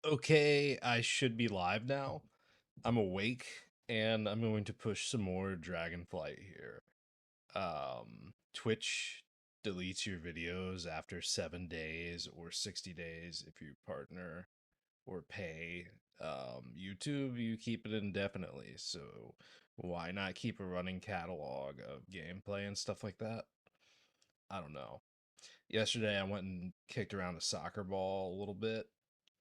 Okay, I should be live now. I'm awake and I'm going to push some more DragonFlight here. Twitch deletes your videos after 7 days or 60 days if you partner or pay. YouTube, you keep it indefinitely. So why not keep a running catalog of gameplay and stuff like that? I don't know. Yesterday I went and kicked around a soccer ball a little bit.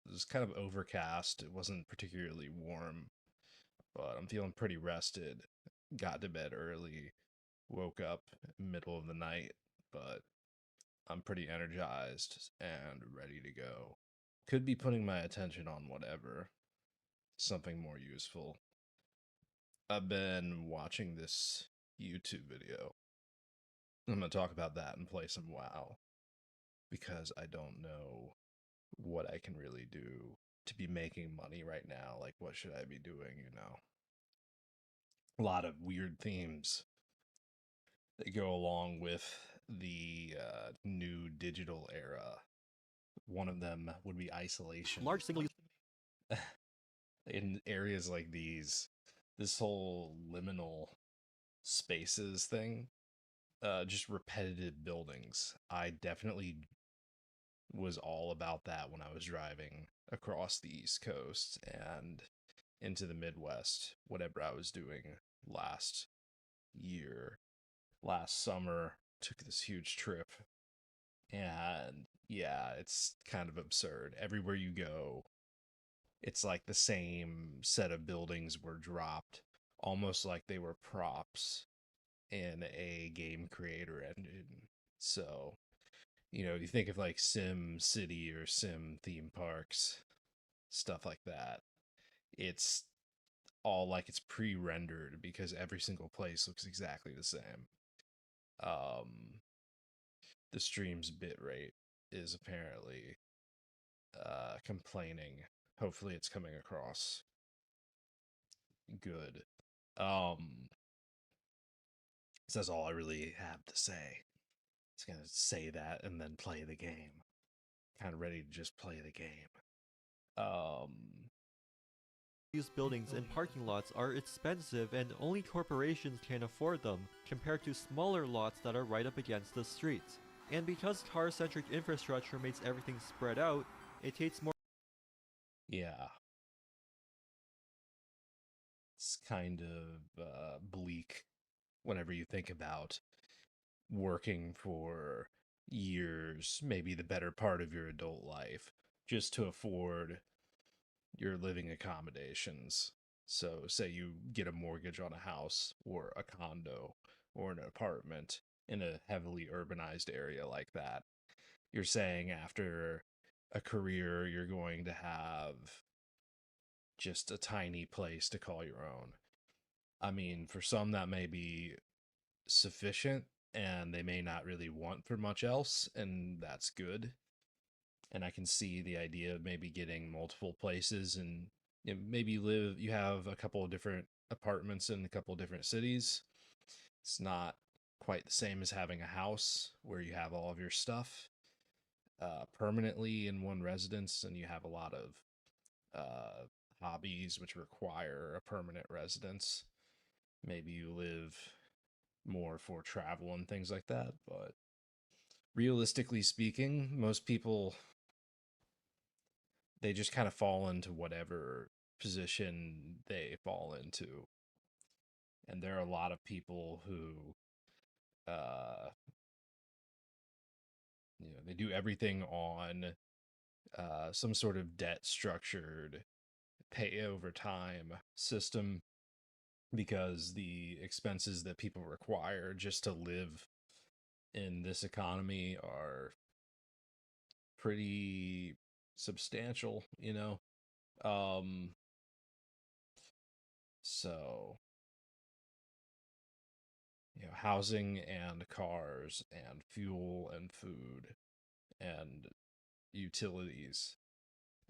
It was kind of overcast. It wasn't particularly warm, but I'm feeling pretty rested. Got to bed early, woke up middle of the night, but I'm pretty energized and ready to go. Could be putting my attention on whatever, something more useful. I've been watching this YouTube video. I'm going to talk about that and play some WoW because I don't know what I can really do to be making money right now. Like, what should I be doing? A lot of weird themes that go along with the new digital era. One of them would be isolation. Large single use. In areas like these, this whole liminal spaces thing, just repetitive buildings. I definitely was all about that when I was driving across the East Coast and into the Midwest, whatever I was doing last year. Last summer, took this huge trip, and yeah, it's kind of absurd. Everywhere you go, it's like the same set of buildings were dropped, almost like they were props in a game creator engine. So, you think of like Sim City or Sim theme parks, stuff like that. It's all like it's pre-rendered because every single place looks exactly the same. Um, the stream's bitrate is apparently complaining. Hopefully, it's coming across good. Um, so that's all I really have to say. It's gonna say that and then play the game. Kind of ready to just play the game. Um, Use buildings and parking lots are expensive and only corporations can afford them, compared to smaller lots that are right up against the streets. And because car-centric infrastructure makes everything spread out, it takes more. yeah, it's kind of bleak whenever you think about working for years, maybe the better part of your adult life, just to afford your living accommodations. So, say you get a mortgage on a house or a condo or an apartment in a heavily urbanized area like that. You're saying after a career, you're going to have just a tiny place to call your own. I mean, for some, that may be sufficient and they may not really want for much else, and that's good. And I can see the idea of maybe getting multiple places and maybe you have a couple of different apartments in a couple of different cities. It's not quite the same as having a house where you have all of your stuff permanently in one residence and you have a lot of uh, hobbies which require a permanent residence. Maybe you live more for travel and things like that, but realistically speaking, most people they just kind of fall into whatever position they fall into. And there are a lot of people who uh they do everything on some sort of debt structured pay over time system because the expenses that people require just to live in this economy are pretty substantial. Um so housing and cars and fuel and food and utilities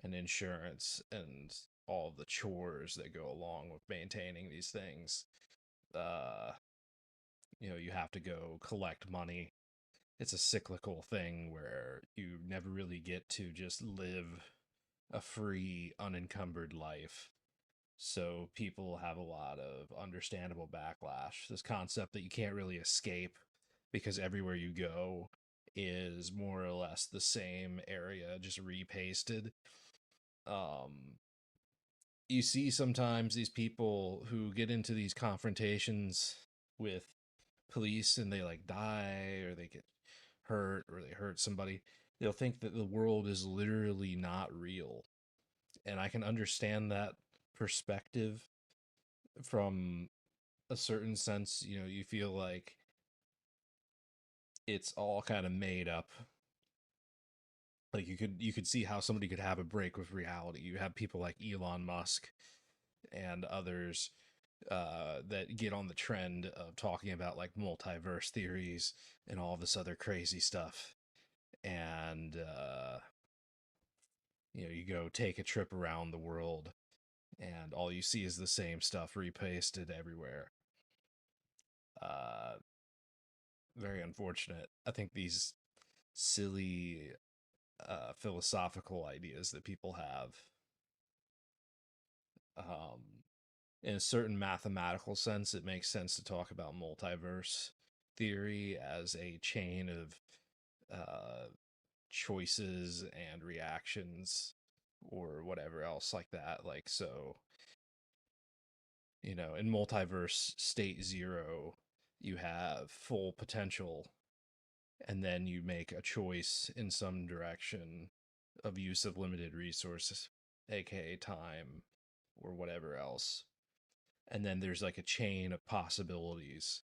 and insurance and all the chores that go along with maintaining these things. Uh, you have to go collect money. It's a cyclical thing where you never really get to just live a free, unencumbered life. So people have a lot of understandable backlash. This concept that you can't really escape because everywhere you go is more or less the same area, just repasted. Um, you see sometimes these people who get into these confrontations with police and they like die or they get hurt or they hurt somebody. They'll think that the world is literally not real. And I can understand that perspective from a certain sense. You know, you feel like it's all kind of made up. Like you could see how somebody could have a break with reality. You have people like Elon Musk and others that get on the trend of talking about like multiverse theories and all this other crazy stuff. And you go take a trip around the world, and all you see is the same stuff repasted everywhere. Uh, Very unfortunate. I think these silly philosophical ideas that people have, um, in a certain mathematical sense, it makes sense to talk about multiverse theory as a chain of uh, choices and reactions or whatever else like that. Like, so, in multiverse state zero, you have full potential, and then you make a choice in some direction of use of limited resources, aka time or whatever else. And then there's like a chain of possibilities,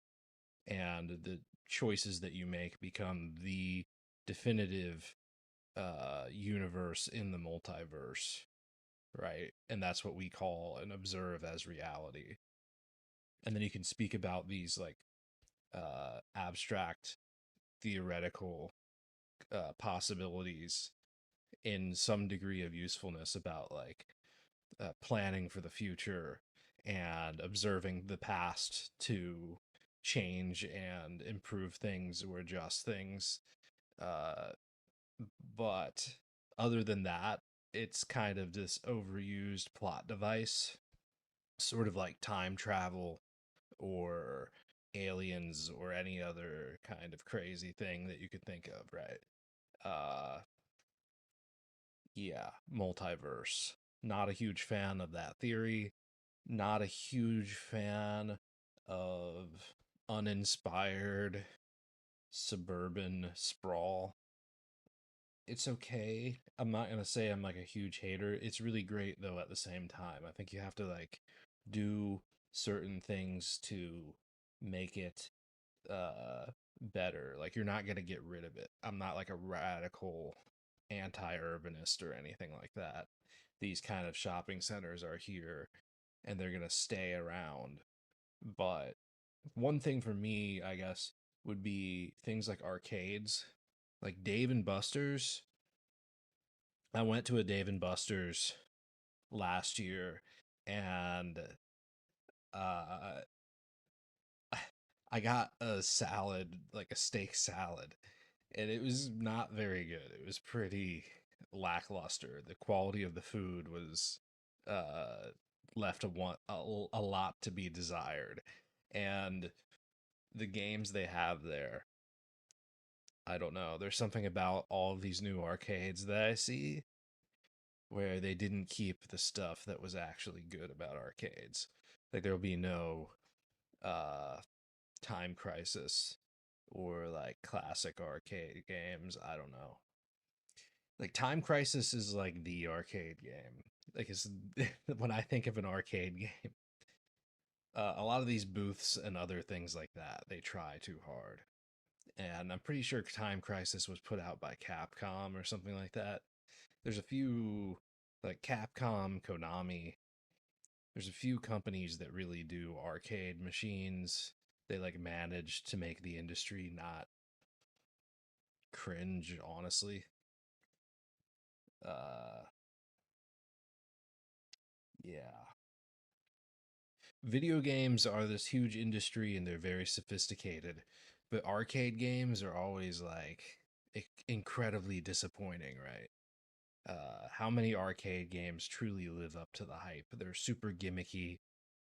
and the choices that you make become the definitive universe in the multiverse, right? And that's what we call and observe as reality. And then you can speak about these like abstract theoretical possibilities in some degree of usefulness about like planning for the future and observing the past to change and improve things or adjust things. Uh, but other than that, it's kind of this overused plot device, sort of like time travel or aliens or any other kind of crazy thing that you could think of, right? Uh, yeah, multiverse. Not a huge fan of that theory. Not a huge fan of uninspired suburban sprawl. It's okay. I'm not going to say I'm like a huge hater. It's really great though at the same time. I think you have to like do certain things to make it better. Like you're not going to get rid of it. I'm not like a radical anti-urbanist or anything like that. These kind of shopping centers are here and they're going to stay around. But one thing for me, I guess, would be things like arcades, like Dave and Buster's. I went to a Dave and Buster's last year, and uh, I got a salad, like a steak salad, and it was not very good. It was pretty lackluster. The quality of the food was uh, left a lot to be desired, and the games they have there, I don't know. There's something about all of these new arcades that I see where they didn't keep the stuff that was actually good about arcades. Like there'll be no uh Time Crisis or like classic arcade games. I don't know. Like Time Crisis is like the arcade game. Like it's when I think of an arcade game, a lot of these booths and other things like that, they try too hard. And I'm pretty sure Time Crisis was put out by Capcom or something like that. There's a few like Capcom, Konami. There's a few companies that really do arcade machines. They like manage to make the industry not cringe, honestly. Uh yeah. Video games are this huge industry and they're very sophisticated, but arcade games are always like incredibly disappointing, right? How many arcade games truly live up to the hype? They're super gimmicky.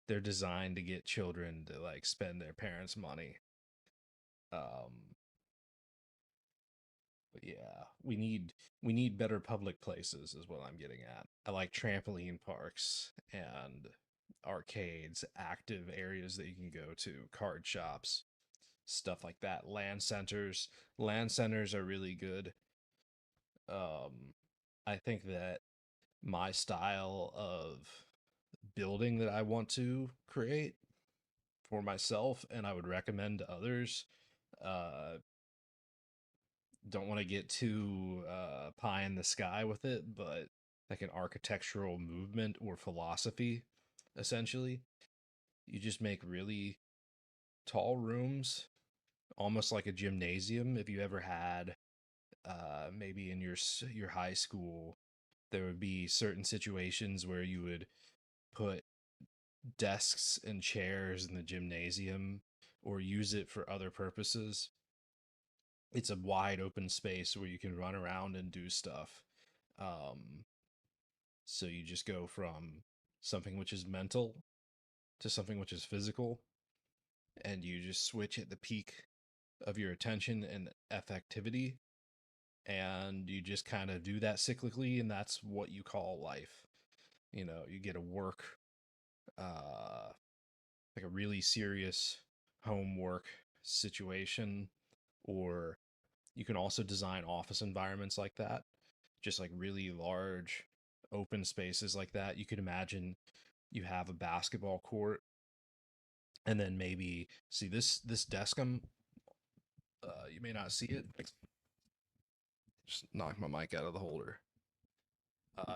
They're designed to get children to like spend their parents' money. Um, but yeah, we need better public places is what I'm getting at. I like trampoline parks and arcades, active areas that you can go to, card shops, stuff like that. Land centers are really good. Um, I think that my style of building that I want to create for myself and I would recommend to others. Uh, don't want to get too pie in the sky with it, but like an architectural movement or philosophy, essentially. You just make really tall rooms, almost like a gymnasium. If you ever had, maybe in your high school, there would be certain situations where you would put desks and chairs in the gymnasium or use it for other purposes. It's a wide open space where you can run around and do stuff. Um, so you just go from something which is mental to something which is physical, and you just switch at the peak of your attention and effectivity, and you just kind of do that cyclically, and that's what you call life. You get a work, uh, like a really serious homework situation, or you can also design office environments like that, just like really large open spaces like that. You could imagine you have a basketball court, and then maybe see this desk. You may not see it. Just knock my mic out of the holder.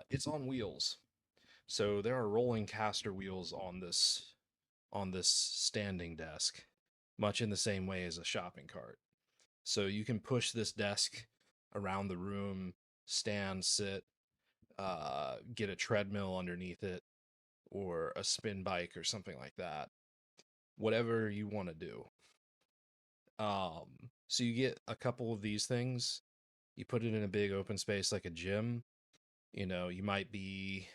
It's on wheels, so there are rolling caster wheels on this standing desk, much in the same way as a shopping cart. So you can push this desk around the room, stand, sit, get a treadmill underneath it, or a spin bike or something like that. Whatever you want to do. So you get a couple of these things. You put it in a big open space like a gym. You might be,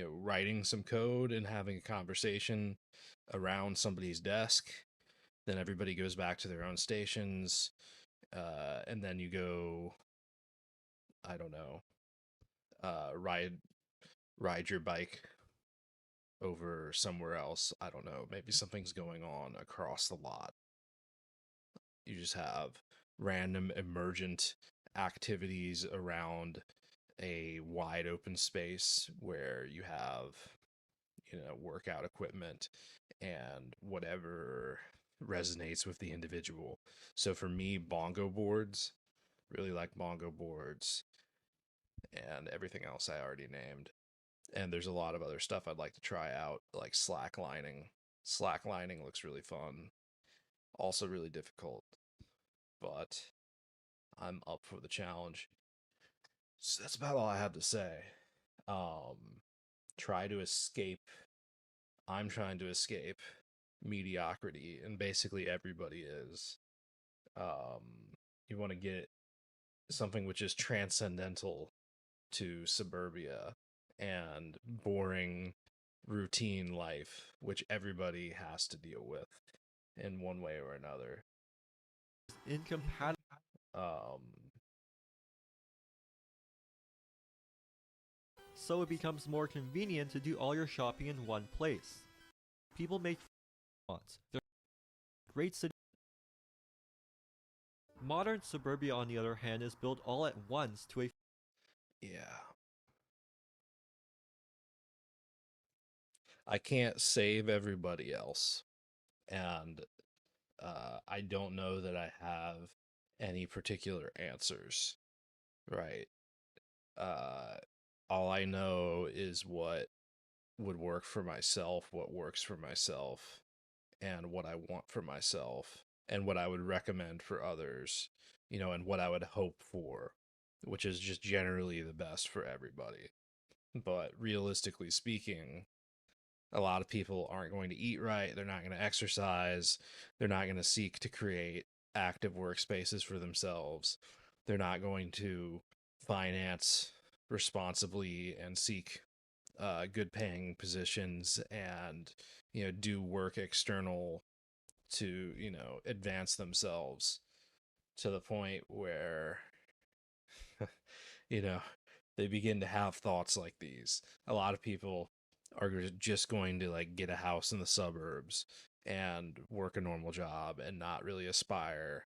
writing some code and having a conversation around somebody's desk. Then everybody goes back to their own stations. And then you go, I don't know, ride your bike over somewhere else. I don't know. Maybe something's going on across the lot. You just have random emergent activities around a wide open space where you have, workout equipment and whatever resonates with the individual. So for me, bongo boards, really like bongo boards and everything else I already named. And there's a lot of other stuff I'd like to try out, like slacklining. Slacklining looks really fun, also really difficult, but I'm up for the challenge. So that's about all I have to say. Um, try to escape. I'm trying to escape mediocrity, and basically everybody is. You want to get something which is transcendental to suburbia and boring routine life, which everybody has to deal with in one way or another. Incompatible. Um, So it becomes more convenient to do all your shopping in one place. People make wants. They're great city. Modern suburbia, on the other hand, is built all at once to a yeah. I can't save everybody else. And I don't know that I have any particular answers, right? Uh, all I know is what would work for myself, what works for myself, and what I want for myself, and what I would recommend for others, and what I would hope for, which is just generally the best for everybody. But realistically speaking, a lot of people aren't going to eat right, they're not going to exercise, they're not going to seek to create active workspaces for themselves. They're not going to finance responsibly and seek good paying positions and do work external to advance themselves to the point where you know they begin to have thoughts like these. A lot of people are just going to like get a house in the suburbs and work a normal job and not really aspire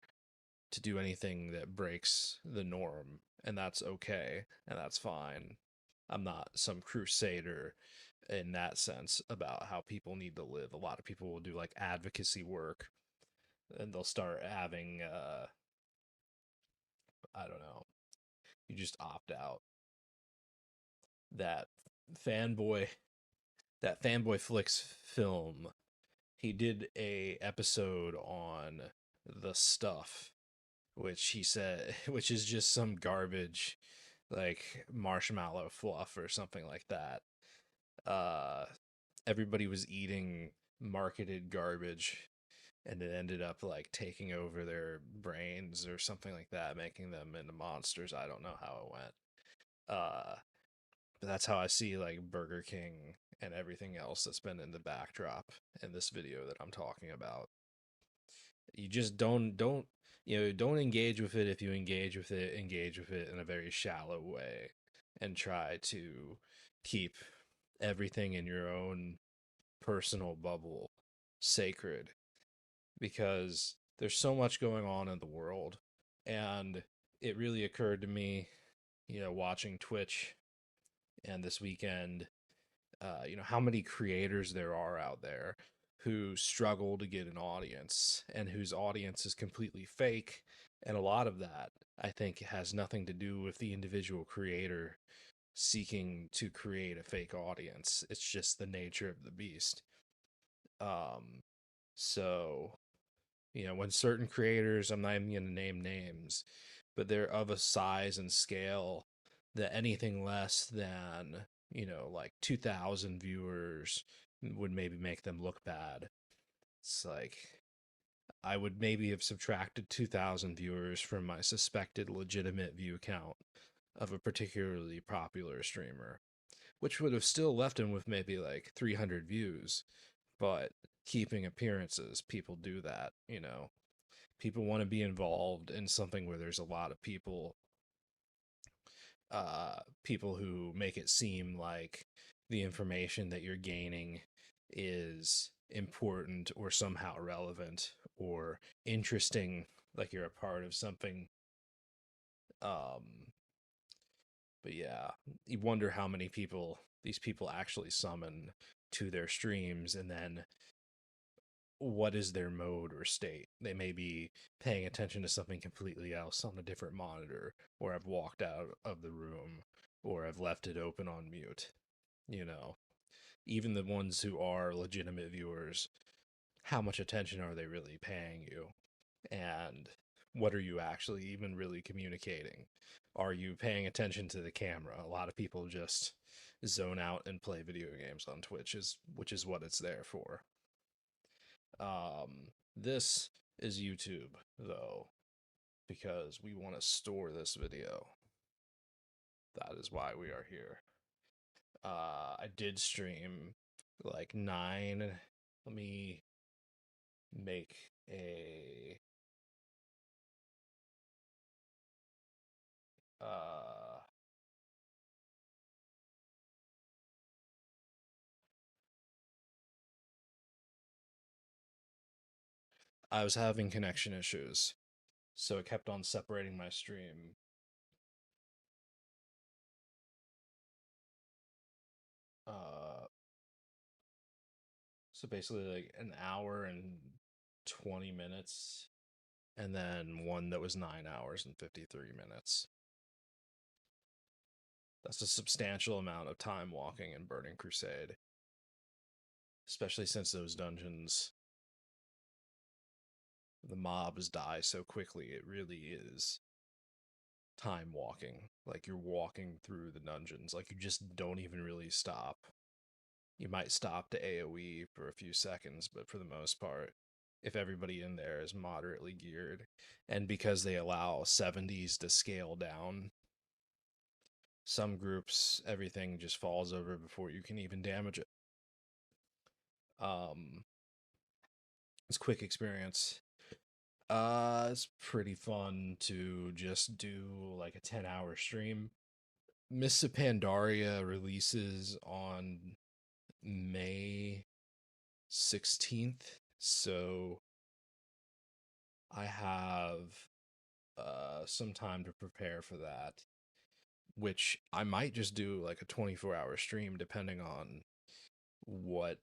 to do anything that breaks the norm, and that's okay and that's fine. I'm not some crusader in that sense about how people need to live. A lot of people will do like advocacy work and they'll start having I don't know, you just opt out. That fanboy that fanboy flicks film, he did a episode on the stuff, which he said which is just some garbage like marshmallow fluff or something like that. uh Everybody was eating marketed garbage and it ended up like taking over their brains or something like that, making them into monsters. I don't know how it went. But that's how I see like Burger King and everything else that's been in the backdrop in this video that I'm talking about. You just don't don't engage with it. If you engage with it in a very shallow way and try to keep everything in your own personal bubble sacred, because there's so much going on in the world. And it really occurred to me, watching Twitch and this weekend, how many creators there are out there who struggle to get an audience and whose audience is completely fake. And a lot of that, I think, has nothing to do with the individual creator seeking to create a fake audience. It's just the nature of the beast. Um, so, when certain creators, I'm not even going to name names, but they're of a size and scale that anything less than, like 2,000 viewers would maybe make them look bad. It's like, I would maybe have subtracted 2,000 viewers from my suspected legitimate view count of a particularly popular streamer, which would have still left him with maybe like 300 views. But keeping appearances, people do that. People want to be involved in something where there's a lot of people who make it seem like the information that you're gaining is important or somehow relevant or interesting, like you're a part of something. um but yeah, you wonder how many people these people actually summon to their streams, and then what is their mode or state. They may be paying attention to something completely else on a different monitor, or have walked out of the room, or have left it open on mute. You know, even the ones who are legitimate viewers, how much attention are they really paying you? And what are you actually even really communicating? Are you paying attention to the camera? A lot of people just zone out and play video games on Twitch, which is what it's there for. This is YouTube, though, because we want to store this video. That is why we are here. I did stream like 9. Let me make a uh I was having connection issues, so it kept on separating my stream. Uh so basically like an hour and 20 minutes, and then one that was 9 hours and 53 minutes. That's a substantial amount of time walking in Burning Crusade, especially since those dungeons, the mobs die so quickly. It really is time walking. Like you're walking through the dungeons. Like you just don't even really stop. You might stop to AoE for a few seconds, but for the most part, if everybody in there is moderately geared, and because they allow 70s to scale down, Some groups, everything just falls over before you can even damage it. It's quick experience. It's pretty fun to just do like a 10-hour stream. Mists of Pandaria releases on May 16th, so I have some time to prepare for that, which I might just do like a 24-hour stream depending on what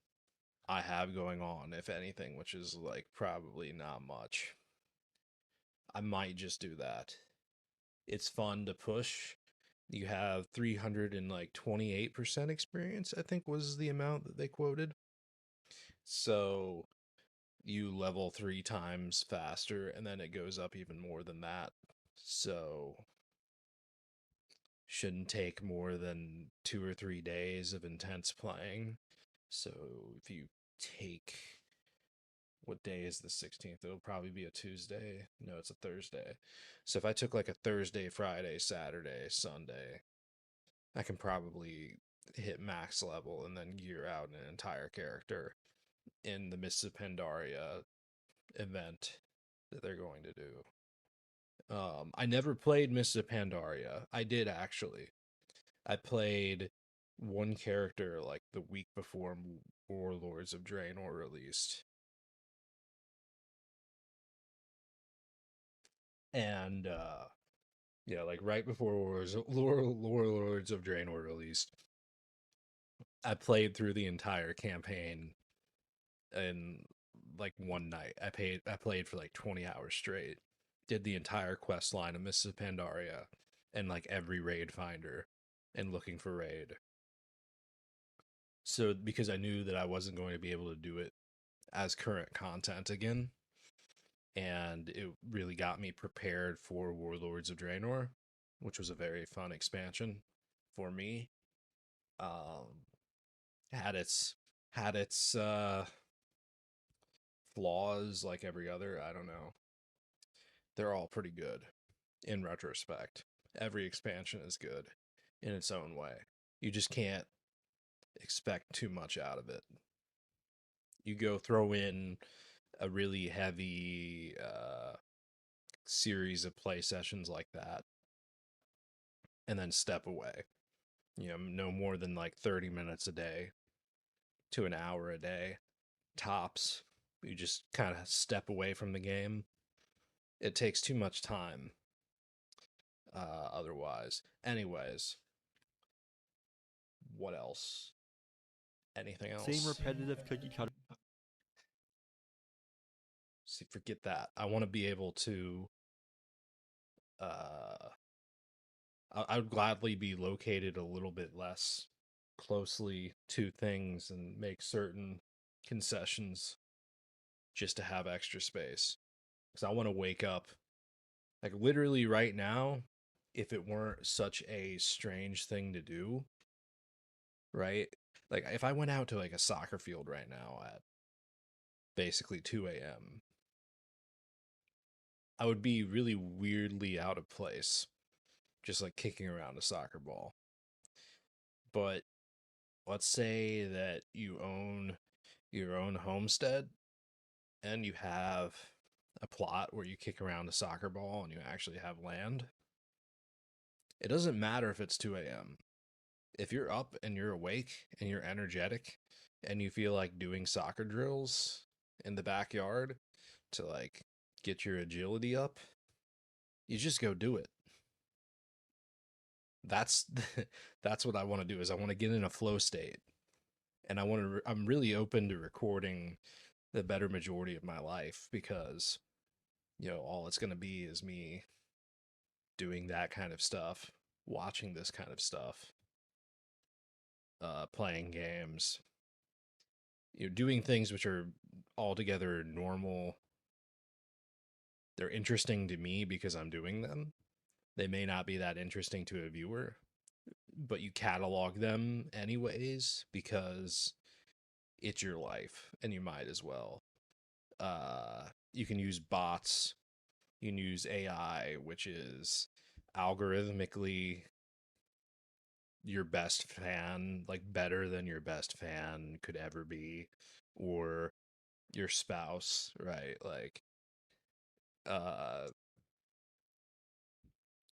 I have going on, if anything, which is like probably not much. I might just do that. It's fun to push. You have 328% experience, I think was the amount that they quoted. So you level 3 times faster, and then it goes up even more than that. So shouldn't take more than 2 or 3 days of intense playing. So if you take, what day is the 16th? It'll probably be a Tuesday. No, it's a Thursday. So if I took like a Thursday, Friday, Saturday, Sunday, I can probably hit max level and then gear out an entire character in the Mists of Pandaria event that they're going to do. I never played Mists of Pandaria. I did actually. I played one character like the week before Warlords of Draenor released. And yeah, like right before Warlords of Draenor released, I played through the entire campaign in like one night. I played for like 20 hours straight. Did the entire quest line of Mists of Pandaria and like every raid finder and looking for raid. So because I knew that I wasn't going to be able to do it as current content again, and it really got me prepared for Warlords of Draenor, which was a very fun expansion for me. Um, had its flaws like every other. I don't know. They're all pretty good in retrospect. Every expansion is good in its own way. You just can't expect too much out of it. You go throw in a really heavy series of play sessions like that and then step away. You know, no more than like 30 minutes a day to an hour a day, tops. You just kind of step away from the game. It takes too much time otherwise. Anyways, what else? Anything Same else? repetitive cookie cutter. See, forget that. I want to be able to. Uh, I would gladly be located a little bit less closely to things and make certain concessions just to have extra space. Because I want to wake up, like literally right now, if it weren't such a strange thing to do, right? Like if I went out to like a soccer field right now at basically 2 a.m., I would be really weirdly out of place, just like kicking around a soccer ball. But let's say that you own your own homestead and you have a plot where you kick around a soccer ball and you actually have land. It doesn't matter if it's 2 a.m. If you're up and you're awake and you're energetic and you feel like doing soccer drills in the backyard to like get your agility up, you just go do it. That's that's what I want to do is I want to get in a flow state and I'm really open to recording the better majority of my life because all it's going to be is me doing that kind of stuff, watching this kind of stuff, playing games, doing things which are altogether normal. They're interesting to me because I'm doing them. They may not be that interesting to a viewer, but you catalog them anyways because it's your life and you might as well. You can use bots, you can use AI, which is algorithmically your best fan, like better than your best fan could ever be, or your spouse, right? Like, uh,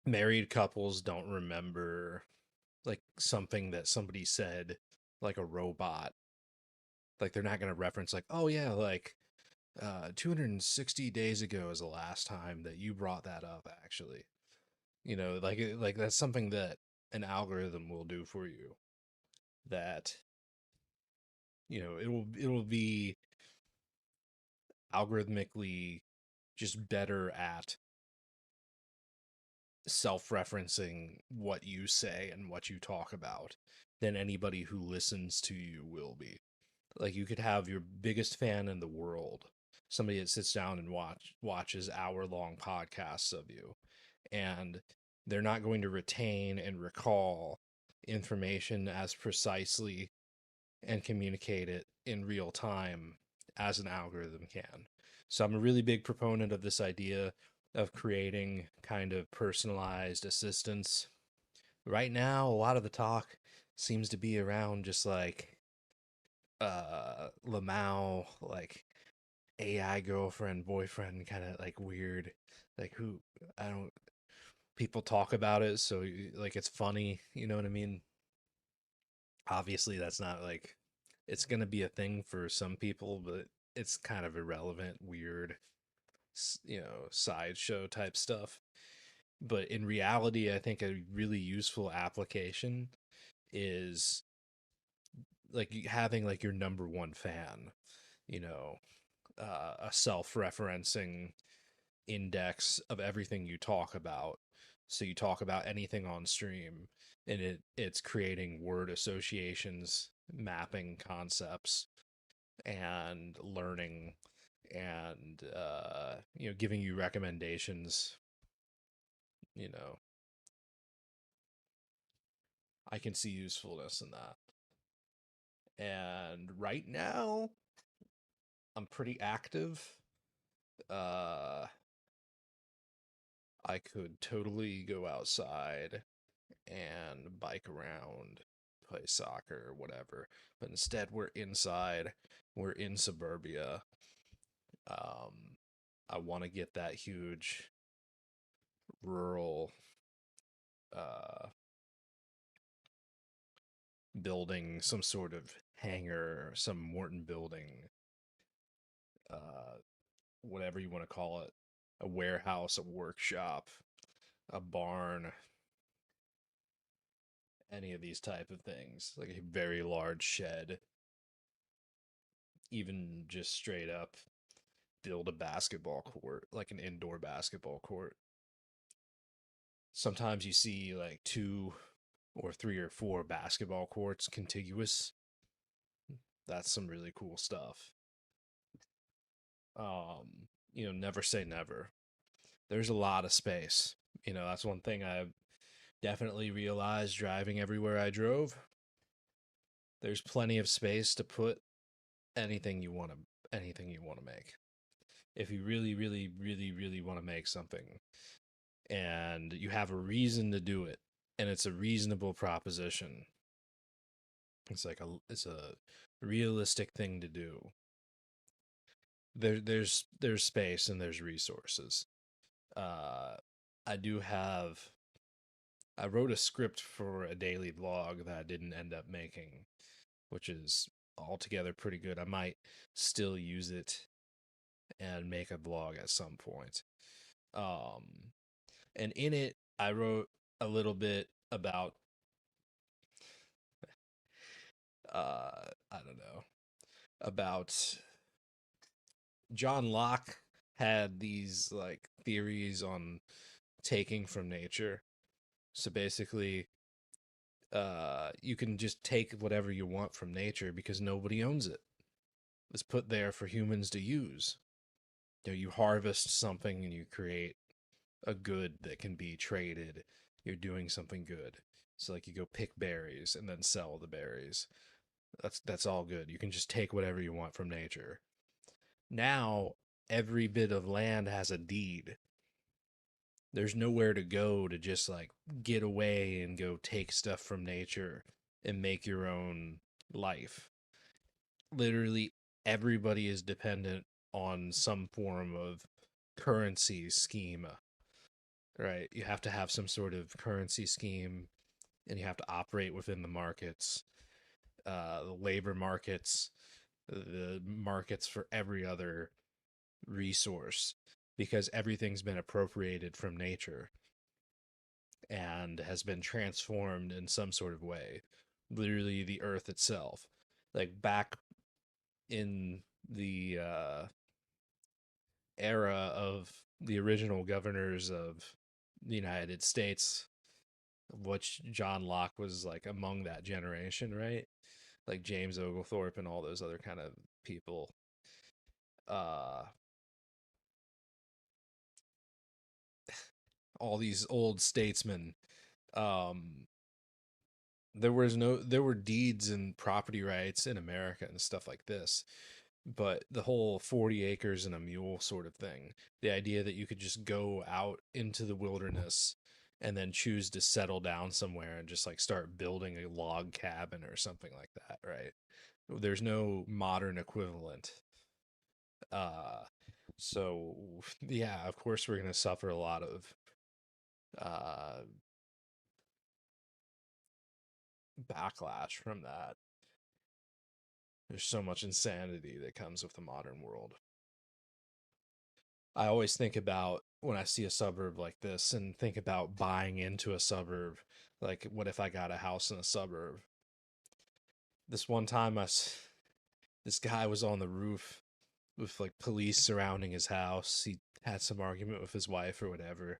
married couples don't remember like something that somebody said, like a robot. Like, they're not going to reference, like, oh, yeah, like, 260 days ago is the last time that you brought that up, actually. Like that's something that an algorithm will do for you, that it'll be algorithmically just better at self-referencing what you say and what you talk about than anybody who listens to you will be. Like, you could have your biggest fan in the world, somebody that sits down and watches hour-long podcasts of you, and they're not going to retain and recall information as precisely and communicate it in real time as an algorithm can. So I'm a really big proponent of this idea of creating kind of personalized assistants. Right now, a lot of the talk seems to be around just like Lamau, like AI girlfriend, boyfriend, kind of like weird, like who I don't people talk about it, so like it's funny, you know what I mean? Obviously that's not like, it's going to be a thing for some people, but it's kind of irrelevant, weird, sideshow type stuff. But in reality, I think a really useful application is like having like your number one fan, you know, a self-referencing index of everything you talk about. So you talk about anything on stream, and it's creating word associations, mapping concepts, and learning, and giving you recommendations. You know, I can see usefulness in that. And right now, I'm pretty active. Uh, I could totally go outside and bike around, play soccer, whatever. But instead, we're inside. We're in suburbia. Um, I want to get that huge rural uh, building, some sort of hangar, some Morton building, uh, whatever you want to call it, a warehouse, a workshop, a barn, any of these type of things, like a very large shed, even just straight up build a basketball court, like an indoor basketball court. Sometimes you see like two or three or four basketball courts contiguous. That's some really cool stuff. Never say never. There's a lot of space. That's one thing I definitely realized driving everywhere I drove. There's plenty of space to put anything you want to make. If you really, really, really, really want to make something, and you have a reason to do it, and it's a reasonable proposition, it's a realistic thing to do. There's space and there's resources. Uh, I do have. I wrote a script for a daily vlog that I didn't end up making, which is altogether pretty good. I might still use it and make a vlog at some point. Um, and in it, I wrote a little bit about I don't know, about John Locke had these like theories on taking from nature. So basically, you can just take whatever you want from nature because nobody owns it. It's put there for humans to use. You harvest something and you create a good that can be traded. You're doing something good. So like you go pick berries and then sell the berries. That's all good. You can just take whatever you want from nature. Now every bit of land has a deed. There's nowhere to go to just like get away and go take stuff from nature and make your own life. Literally everybody is dependent on some form of currency scheme, right? You have to have some sort of currency scheme and you have to operate within the markets, the labor markets, the markets for every other resource, because everything's been appropriated from nature and has been transformed in some sort of way. Literally, the earth itself. Like back in the era of the original governors of the United States, which John Locke was like among that generation, right? Like James Oglethorpe and all those other kind of people. Uh, all these old statesmen. Um, there were deeds and property rights in America and stuff like this, but the whole 40 acres and a mule sort of thing, the idea that you could just go out into the wilderness and then choose to settle down somewhere and just like start building a log cabin or something like that, right? There's no modern equivalent. Uh so yeah, of course we're going to suffer a lot of uh backlash from that. There's so much insanity that comes with the modern world. I always think about when I see a suburb like this and think about buying into a suburb. Like, what if I got a house in a suburb? This one time, this guy was on the roof with like police surrounding his house. He had some argument with his wife or whatever,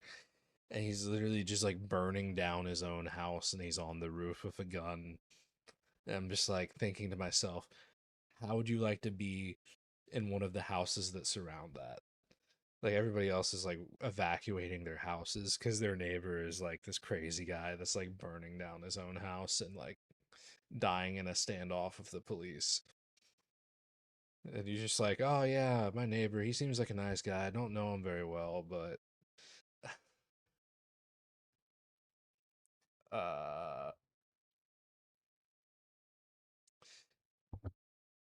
and he's literally just like burning down his own house, and he's on the roof with a gun. And I'm just like thinking to myself, how would you like to be in one of the houses that surround that? Like everybody else is like evacuating their houses because their neighbor is like this crazy guy that's like burning down his own house and like dying in a standoff with the police. And you're just like, oh yeah, my neighbor, he seems like a nice guy. I don't know him very well, but uh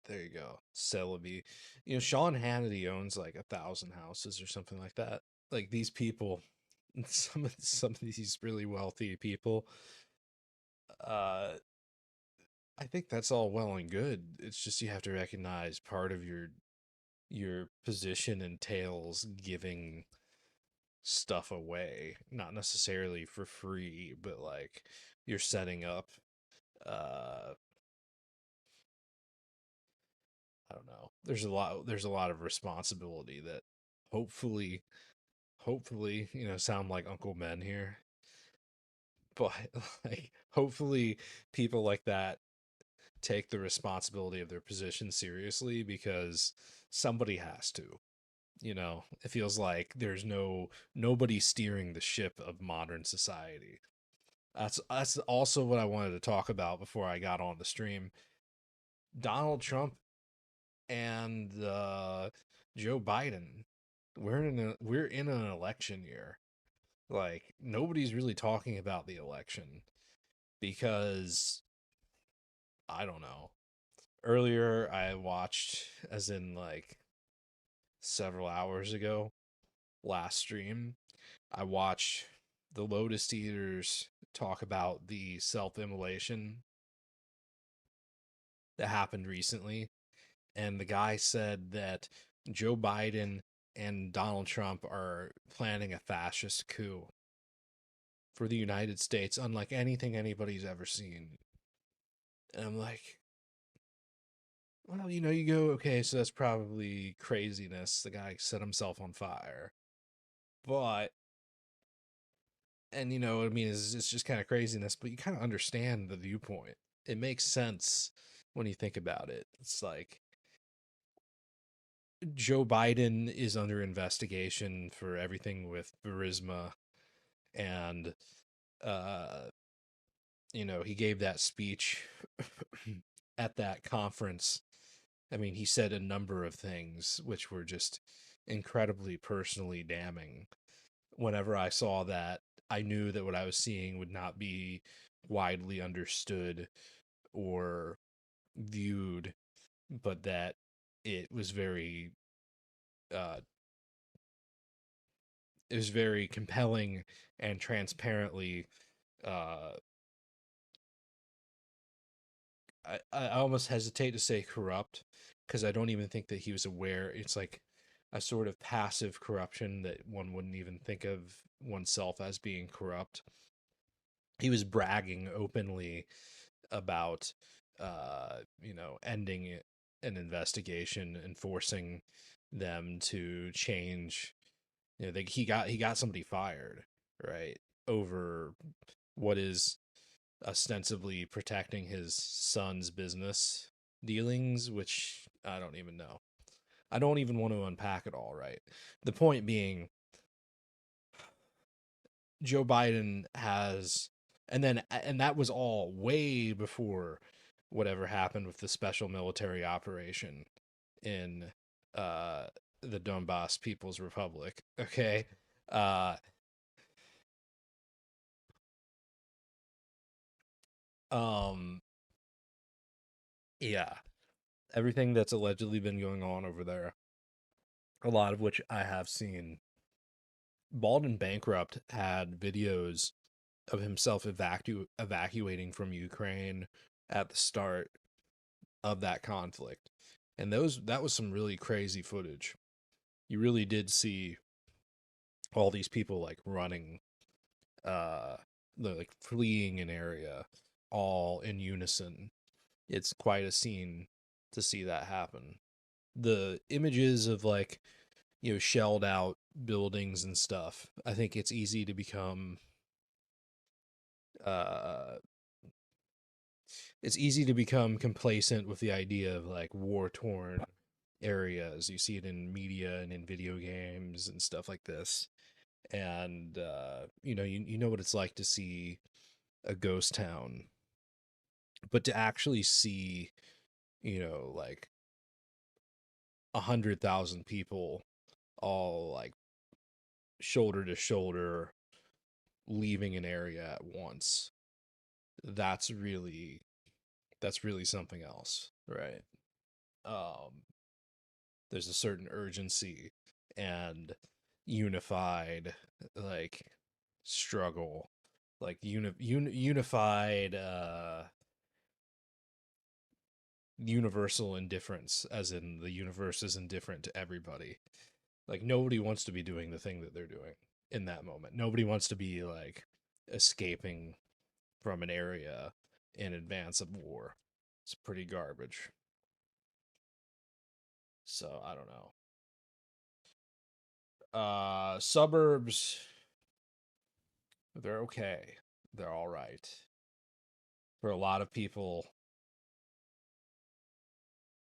there you go. Celebi. You know, Sean Hannity owns like 1,000 houses or something like that. Like these people, some of these really wealthy people, uh I think that's all well and good. It's just you have to recognize part of your position entails giving stuff away, not necessarily for free, but like you're setting up uh I don't know. There's a lot of responsibility that hopefully, you know, sound like Uncle Men here, but like hopefully people like that take the responsibility of their position seriously because somebody has to. You know, it feels like there's nobody steering the ship of modern society. That's also what I wanted to talk about before I got on the stream. Donald Trump and Joe Biden. We're in an election year. Like nobody's really talking about the election because I don't know. Earlier I watched, as in like several hours ago, last stream, I watched the Lotus Eaters talk about the self-immolation that happened recently, and the guy said that Joe Biden and Donald Trump are planning a fascist coup for the United States, unlike anything anybody's ever seen. And I'm like, well, you know, you go, okay, so that's probably craziness. The guy set himself on fire. But, and you know, I mean, it's just kind of craziness, but you kind of understand the viewpoint. It makes sense when you think about it. It's like Joe Biden is under investigation for everything with Burisma, and uh, you know, he gave that speech at that conference. I mean, he said a number of things which were just incredibly personally damning. whenever I saw that, I knew that what I was seeing would not be widely understood or viewed, but that it was very uh, it was very compelling and transparently. Uh, I almost hesitate to say corrupt because I don't even think that he was aware. It's like a sort of passive corruption that one wouldn't even think of oneself as being corrupt. He was bragging openly about, ending an investigation and forcing them to change. He got somebody fired, right, over what is ostensibly protecting his son's business dealings, which I don't even know. I don't even want to unpack it all, right? The point being, Joe Biden has, and that was all way before whatever happened with the special military operation in uh, the Donbass People's Republic. Okay. Uh, um, yeah. Everything that's allegedly been going on over there, a lot of which I have seen. Bald and Bankrupt had videos of himself evacuating from Ukraine at the start of that conflict. And that was some really crazy footage. You really did see all these people like running, uh like fleeing an area all in unison. It's quite a scene to see that happen. The images of like, shelled out buildings and stuff. I think it's easy to become uh complacent with the idea of like war torn areas. You see it in media and in video games and stuff like this. And you know what it's like to see a ghost town, but to actually see, like 100,000 people all like shoulder to shoulder leaving an area at once. That's really that's really something else, right? Um there's a certain urgency and unified like struggle, like unified universal indifference, as in the universe is indifferent to everybody. Like nobody wants to be doing the thing that they're doing in that moment. Nobody wants to be like escaping from an area in advance of war. It's pretty garbage. So I don't know. Suburbs, they're okay. They're all right. For a lot of people,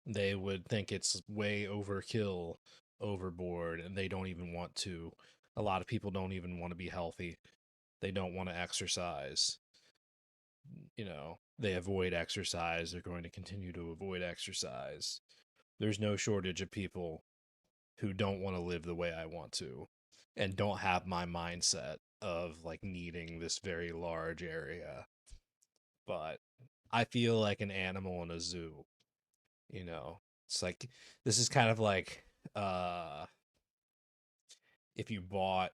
they would think it's way overkill, overboard, and they don't even want to. A lot of people don't even want to be healthy. They don't want to exercise. They avoid exercise. They're going to continue to avoid exercise. There's no shortage of people who don't want to live the way I want to and don't have my mindset of like needing this very large area. But I feel like an animal in a zoo, you know. It's like this is kind of like uh if you bought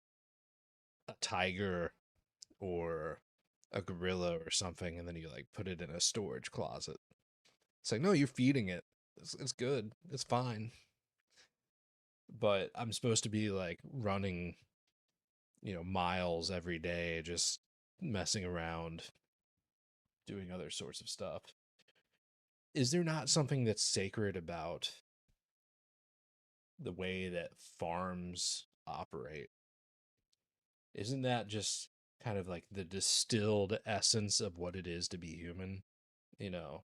a tiger or a gorilla or something and then you like put it in a storage closet. It's like, no, you're feeding it. It's good. It's fine. But I'm supposed to be like running, miles every day, just messing around, doing other sorts of stuff. Is there not something that's sacred about the way that farms operate? Isn't that just kind of like the distilled essence of what it is to be human? You know,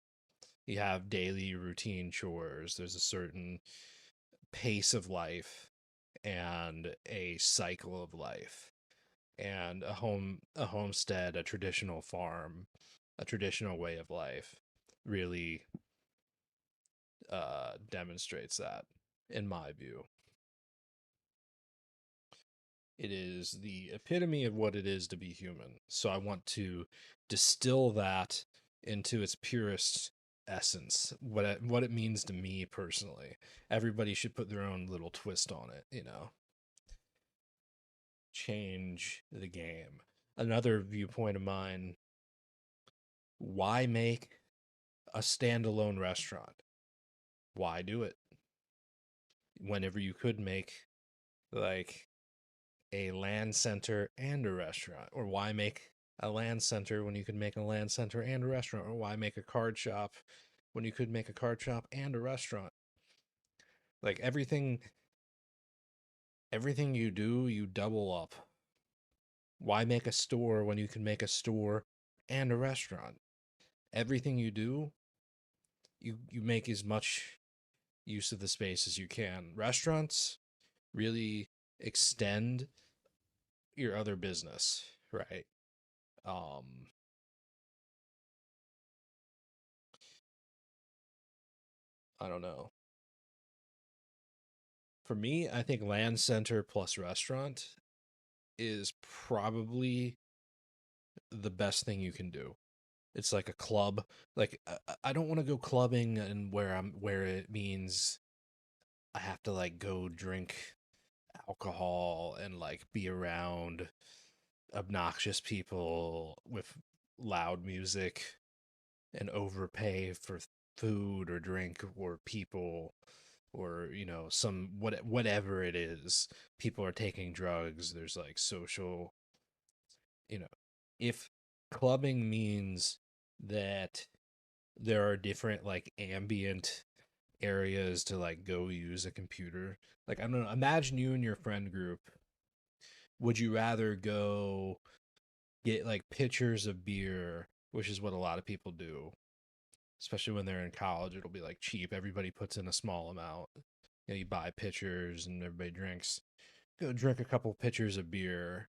you have daily routine chores, there's a certain pace of life and a cycle of life, and a homestead, a traditional farm, a traditional way of life really demonstrates that, in my view. It is the epitome of what it is to be human. So I want to distill that into its purest essence, what it means to me personally. Everybody should put their own little twist on it, you know. Change the game. Another viewpoint of mine, why make a standalone restaurant? Why do it? Whenever you could make like a land center and a restaurant, or why make a land center when you could make a land center and a restaurant, or why make a card shop when you could make a card shop and a restaurant? Like everything you do, you double up. Why make a store when you can make a store and a restaurant? Everything you do, you make as much use of the space as you can. Restaurants really extend your other business, right? Um I don't know. For me, I think land center plus restaurant is probably the best thing you can do. It's like a club. Like I don't want to go clubbing and where it means I have to like go drink alcohol and like be around obnoxious people with loud music and overpay for food or drink or people, or some whatever it is. People are taking drugs, there's like social, you know if clubbing means that there are different like ambient areas to like go use a computer. Like, I don't know, imagine you and your friend group, would you rather go get like pitchers of beer, which is what a lot of people do, especially when they're in college. It'll be like cheap. Everybody puts in a small amount. You buy pitchers and everybody drinks. Go drink a couple pitchers of beer,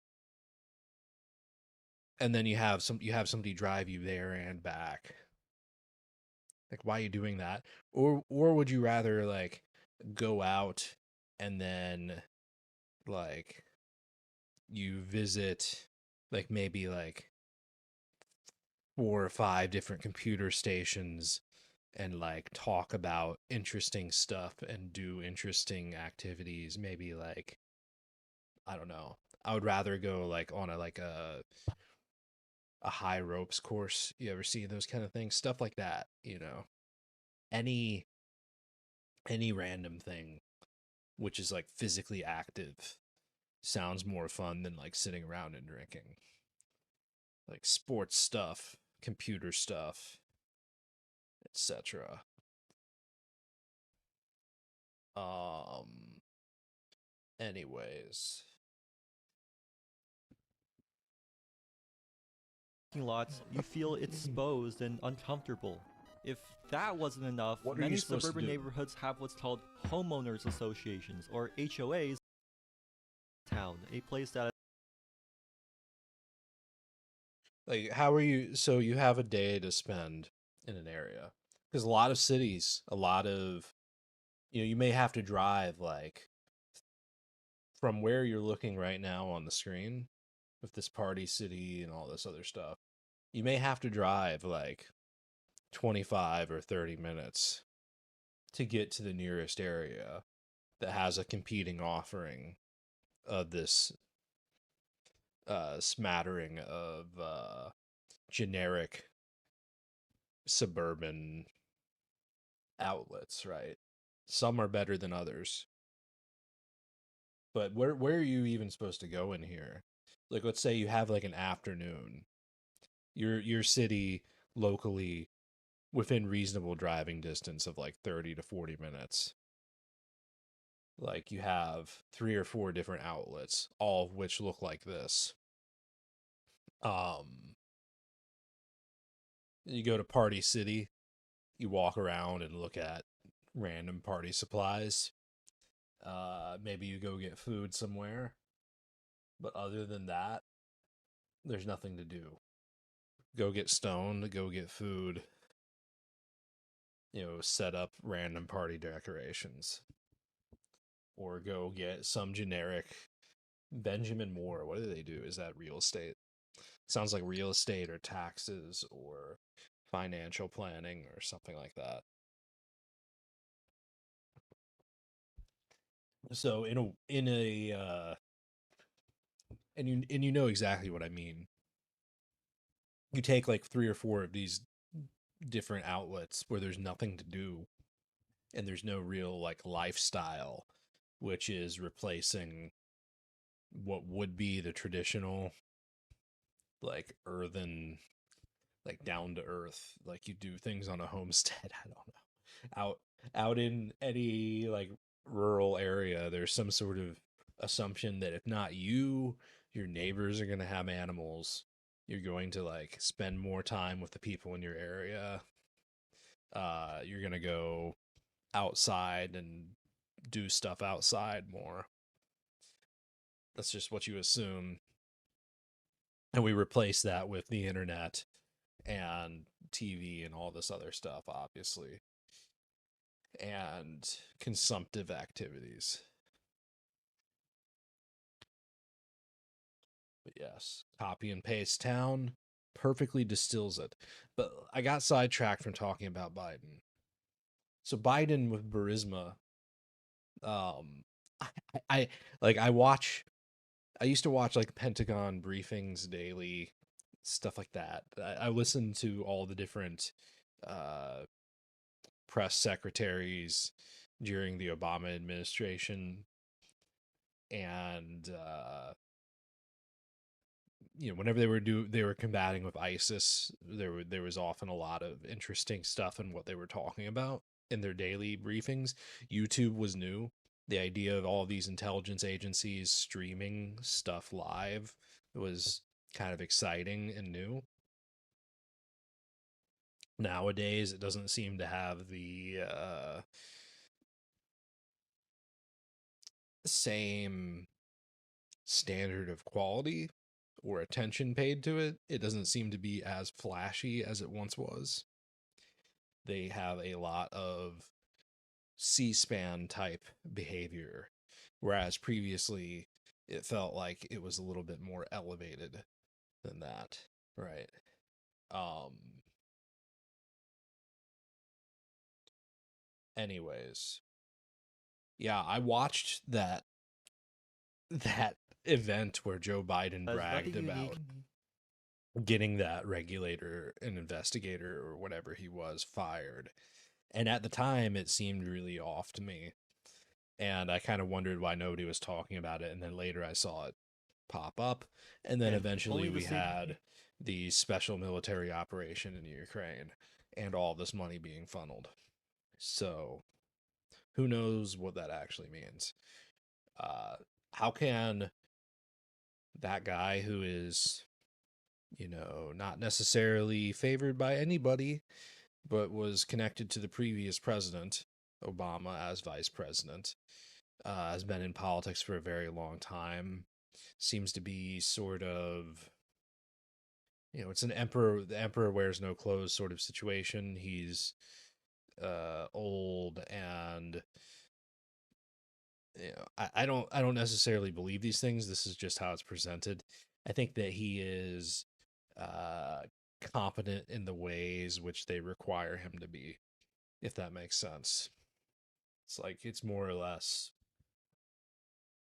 and then you have somebody drive you there and back. Like, why are you doing that? Or would you rather like go out and then like you visit like maybe like 4 or 5 different computer stations and like talk about interesting stuff and do interesting activities? Maybe like, I don't know. I would rather go like on a high ropes course. You ever see those kind of things? Stuff like that. Any any random thing which is like physically active sounds more fun than like sitting around and drinking. Like sports stuff, computer stuff, etc. Um anyways, Lots, you feel exposed and uncomfortable. If that wasn't enough, what are you many supposed to suburban do? neighborhoods have what's called homeowners associations, or HOAs. Town, a place that Like, how are you? So you have a day to spend in an area, because a lot of cities, a lot of, you may have to drive like from where you're looking right now on the screen with this party city and all this other stuff. You may have to drive like 25 or 30 minutes to get to the nearest area that has a competing offering of this smattering of generic suburban outlets, right? Some are better than others. But where are you even supposed to go in here? Like, let's say you have like an afternoon. Your city locally within reasonable driving distance of like 30 to 40 minutes. Like, you have 3 or 4 different outlets, all of which look like this. Um you go to Party City, you walk around and look at random party supplies. Maybe you go get food somewhere, but other than that, there's nothing to do. Go get stoned, go get food, set up random party decorations, or go get some generic Benjamin Moore, what do they do? Is that real estate? Sounds like real estate or taxes or financial planning or something like that. So and you know exactly what I mean. You take like three or four of these different outlets where there's nothing to do and there's no real like lifestyle, which is replacing what would be the traditional like earthen, like down to earth, like you do things on a homestead. I don't know. Out in any like rural area, there's some sort of assumption that if not you, your neighbors are going to have animals. You're going to like spend more time with the people in your area. You're going to go outside and do stuff outside more. That's just what you assume. And we replace that with the internet and TV and all this other stuff, obviously, and consumptive activities. But yes, copy and paste town perfectly distills it. But I got sidetracked from talking about Biden. So Biden with Burisma, um, I like I used to watch like Pentagon briefings daily, stuff like that. I listened to all the different uh, press secretaries during the Obama administration, and whenever they were combating with ISIS, there was often a lot of interesting stuff in what they were talking about in their daily briefings. YouTube was new. The idea of all these intelligence agencies streaming stuff live was kind of exciting and new. Nowadays, it doesn't seem to have the same standard of quality or attention paid to it. It doesn't seem to be as flashy as it once was. They have a lot of C-SPAN type behavior, whereas previously it felt like it was a little bit more elevated than that, right? Um Anyways, yeah, I watched that event where Joe Biden There's nothing bragged unique. about getting that regulator and investigator or whatever he was fired. And at the time, it seemed really off to me. And I kind of wondered why nobody was talking about it. And then later I saw it pop up. And then And eventually only the we same. had the special military operation in Ukraine and all this money being funneled. So who knows what that actually means? Uh, how can that guy who is, not necessarily favored by anybody, but was connected to the previous president, Obama, as vice president, has been in politics for a very long time, seems to be sort of, it's an emperor, the emperor wears no clothes sort of situation. He's old and I don't necessarily believe these things. This is just how it's presented. I think that he is uh competent in the ways which they require him to be, if that makes sense. It's like it's more or less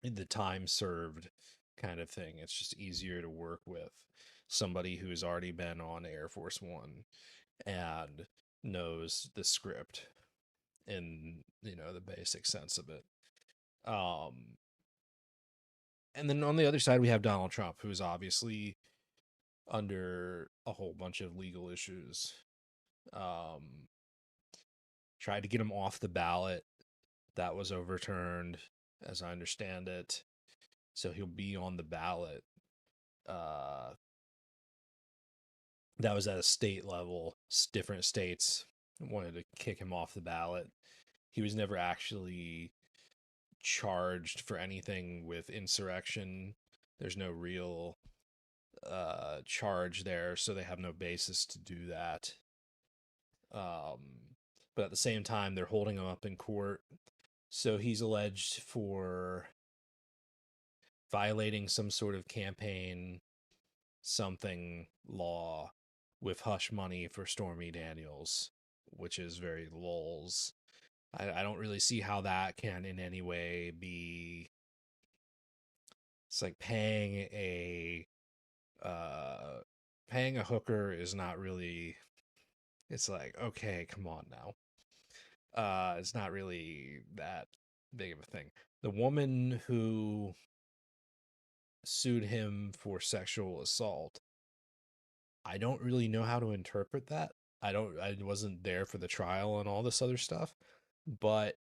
the time served kind of thing. It's just easier to work with somebody who's already been on Air Force One and knows the script in, the basic sense of it. Um, and then on the other side, we have Donald Trump, who's obviously under a whole bunch of legal issues. Um, Tried to get him off the ballot. That was overturned, as I understand it. So he'll be on the ballot. Uh, that was at a state level. Different states wanted to kick him off the ballot. He was never actually charged for anything with insurrection. There's no real charge there, so they have no basis to do that. But at the same time, they're holding him up in court. So he's alleged for violating some sort of campaign something law with hush money for Stormy Daniels, which is very lols. I don't really see how that can in any way be. It's like uh paying a hooker is not really. It's like, okay, come on now. It's not really that big of a thing. The woman who sued him for sexual assault, I don't really know how to interpret that. I wasn't there for the trial and all this other stuff, but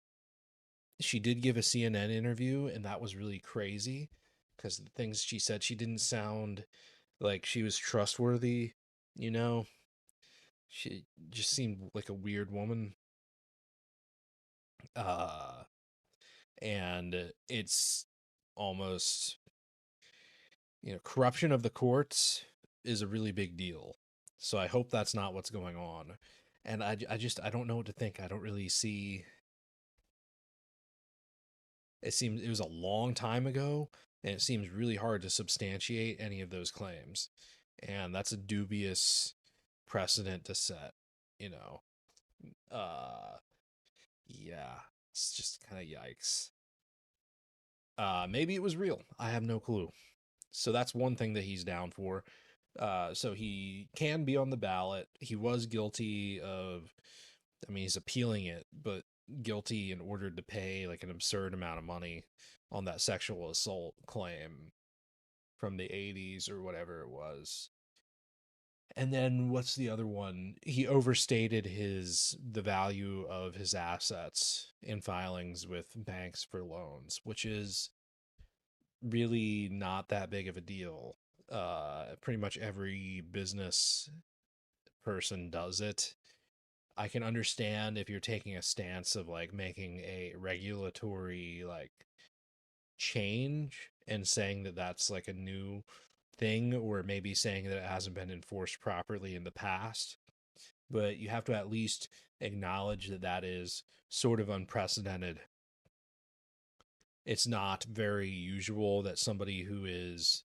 she did give a CNN interview, and that was really crazy because the things she said, she didn't sound like she was trustworthy, you know? She just seemed like a weird woman. Uh and it's almost, corruption of the courts is a really big deal. So I hope that's not what's going on. And I don't know what to think. I don't really see. It seems it was a long time ago, and it seems really hard to substantiate any of those claims. And that's a dubious precedent to set, you know. Uh yeah, it's just kind of yikes. Maybe it was real. I have no clue. So that's one thing that he's down for. So he can be on the ballot. He was guilty of, I mean, he's appealing it, but guilty and ordered to pay like an absurd amount of money on that sexual assault claim from the 80s or whatever it was. And then what's the other one? He overstated the value of his assets in filings with banks for loans, which is really not that big of a deal. Pretty much every business person does it. I can understand if you're taking a stance of like making a regulatory like change and saying that that's like a new thing, or maybe saying that it hasn't been enforced properly in the past. But you have to at least acknowledge that that is sort of unprecedented. It's not very usual that somebody who is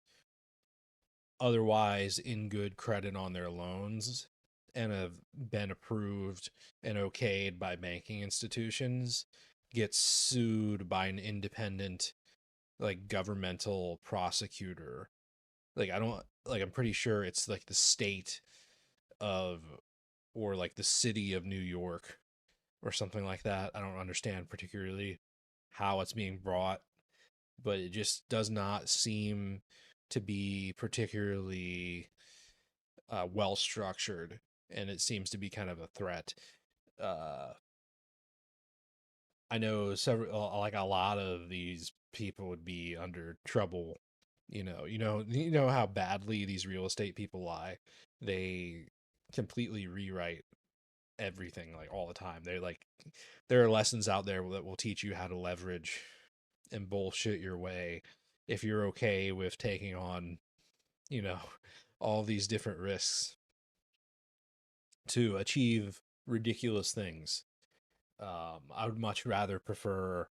otherwise in good credit on their loans and have been approved and okayed by banking institutions gets sued by an independent like governmental prosecutor. Like I don't like I'm pretty sure it's like the state of, or like the city of New York or something like that. I don't understand particularly how it's being brought, but it just does not seem to be particularly well structured, and it seems to be kind of a threat. Uh, I know several, like a lot of these people would be under trouble. You know how badly these real estate people lie. They completely rewrite everything like all the time. They're like, there are lessons out there that will teach you how to leverage and bullshit your way if you're okay with taking on, you know, all these different risks to achieve ridiculous things. I would much rather prefer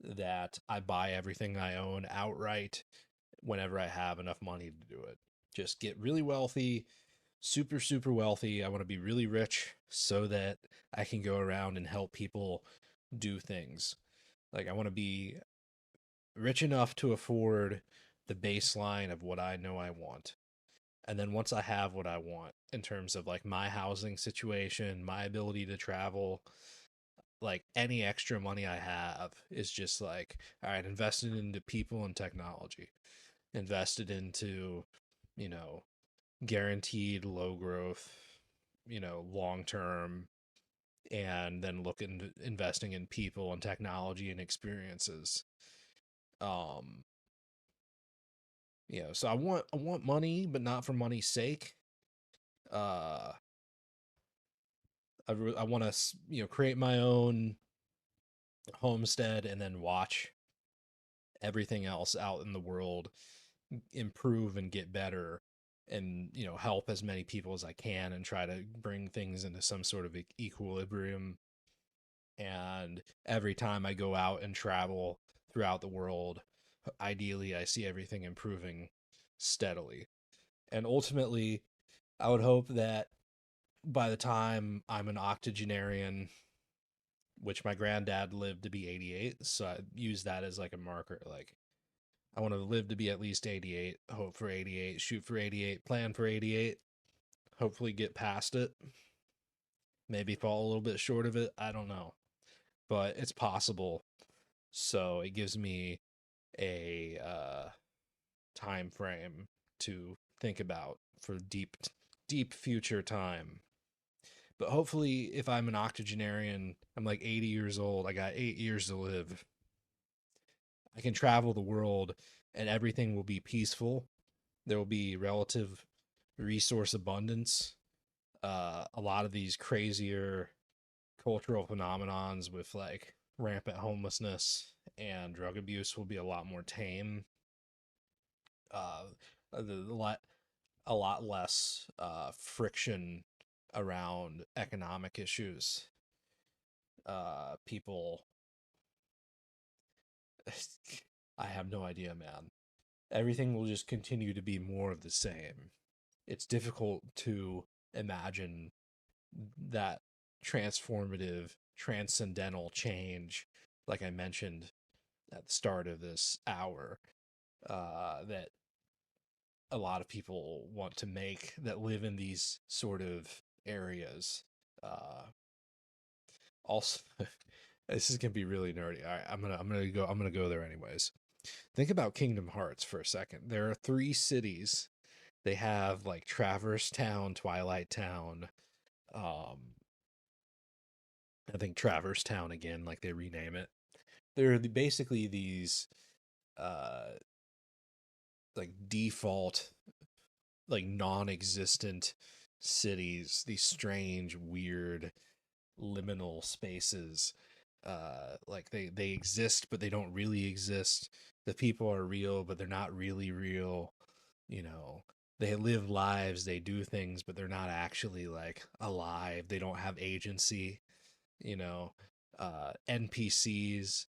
that I buy everything I own outright whenever I have enough money to do it. Just get really wealthy, super, super wealthy. I want to be really rich so that I can go around and help people do things. Like, I want to be rich enough to afford the baseline of what I know I want. And then once I have what I want in terms of like my housing situation, my ability to travel, like any extra money I have is just like, all right, invested into people and technology, invested into, you know, guaranteed low growth, long term, and then look into investing in people and technology and experiences. Um, so I want money, but not for money's sake. Uh, I want to create my own homestead and then watch everything else out in the world improve and get better, and help as many people as I can and try to bring things into some sort of equilibrium. And every time I go out and travel throughout the world, Ideally, I see everything improving steadily. And ultimately, I would hope that by the time I'm an octogenarian, which my granddad lived to be 88, so I use that as like a marker. Like, I want to live to be at least 88, hope for 88, shoot for 88, plan for 88, hopefully get past it, maybe fall a little bit short of it. I don't know, but it's possible. So it gives me a time frame to think about for deep future time. But hopefully, if I'm an octogenarian, I'm like 80 years old, I got 8 years to live. I can travel the world and everything will be peaceful. There will be relative resource abundance. A lot of these crazier cultural phenomenons with like rampant homelessness and drug abuse will be a lot more tame. Uh, a lot less friction around economic issues. People, I have no idea, man. Everything will just continue to be more of the same. It's difficult to imagine that transformative, transcendental change, like I mentioned at the start of this hour, that a lot of people want to make that live in these sort of areas. Uh, also, this is gonna be really nerdy. All right, I'm gonna go there anyways. Think about Kingdom Hearts for a second. There are three cities. They have like Traverse Town, Twilight Town. Um, I think Traverse Town again, like they rename it. They're basically these uh like default, like non-existent cities, these strange, weird, liminal spaces. Like they exist, but they don't really exist. The people are real, but they're not really real. You know, they live lives, they do things, but they're not actually like alive. They don't have agency. You know, NPCs.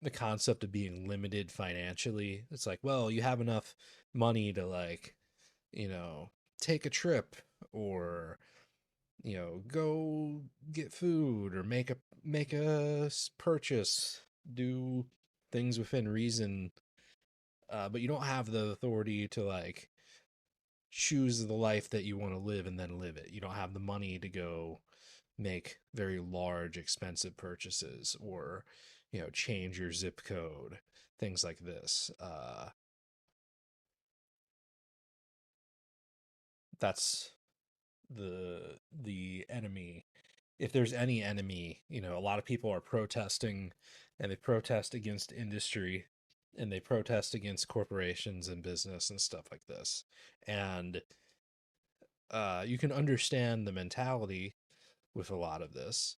The concept of being limited financially. It's like, well, you have enough money to like, you know, take a trip or go get food or make a purchase, do things within reason, but you don't have the authority to like choose the life that you want to live and then live it. You don't have the money to go make very large expensive purchases or change your zip code, things like this. That's the enemy. If there's any enemy, a lot of people are protesting, and they protest against industry, and they protest against corporations and business and stuff like this. And you can understand the mentality with a lot of this.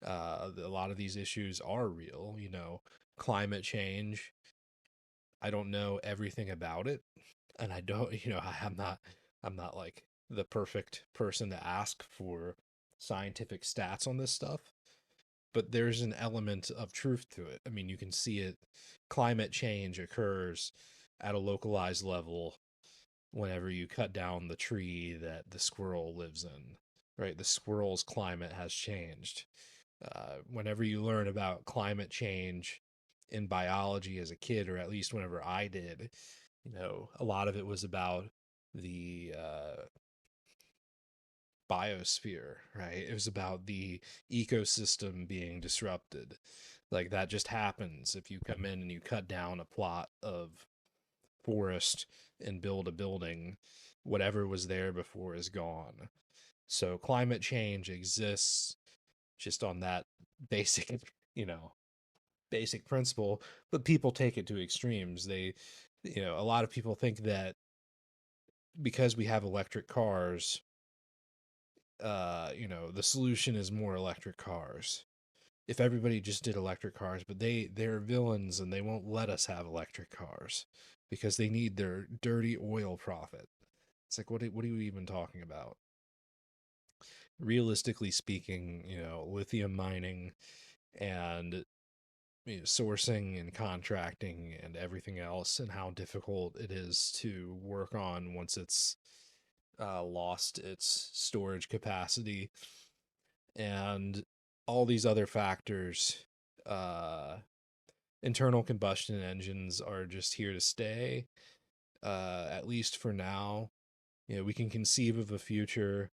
A lot of these issues are real, climate change. I don't know everything about it, and I don't, I'm not like the perfect person to ask for scientific stats on this stuff, but there's an element of truth to it. I mean, you can see it. Climate change occurs at a localized level whenever you cut down the tree that the squirrel lives in, right? The squirrel's climate has changed. Whenever you learn about climate change in biology as a kid, or at least whenever I did, a lot of it was about the biosphere, right? It was about the ecosystem being disrupted. Like that just happens if you come in and you cut down a plot of forest and build a building, whatever was there before is gone. So climate change exists just on that basic, you know, basic principle, but people take it to extremes. A lot of people think that because we have electric cars, the solution is more electric cars. If everybody just did electric cars, but they're villains and they won't let us have electric cars because they need their dirty oil profit. It's like, what are you even talking about? Realistically speaking, lithium mining and sourcing and contracting and everything else, and how difficult it is to work on once it's lost its storage capacity, and all these other factors. Uh, Internal combustion engines are just here to stay, at least for now. We can conceive of a future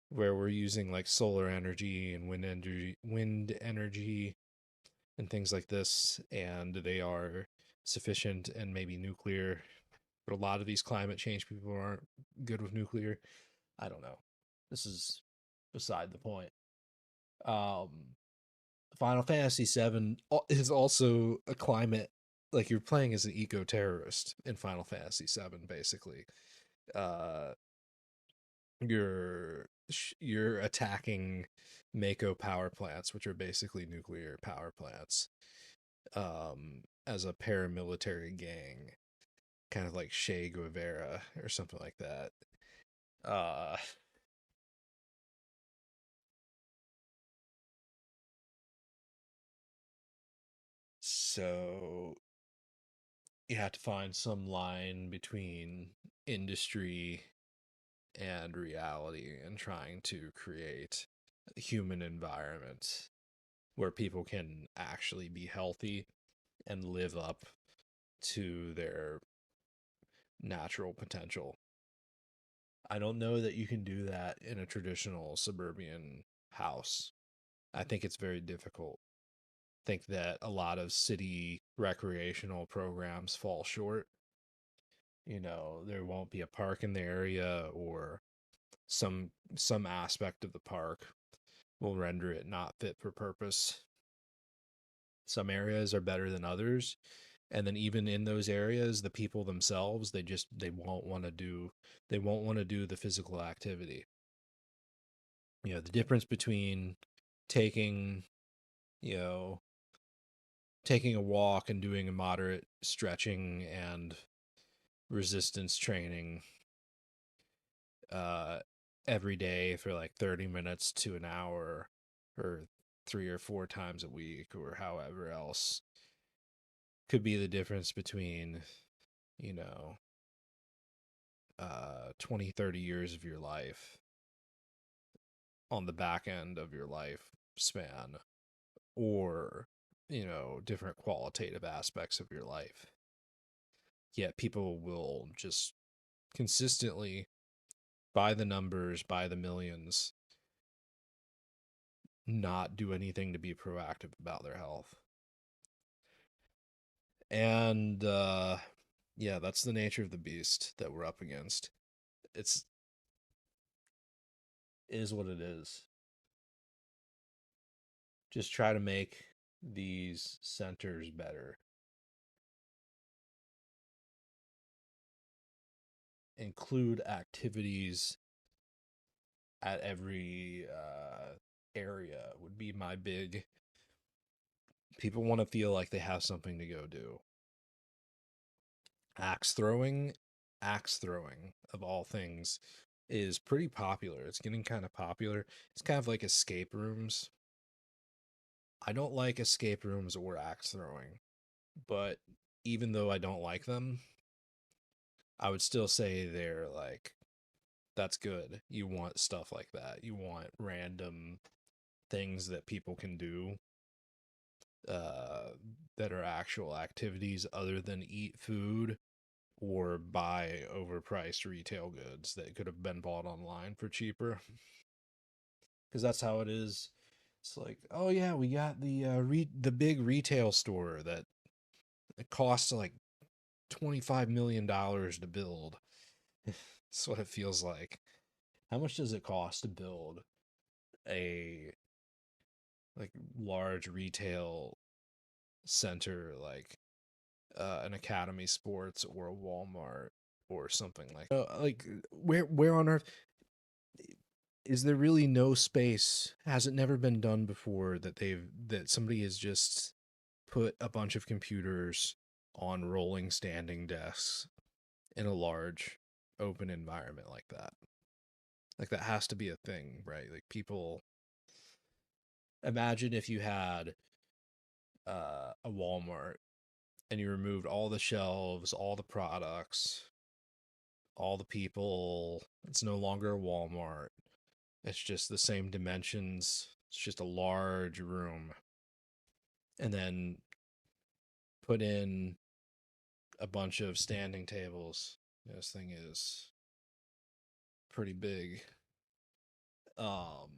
where we're using like solar energy and wind energy and things like this, and they are sufficient, and maybe nuclear. But a lot of these climate change people aren't good with nuclear. I don't know. This is beside the point. Um, Final Fantasy VII is also a climate, like you're playing as an eco terrorist in Final Fantasy VII, basically. Uh, you're attacking Mako power plants, which are basically nuclear power plants, as a paramilitary gang, kind of like Che Guevara or something like that. Uh, so you have to find some line between industry and reality and trying to create a human environment where people can actually be healthy and live up to their natural potential. I don't know that you can do that in a traditional suburban house. I think it's very difficult. I think that a lot of city recreational programs fall short. There won't be a park in the area, or some aspect of the park will render it not fit for purpose. Some areas are better than others, and then even in those areas, the people themselves, they won't want to do the physical activity. The difference between taking, you know, taking a walk and doing a moderate stretching and resistance training uh every day for like 30 minutes to an hour, or 3 or 4 times a week, or however else, could be the difference between, you know, 20, 30 years of your life on the back end of your life span, or, different qualitative aspects of your life. Yet people will just consistently, by the numbers, by the millions, not do anything to be proactive about their health. And yeah, that's the nature of the beast that we're up against. It's it is what it is. Just try to make these centers better. Include activities at every area would be my big. People want to feel like they have something to go do. Axe throwing, axe throwing of all things, is pretty popular. It's getting kind of popular. It's kind of like escape rooms. I don't like escape rooms or axe throwing, but even though I don't like them, I would still say they're like, that's good. You want stuff like that. You want random things that people can do, uh, that are actual activities other than eat food or buy overpriced retail goods that could have been bought online for cheaper. Because that's how it is. It's like, oh yeah, we got the big retail store that it costs like $25 million to build. That's what it feels like. How much does it cost to build a like large retail center, like an Academy Sports or a Walmart or something like where on earth is there really no space? Has it never been done before that somebody has just put a bunch of computers on rolling standing desks in a large open environment like that? Like that has to be a thing, right? Like people, imagine if you had a Walmart and you removed all the shelves, all the products, all the people. It's no longer a Walmart. It's just the same dimensions. It's just a large room. And then put in a bunch of standing tables. This thing is pretty big. Um,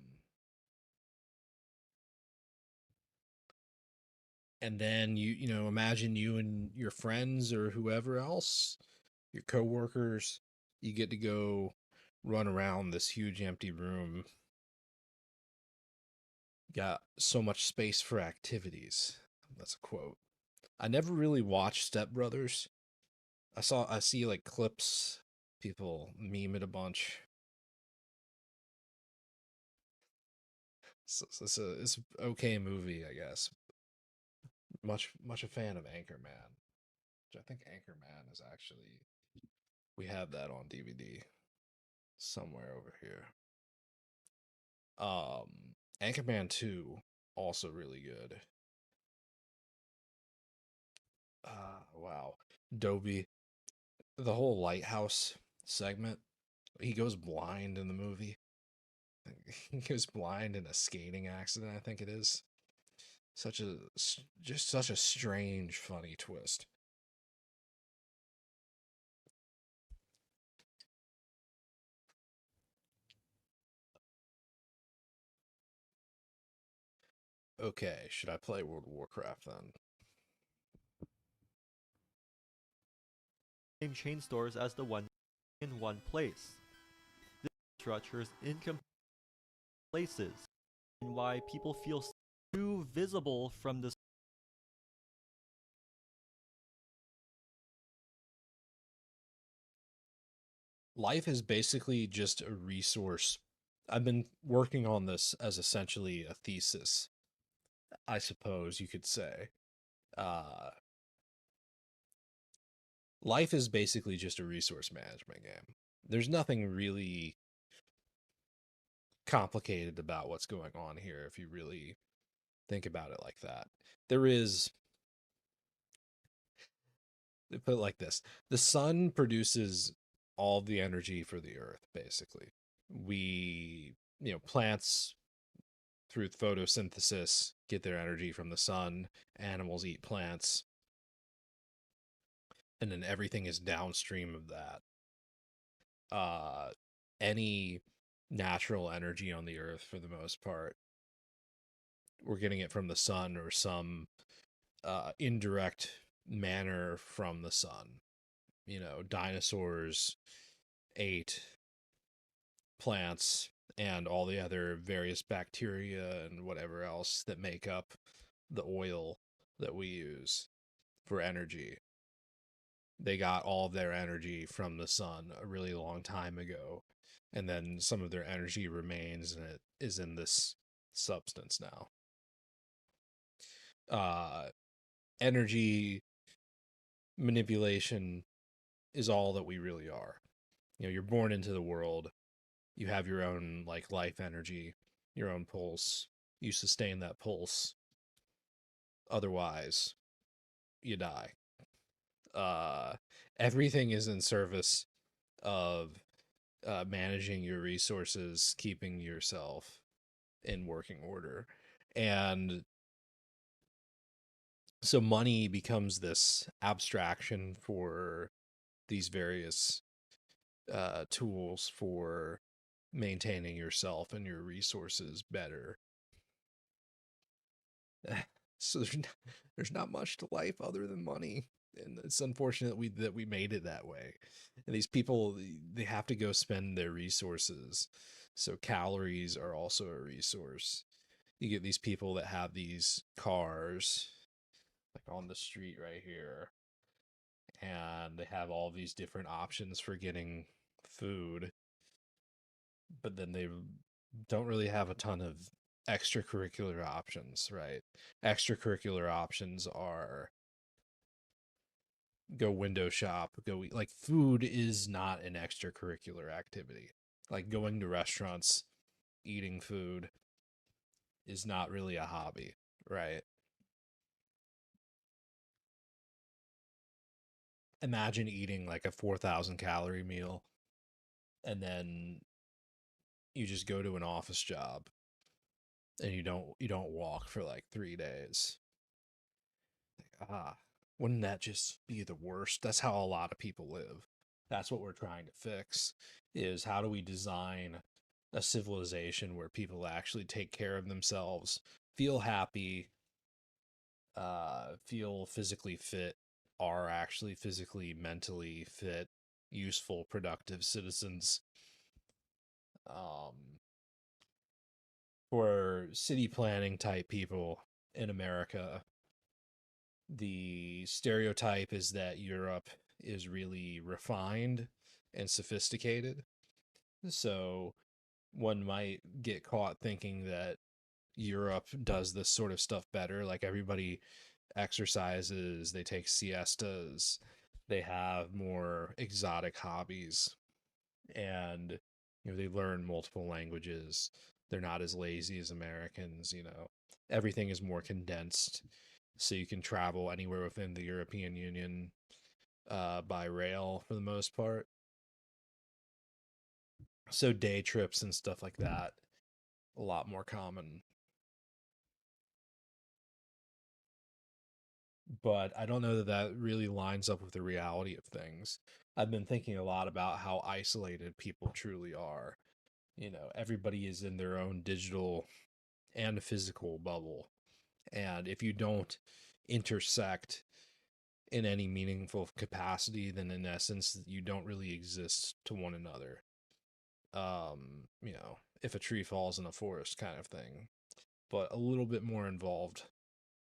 and then imagine you and your friends or whoever else, your coworkers, you get to go run around this huge empty room. Got so much space for activities. That's a quote. I never really watched Step Brothers. I see like clips, people meme it a bunch. It's an okay movie, I guess. Much a fan of Anchorman, which I think Anchorman is actually, we have that on DVD somewhere over here. Anchorman 2 also really good. Wow. Dobie, the whole lighthouse segment, he goes blind in the movie. He goes blind in a skating accident, I think it is. Just such a strange, funny twist. Okay, should I play World of Warcraft then? Same chain stores as the one in one place. This structures incomplete places, and why people feel too visible from the Life is basically just a resource. I've been working on this as essentially a thesis, I suppose you could say. Uh, Life is basically just a resource management game. There's nothing really complicated about what's going on here if you really think about it like that. There is, put it like this, the sun produces all the energy for the earth, basically. Plants through photosynthesis get their energy from the sun, animals eat plants, and then everything is downstream of that. Any natural energy on the earth, for the most part, we're getting it from the sun or some indirect manner from the sun. Dinosaurs ate plants and all the other various bacteria and whatever else that make up the oil that we use for energy. They got all of their energy from the sun a really long time ago. And then some of their energy remains and it is in this substance now. Uh, Energy manipulation is all that we really are. You're born into the world. You have your own like life energy, your own pulse. You sustain that pulse. Otherwise, you die. Uh, Everything is in service of managing your resources, keeping yourself in working order. And so money becomes this abstraction for these various tools for maintaining yourself and your resources better. So there's not much to life other than money, and it's unfortunate that we made it that way. And these people, they have to go spend their resources. So calories are also a resource. You get these people that have these cars like on the street right here, and they have all these different options for getting food, but then they don't really have a ton of extracurricular options, right? Extracurricular options are go window shop, go eat. Like food is not an extracurricular activity. Like going to restaurants, eating food is not really a hobby, right? imagine eating like a 4,000 calorie meal and then you just go to an office job and you don't walk for like 3 days. Ah, wouldn't that just be the worst? That's how a lot of people live. That's what we're trying to fix, is how do we design a civilization where people actually take care of themselves, feel happy, feel physically fit, are actually physically, mentally fit, useful, productive citizens. Um, for city planning type people in America, the stereotype is that Europe is really refined and sophisticated. So one might get caught thinking that Europe does this sort of stuff better. Like everybody exercises, they take siestas, they have more exotic hobbies, and they learn multiple languages. They're not as lazy as Americans. Everything is more condensed, so you can travel anywhere within the European Union by rail for the most part. So day trips and stuff like that, a lot more common. But I don't know that that really lines up with the reality of things. I've been thinking a lot about how isolated people truly are. Everybody is in their own digital and physical bubble. And if you don't intersect in any meaningful capacity, then in essence, you don't really exist to one another. If a tree falls in a forest kind of thing, but a little bit more involved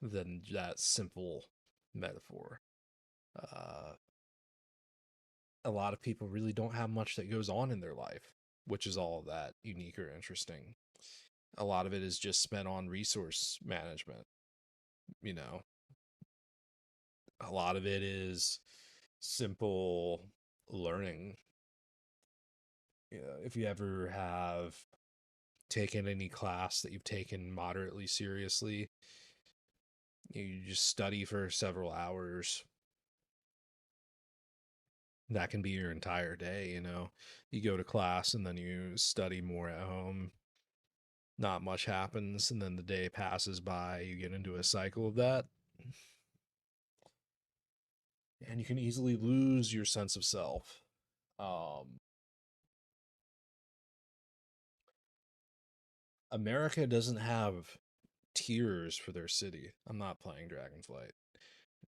than that simple metaphor. Uh, a lot of people really don't have much that goes on in their life, which is all that unique or interesting. A lot of it is just spent on resource management. You know, a lot of it is simple learning. If you ever have taken any class that you've taken moderately seriously, you just study for several hours. That can be your entire day. You go to class and then you study more at home. Not much happens, and then the day passes by. You get into a cycle of that, and you can easily lose your sense of self. Um, America doesn't have tiers for their city. I'm not playing DragonFlight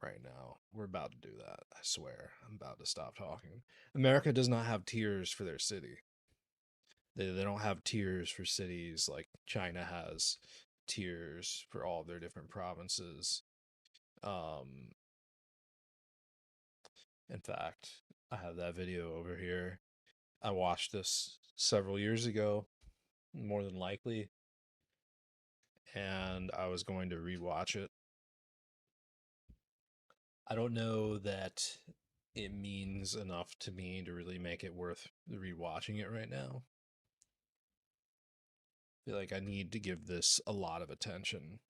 right now. We're about to do that. I swear. I'm about to stop talking. America does not have tiers for their city. They don't have tiers for cities like China has tiers for all their different provinces. Um, in fact, I have that video over here. I watched this several years ago, more than likely, and I was going to rewatch it. I don't know that it means enough to me to really make it worth rewatching it right now. I feel like I need to give this a lot of attention.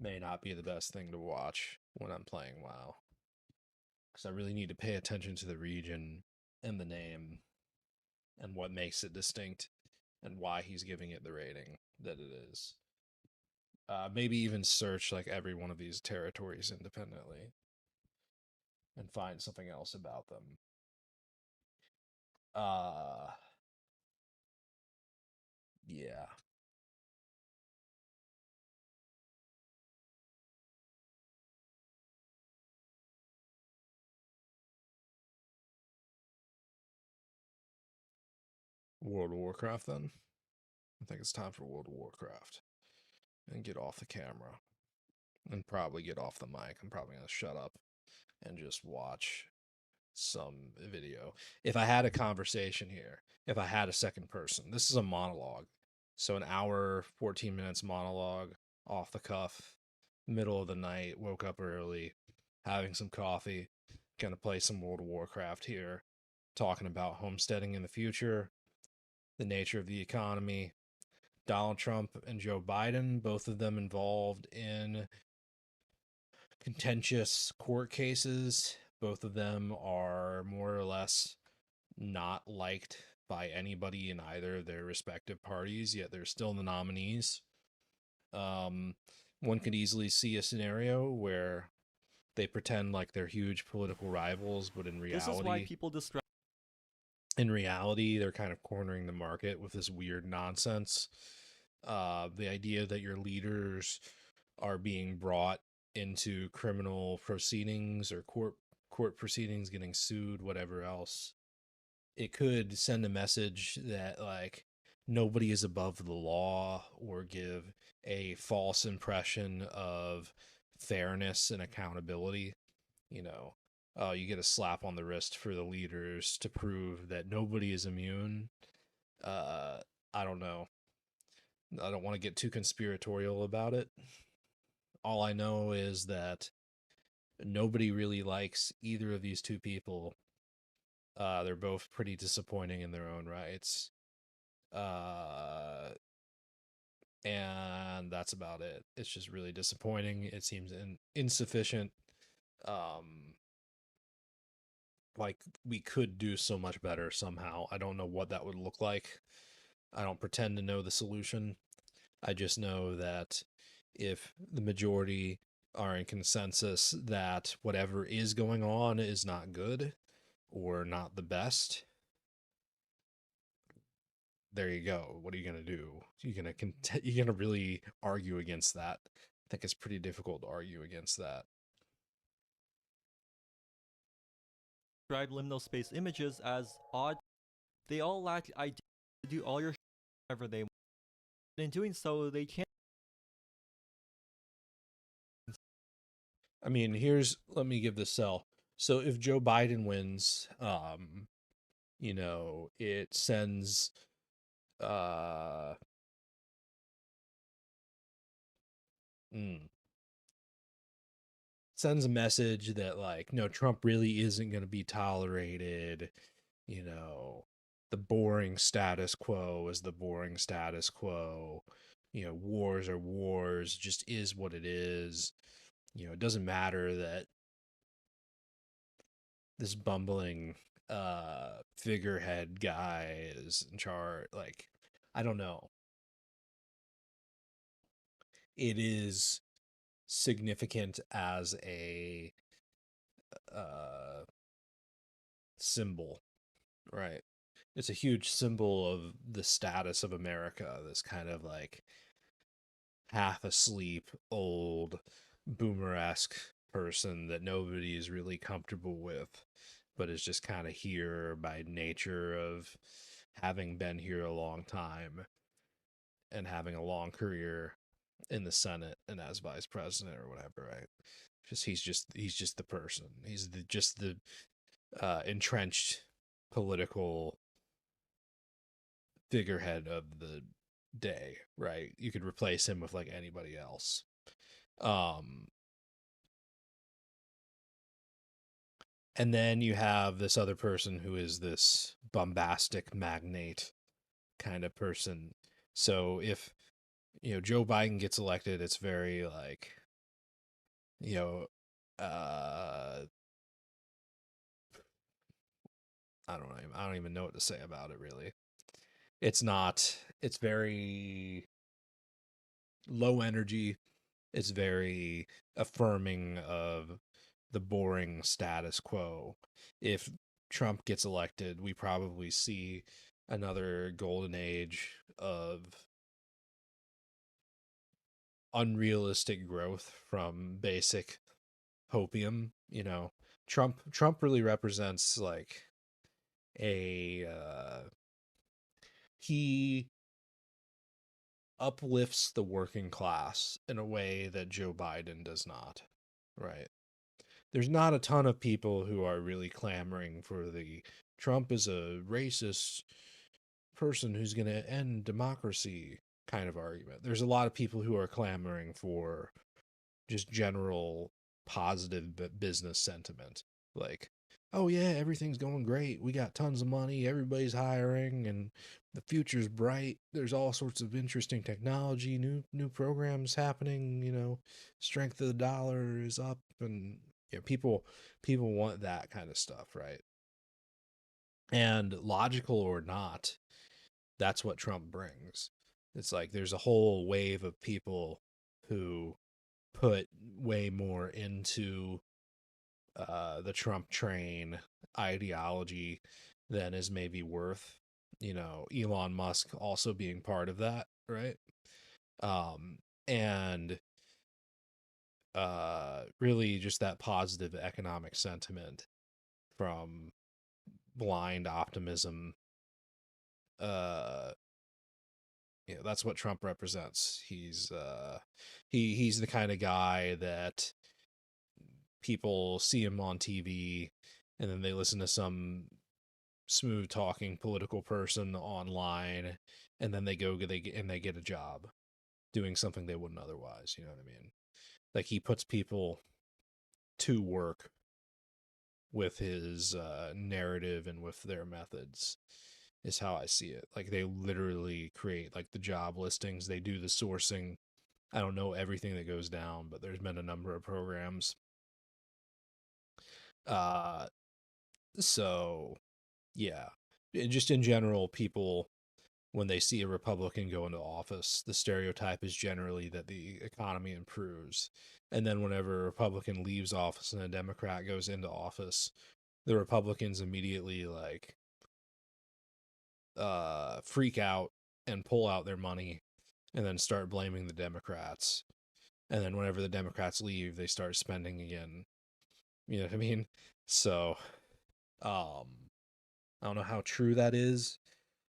May not be the best thing to watch when I'm playing WoW, because I really need to pay attention to the region and the name and what makes it distinct and why he's giving it the rating that it is. Maybe even search like every one of these territories independently and find something else about them. Uh, yeah. World of Warcraft then. I think it's time for World of Warcraft and get off the camera and probably get off the mic. I'm probably going to shut up and just watch some video. If I had a conversation here, if I had a second person, this is a monologue. So an hour, 14 minutes monologue off the cuff, middle of the night, woke up early, having some coffee, gonna play some World of Warcraft here, talking about homesteading in the future, the nature of the economy, Donald Trump and Joe Biden, both of them involved in contentious court cases Both of them are more or less not liked by anybody in either of their respective parties, yet they're still the nominees. Um, One could easily see a scenario where they pretend like they're huge political rivals, but This is why people describe in reality, they're kind of cornering the market with this weird nonsense. The idea that your leaders are being brought into criminal proceedings or court proceedings, getting sued, whatever else, it could send a message that like nobody is above the law or give a false impression of fairness and accountability. You know, you get a slap on the wrist for the leaders to prove that nobody is immune. uh I don't know, I don't want to get too conspiratorial about it. All I know is that nobody really likes either of these two people. They're both pretty disappointing in their own rights. Uh, and that's about it. It's just really disappointing. It seems insufficient. Um, like we could do so much better somehow. I don't know what that would look like. I don't pretend to know the solution. I just know that if the majority are in consensus that whatever is going on is not good or not the best, there you go. What are you gonna do? You're gonna really argue against that? I think it's pretty difficult to argue against that. liminal space images as odd. They all lack the idea to do all your whatever they want. In doing so, they can't. I mean, let me give this cell. So if Joe Biden wins, it sends uh mm, sends a message that like no, Trump really isn't going to be tolerated. you know the boring status quo is the boring status quo. Wars are wars, just is what it is. It doesn't matter that this bumbling figurehead guy is in charge. Like, I don't know, it is significant as a uh symbol, right? It's a huge symbol of the status of America, this kind of like half asleep old boomer-esque person that nobody is really comfortable with, but is just kind of here by nature of having been here a long time and having a long career in the Senate and as vice president or whatever, right? He's just the person. He's just the entrenched political figurehead of the day, right? You could replace him with like anybody else. Um, and then you have this other person who is this bombastic magnate kind of person. So if Joe Biden gets elected, it's very like you know uh I don't even know what to say about it really. It's very low energy. It's very affirming of the boring status quo. If Trump gets elected, we probably see another golden age of unrealistic growth from basic hopium. Trump really represents like a he uplifts the working class in a way that Joe Biden does not, right? There's not a ton of people who are really clamoring for the Trump is a racist person who's going to end democracy kind of argument. There's a lot of people who are clamoring for just general positive business sentiment. Like, oh yeah, everything's going great. We got tons of money. Everybody's hiring, and the future's bright. There's all sorts of interesting technology, new programs happening. Strength of the dollar is up, and You know, people want that kind of stuff, right? And logical or not, that's what Trump brings. It's like there's a whole wave of people who put way more into the Trump train ideology than is maybe worth. You know, Elon Musk also being part of that, right? And really just that positive economic sentiment from blind optimism. Uh, you know, that's what Trump represents. He's the kind of guy that people see him on TV and then they listen to some smooth talking political person online and then they get a job doing something they wouldn't otherwise, you know what I mean? Like he puts people to work with his narrative and with their methods is how I see it. Like they literally create like the job listings, they do the sourcing. I don't know everything that goes down, but there's been a number of programs. Uh so yeah. Just in general, people when they see a Republican go into office, the stereotype is generally that the economy improves. And then whenever a Republican leaves office and a Democrat goes into office, the Republicans immediately like freak out and pull out their money and then start blaming the Democrats. And then whenever the Democrats leave, they start spending again. You know what I mean? So, um, I don't know how true that is,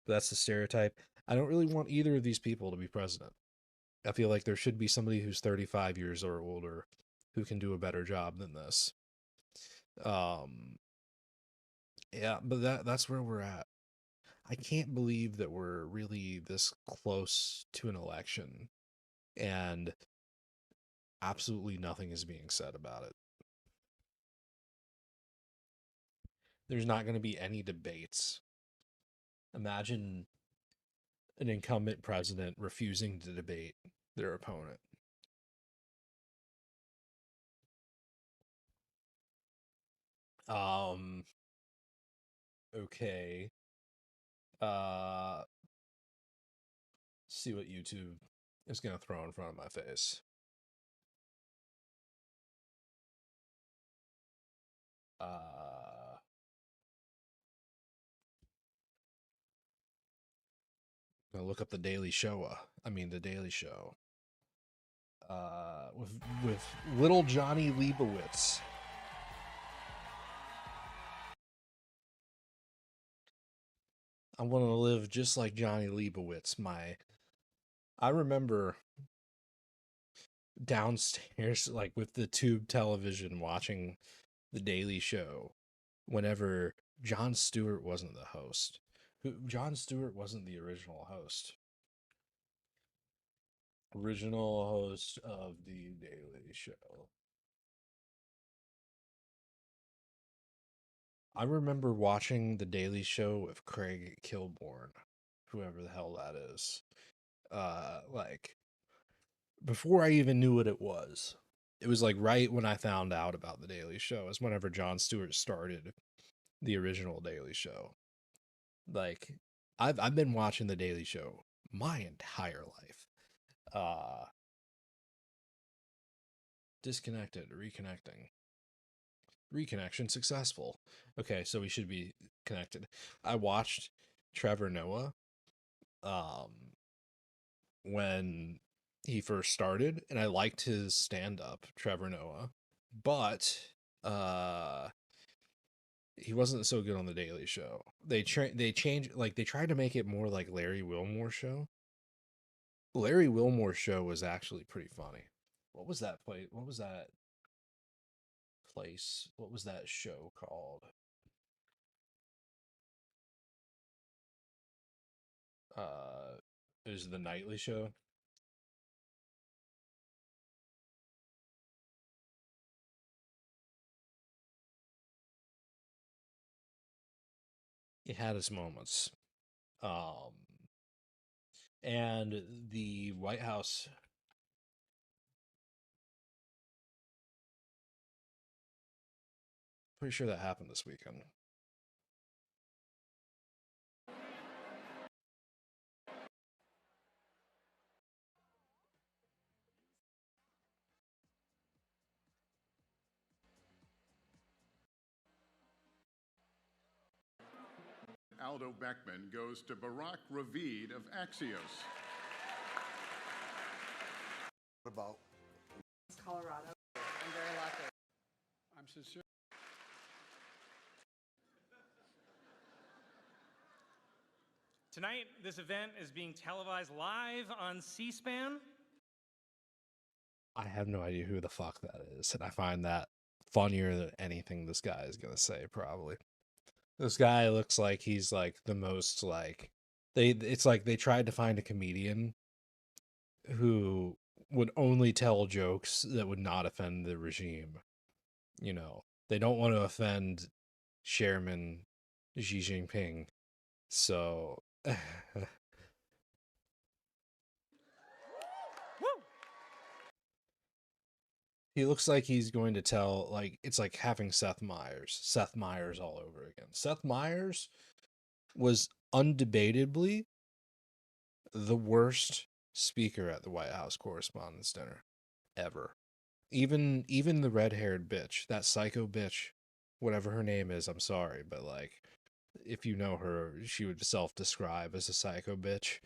but that's the stereotype. I don't really want either of these people to be president. I feel like there should be somebody who's 35 years or older who can do a better job than this. Um, yeah, but that's where we're at. I can't believe that we're really this close to an election and absolutely nothing is being said about it. There's not going to be any debates. Imagine an incumbent president refusing to debate their opponent. Um, okay. Uh, see what YouTube is going to throw in front of my face. Uh, gonna look up the Daily Show. The Daily Show. With little Johnny Leibowitz. I want to live just like Johnny Leibowitz. I remember downstairs, like with the tube television, watching the Daily Show. Whenever Jon Stewart wasn't the host, Jon Stewart wasn't the original host. Original host of the Daily Show. I remember watching the Daily Show with Craig Kilborn, whoever the hell that is. Like before I even knew what it was. It was like right when I found out about the Daily Show is whenever Jon Stewart started the original Daily Show. Like I've been watching the Daily Show my entire life. Uh Disconnected, reconnecting. Reconnection successful. Okay, so we should be connected. I watched Trevor Noah um when he first started and I liked his stand up, Trevor Noah. But uh he wasn't so good on the Daily Show. They changed like they tried to make it more like Larry Wilmore show. Larry Wilmore show was actually pretty funny. What was that play? What was that place? What was that show called? It was the nightly show. It had its moments. Um, and the White House Pretty sure that happened this weekend. Aldo Beckman goes to Barack Ravid of Axios. What about? Colorado. I'm very lucky. I'm sincere. Tonight, this event is being televised live on C-SPAN. I have no idea who the fuck that is, and I find that funnier than anything this guy is gonna say, probably. This guy looks like he's like the most like it's like they tried to find a comedian who would only tell jokes that would not offend the regime. You know, they don't want to offend Chairman Xi Jinping. So he looks like he's going to tell, like, it's like having Seth Meyers all over again. Seth Meyers was undebatably the worst speaker at the White House Correspondents' Dinner ever. Even the red-haired bitch, that psycho bitch, whatever her name is, I'm sorry, but like, if you know her, she would self-describe as a psycho bitch.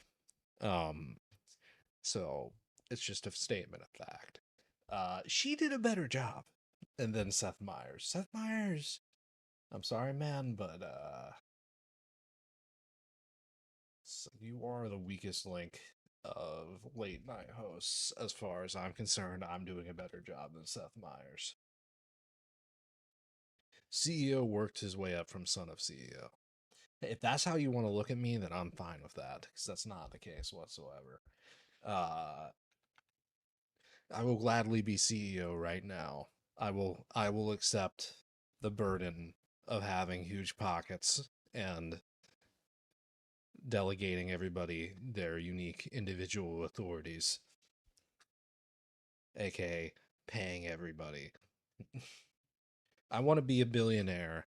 So it's just a statement of fact. She did a better job than Seth Meyers. Seth Meyers, I'm sorry, man, but you are the weakest link of late night hosts. As far as I'm concerned, I'm doing a better job than Seth Meyers. CEO worked his way up from son of CEO. If that's how you want to look at me, then I'm fine with that, because that's not the case whatsoever. I will gladly be CEO right now. I will accept the burden of having huge pockets and delegating everybody their unique individual authorities, aka paying everybody. I want to be a billionaire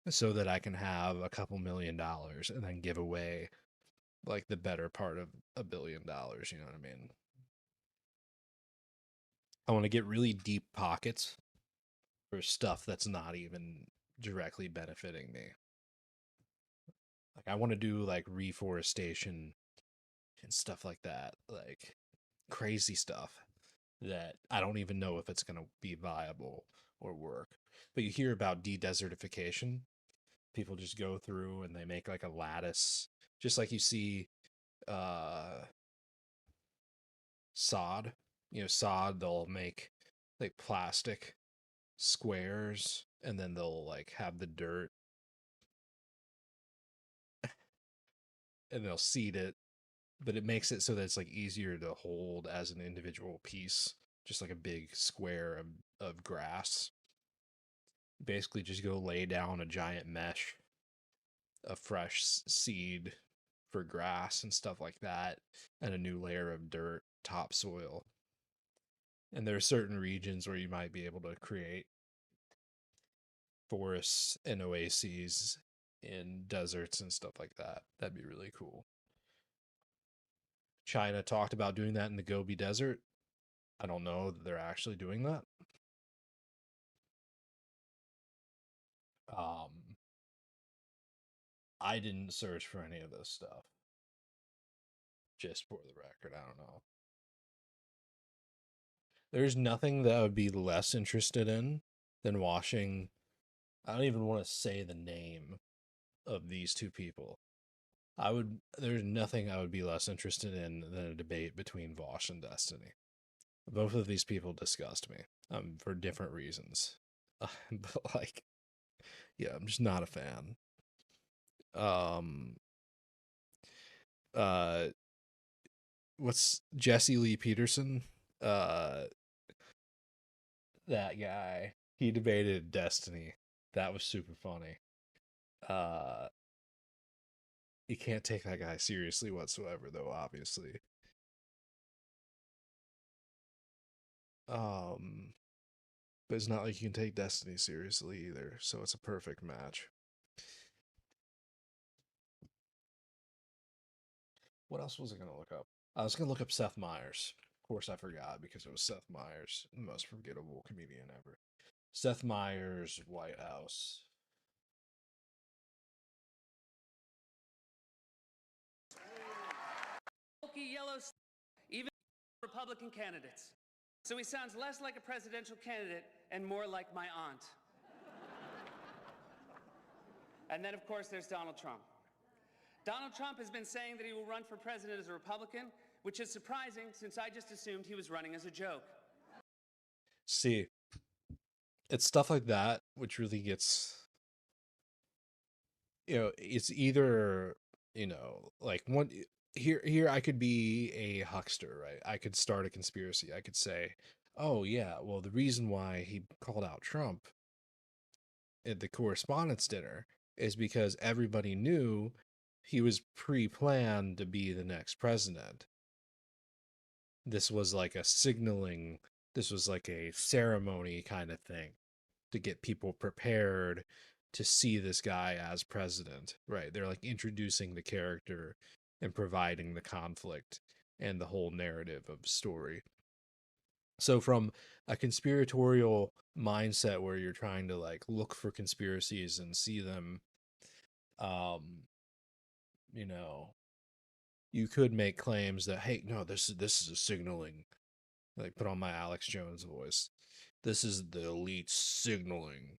so that I can have a couple $1,000,000 and then give away like the better part of $1 billion, you know what I mean? I want to get really deep pockets for stuff that's not even directly benefiting me. Like, I want to do like reforestation and stuff like that, like crazy stuff that I don't even know if it's going to be viable or work. But you hear about de-desertification. People just go through and they make like a lattice, just like you see sod. You know, sod, they'll make like plastic squares and then they'll like have the dirt and they'll seed it, but it makes it so that it's like easier to hold as an individual piece, just like a big square of grass. Basically just go lay down a giant mesh of fresh seed for grass and stuff like that, and a new layer of dirt, topsoil. And there are certain regions where you might be able to create forests and oases in deserts and stuff like that. That'd be really cool. China talked about doing that in the Gobi Desert. I don't know that they're actually doing that. I didn't search for any of this stuff. Just for the record, I don't know. There's nothing that I would be less interested in than watching. I don't even want to say the name of these two people. There's nothing I would be less interested in than a debate between Vosh and Destiny. Both of these people disgust me, for different reasons. But like, yeah, I'm just not a fan. What's Jesse Lee Peterson? That guy. He debated Destiny. That was super funny. You can't take that guy seriously whatsoever, though, obviously. But it's not like you can take Destiny seriously either, so it's a perfect match. What else was I going to look up? I was going to look up Seth Meyers. Of course, I forgot because it was Seth Meyers, the most forgettable comedian ever. Seth Meyers, White House. Yellow, even Republican candidates. So he sounds less like a presidential candidate and more like my aunt. And then, of course, there's Donald Trump. Donald Trump has been saying that he will run for president as a Republican, which is surprising since I just assumed he was running as a joke. See, it's stuff like that which really gets, it's either, like one here I could be a huckster, right? I could start a conspiracy. I could say, oh yeah, well, the reason why he called out Trump at the correspondence dinner is because everybody knew he was pre-planned to be the next president. This was like a signaling, this was like a ceremony kind of thing to get people prepared to see this guy as president, right? They're like introducing the character and providing the conflict and the whole narrative of the story. So from a conspiratorial mindset where you're trying to like look for conspiracies and see them, you know, you could make claims that, hey, no, this is a signaling, like put on my Alex Jones voice. This is the elite signaling.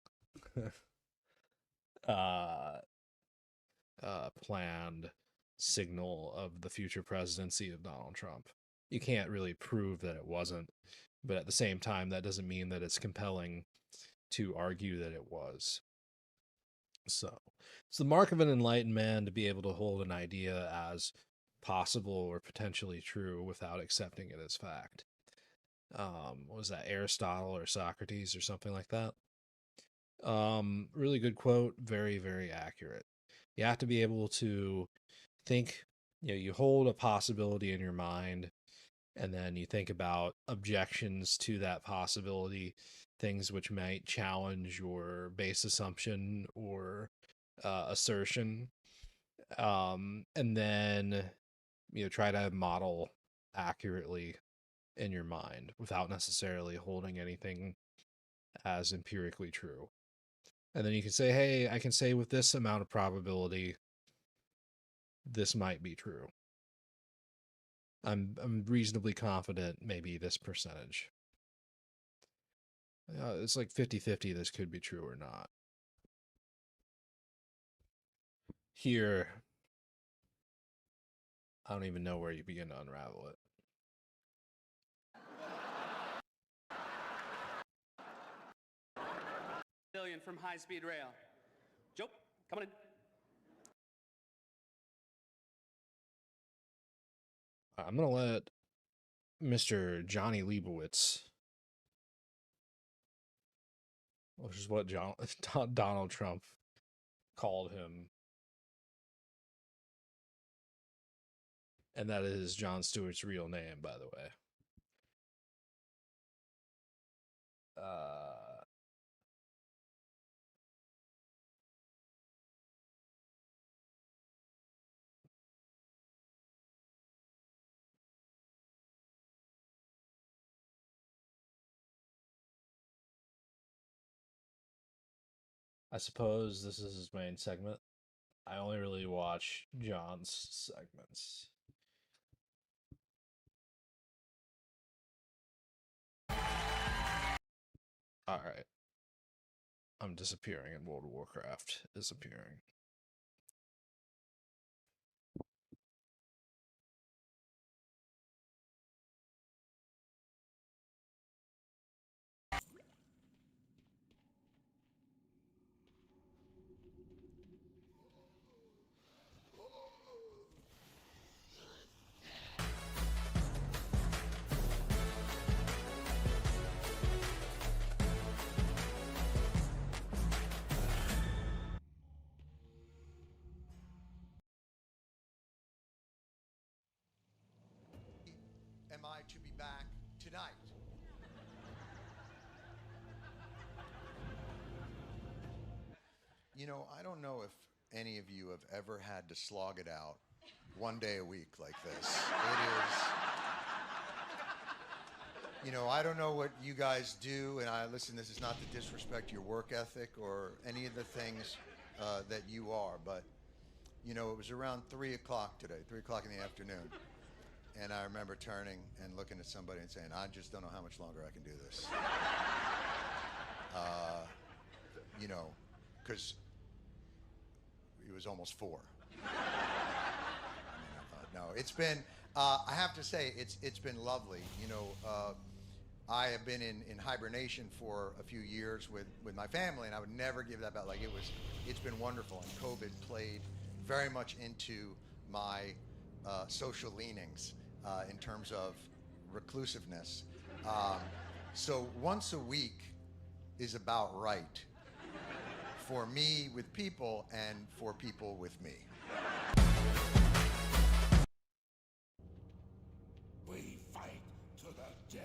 Planned signal of the future presidency of Donald Trump. You can't really prove that it wasn't, but at the same time, that doesn't mean that it's compelling to argue that it was. So it's the mark of an enlightened man to be able to hold an idea as possible or potentially true without accepting it as fact. What was that, Aristotle or Socrates or something like that? Really good quote, very, very accurate. You have to be able to think, you hold a possibility in your mind, and then you think about objections to that possibility, things which might challenge your base assumption or assertion. And then, try to model accurately in your mind without necessarily holding anything as empirically true. And then you can say, hey, I can say with this amount of probability, this might be true. I'm reasonably confident maybe this percentage. It's like 50-50 this could be true or not. Here, I don't even know where you begin to unravel it. Billion from high-speed rail. Joe, come on in. I'm going to let Mr. Johnny Leibowitz, which is what Donald Trump called him, and that is Jon Stewart's real name, by the way. I suppose this is his main segment. I only really watch John's segments. Alright. I'm disappearing and World of Warcraft is appearing. Am I to be back tonight? You know, I don't know if any of you have ever had to slog it out one day a week like this. It is, you know, I don't know what you guys do, and listen, this is not to disrespect your work ethic or any of the things that you are, but, you know, it was around 3 o'clock today, 3 o'clock in the afternoon, and I remember turning and looking at somebody and saying, I just don't know how much longer I can do this. You know, because it was almost 4. I mean, I thought, no, it's been, I have to say, it's been lovely. You know, I have been in hibernation for a few years with my family, and I would never give that back. Like, it's been wonderful, and COVID played very much into my social leanings in terms of reclusiveness. So once a week is about right for me with people and for people with me. We fight to the death.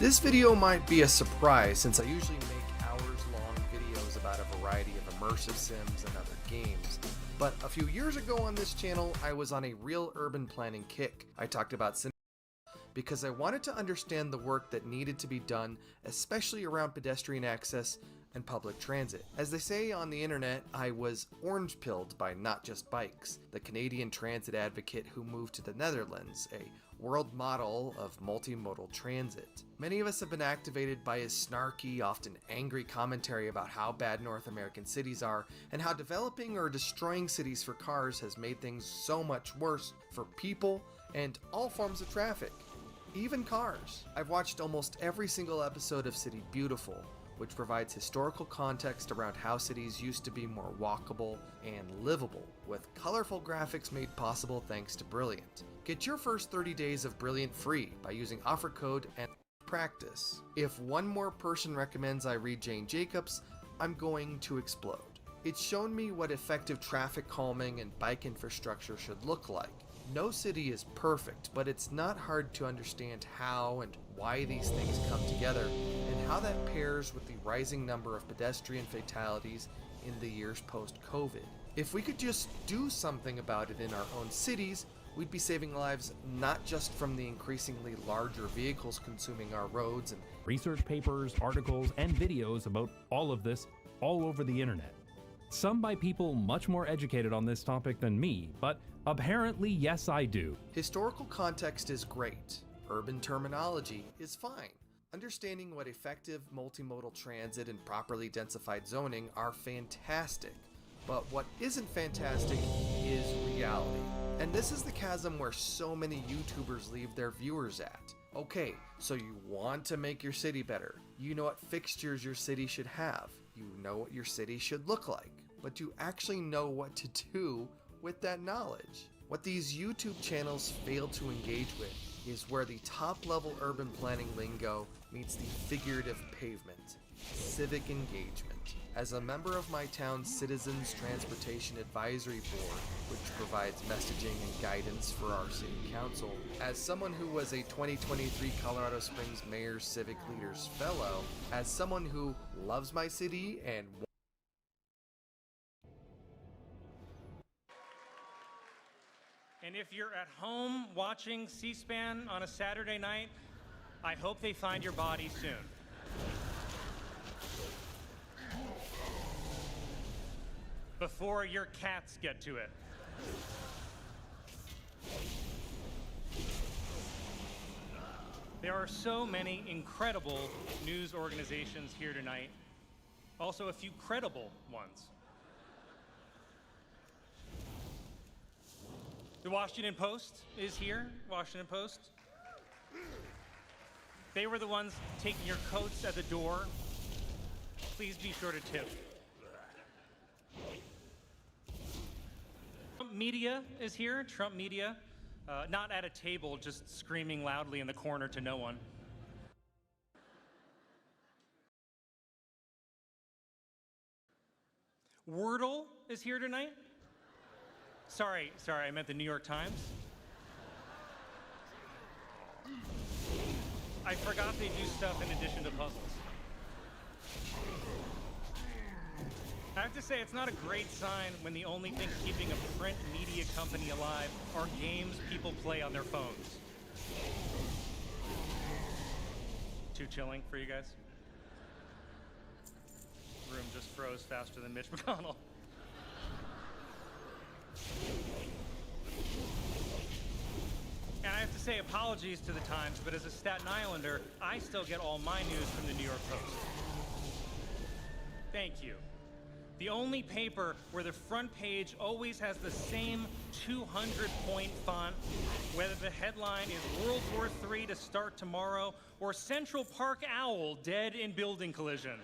This video might be a surprise since I usually make hours-long videos about a variety of immersive sims and other games. But a few years ago on this channel, I was on a real urban planning kick. I talked about because I wanted to understand the work that needed to be done, especially around pedestrian access and public transit. As they say on the internet, I was orange-pilled by Not Just Bikes, the Canadian transit advocate who moved to the Netherlands, a world model of multimodal transit. Many of us have been activated by his snarky, often angry commentary about how bad North American cities are and how developing or destroying cities for cars has made things so much worse for people and all forms of traffic, even cars. I've watched almost every single episode of City Beautiful, which provides historical context around how cities used to be more walkable and livable, with colorful graphics made possible thanks to Brilliant. Get your first 30 days of Brilliant free by using offer code and practice. If one more person recommends I read Jane Jacobs, I'm going to explode. It's shown me what effective traffic calming and bike infrastructure should look like. No city is perfect, but it's not hard to understand how and why these things come together, and how that pairs with the rising number of pedestrian fatalities in the years post-COVID. If we could just do something about it in our own cities, we'd be saving lives not just from the increasingly larger vehicles consuming our roads and research papers, articles, and videos about all of this all over the internet. Some by people much more educated on this topic than me, but apparently yes I do. Historical context is great. Urban terminology is fine. Understanding what effective multimodal transit and properly densified zoning are fantastic. But what isn't fantastic is reality. And this is the chasm where so many YouTubers leave their viewers at. Okay, so you want to make your city better. You know what fixtures your city should have. You know what your city should look like. But do you actually know what to do with that knowledge? What these YouTube channels fail to engage with is where the top-level urban planning lingo meets the figurative pavement, civic engagement. As a member of my town's Citizens Transportation Advisory Board, which provides messaging and guidance for our city council, as someone who was a 2023 Colorado Springs Mayor's Civic Leaders Fellow, as someone who loves my city and if you're at home watching C-SPAN on a Saturday night, I hope they find your body soon. Before your cats get to it. There are so many incredible news organizations here tonight. Also a few credible ones. The Washington Post is here. Washington Post. They were the ones taking your coats at the door. Please be sure to tip. Trump Media is here. Trump Media. Not at a table, just screaming loudly in the corner to no one. Wordle is here tonight. Sorry, I meant the New York Times. I forgot they do stuff in addition to puzzles. I have to say, it's not a great sign when the only thing keeping a print media company alive are games people play on their phones. Too chilling for you guys? Room just froze faster than Mitch McConnell. And I have to say apologies to the Times, but as a Staten Islander, I still get all my news from the New York Post. Thank you. The only paper where the front page always has the same 200-point font, whether the headline is World War III to start tomorrow or Central Park Owl dead in building collision.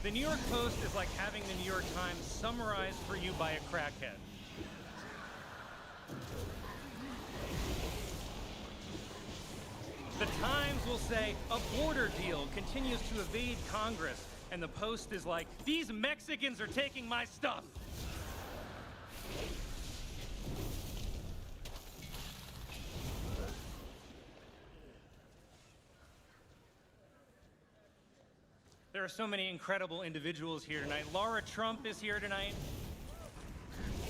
The New York Post is like having the New York Times summarized for you by a crackhead. The Times will say, a border deal continues to evade Congress, and the Post is like, these Mexicans are taking my stuff. are so many incredible individuals here tonight. Laura Trump is here tonight.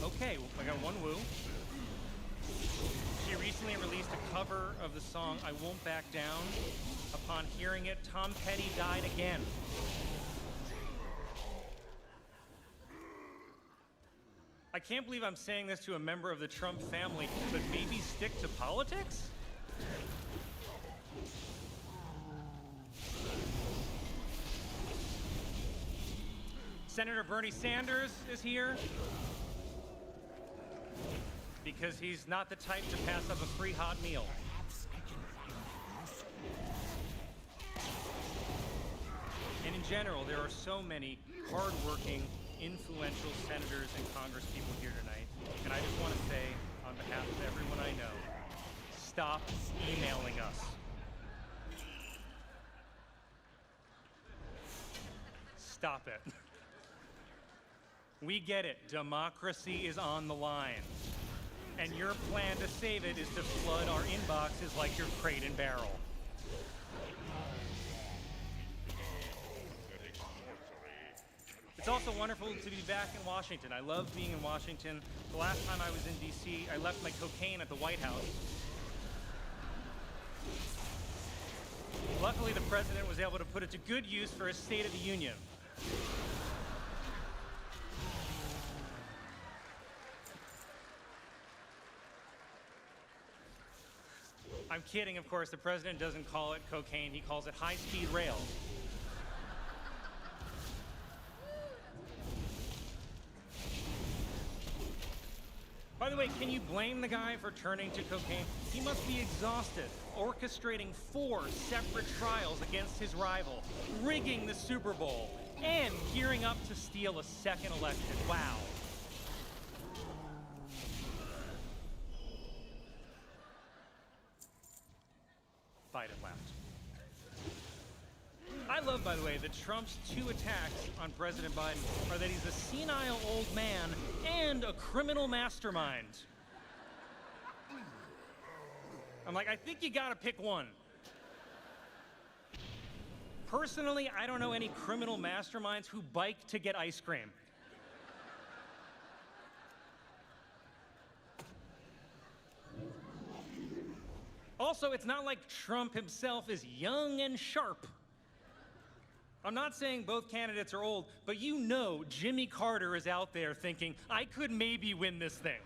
Okay, I got one woo. She recently released a cover of the song I Won't Back Down. Upon hearing it, Tom Petty died again. I can't believe I'm saying this to a member of the Trump family, but maybe stick to politics? Senator Bernie Sanders is here because he's not the type to pass up a free hot meal. And in general, there are so many hardworking, influential senators and congresspeople here tonight. And I just want to say, on behalf of everyone I know, stop emailing us. Stop it. We get it. Democracy is on the line. And your plan to save it is to flood our inboxes like your Crate and Barrel. It's also wonderful to be back in Washington. I love being in Washington. The last time I was in D.C., I left my cocaine at the White House. Luckily, the president was able to put it to good use for his State of the Union. I'm kidding, of course. The president doesn't call it cocaine. He calls it high-speed rail. By the way, can you blame the guy for turning to cocaine? He must be exhausted, orchestrating 4 separate trials against his rival, rigging the Super Bowl, and gearing up to steal a second election. Wow. Biden left. I love, by the way, that Trump's 2 attacks on President Biden are that he's a senile old man and a criminal mastermind. I'm like, I think you gotta pick one. Personally, I don't know any criminal masterminds who bike to get ice cream. Also, it's not like Trump himself is young and sharp. I'm not saying both candidates are old, but you know Jimmy Carter is out there thinking, I could maybe win this thing.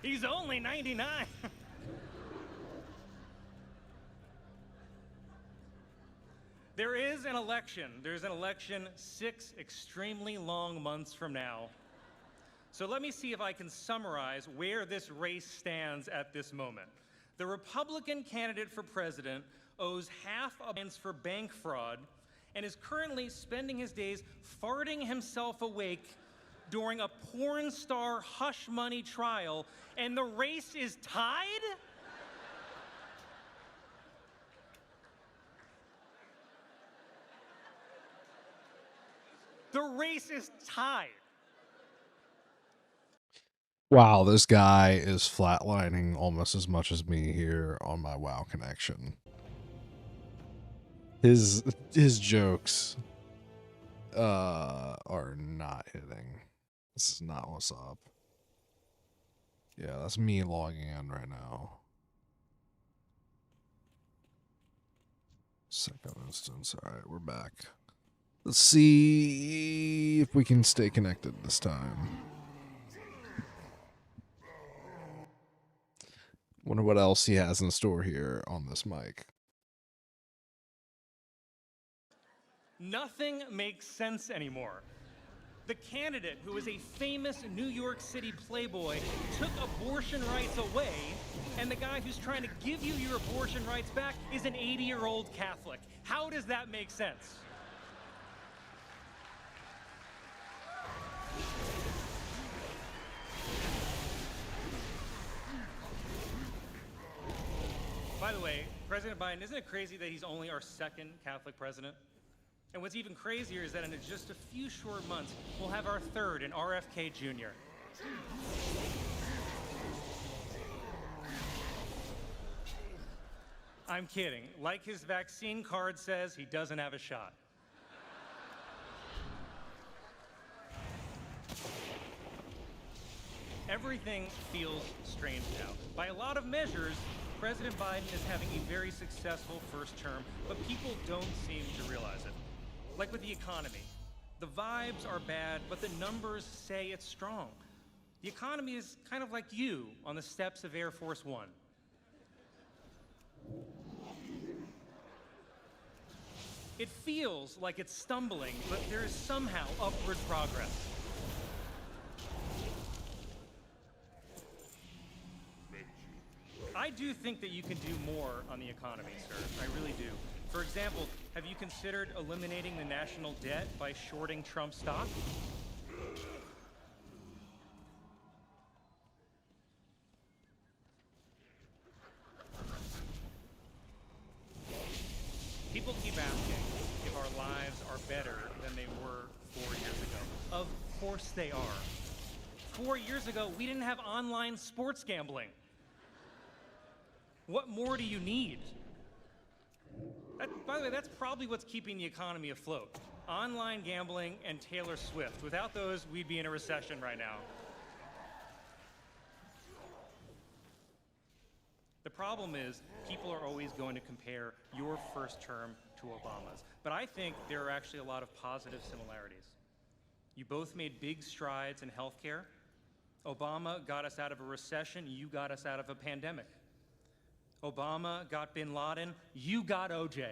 He's only 99. There is an election. There's an election 6 extremely long months from now. So let me see if I can summarize where this race stands at this moment. The Republican candidate for president owes half a billion for bank fraud and is currently spending his days farting himself awake during a porn star hush money trial, and the race is tied? The race is tied. Wow, this guy is flatlining almost as much as me here on my WoW connection. His jokes are not hitting. This is not what's up. Yeah, that's me logging in right now. Second instance. All right, we're back. Let's see if we can stay connected this time. Wonder what else he has in store here on this mic. Nothing makes sense anymore. The candidate, who is a famous New York City playboy, took abortion rights away, and the guy who's trying to give you your abortion rights back is an 80-year-old Catholic. How does that make sense? By the way, President Biden, isn't it crazy that he's only our 2nd Catholic president? And what's even crazier is that in just a few short months, we'll have our 3rd in RFK Jr. I'm kidding. Like his vaccine card says, he doesn't have a shot. Everything feels strange now. By a lot of measures, President Biden is having a very successful first term, but people don't seem to realize it. Like with the economy. The vibes are bad, but the numbers say it's strong. The economy is kind of like you on the steps of Air Force One. It feels like it's stumbling, but there is somehow upward progress. I do think that you can do more on the economy, sir. I really do. For example, have you considered eliminating the national debt by shorting Trump stock? People keep asking if our lives are better than they were 4 years ago. Of course they are. 4 years ago, we didn't have online sports gambling. What more do you need? By the way, that's probably what's keeping the economy afloat. Online gambling and Taylor Swift. Without those, we'd be in a recession right now. The problem is, people are always going to compare your first term to Obama's. But I think there are actually a lot of positive similarities. You both made big strides in healthcare. Obama got us out of a recession, you got us out of a pandemic. Obama got bin Laden, you got OJ.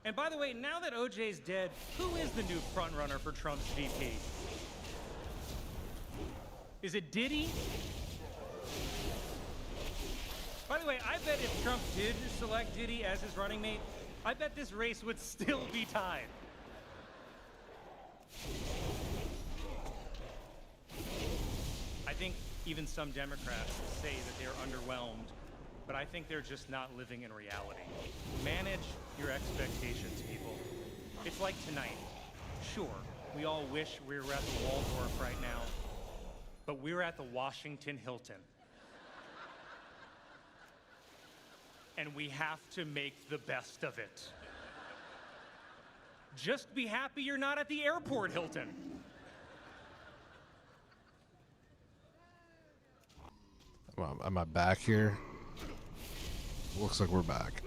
And by the way, now that OJ's dead, who is the new frontrunner for Trump's VP? Is it Diddy? By the way, I bet if Trump did select Diddy as his running mate, I bet this race would still be tied. I think even some Democrats say that they're underwhelmed, but I think they're just not living in reality. Manage your expectations, people. It's like tonight. Sure, we all wish we were at the Waldorf right now, but we're at the Washington Hilton. And we have to make the best of it. Just be happy you're not at the airport Hilton. Am I back here? Looks like we're back.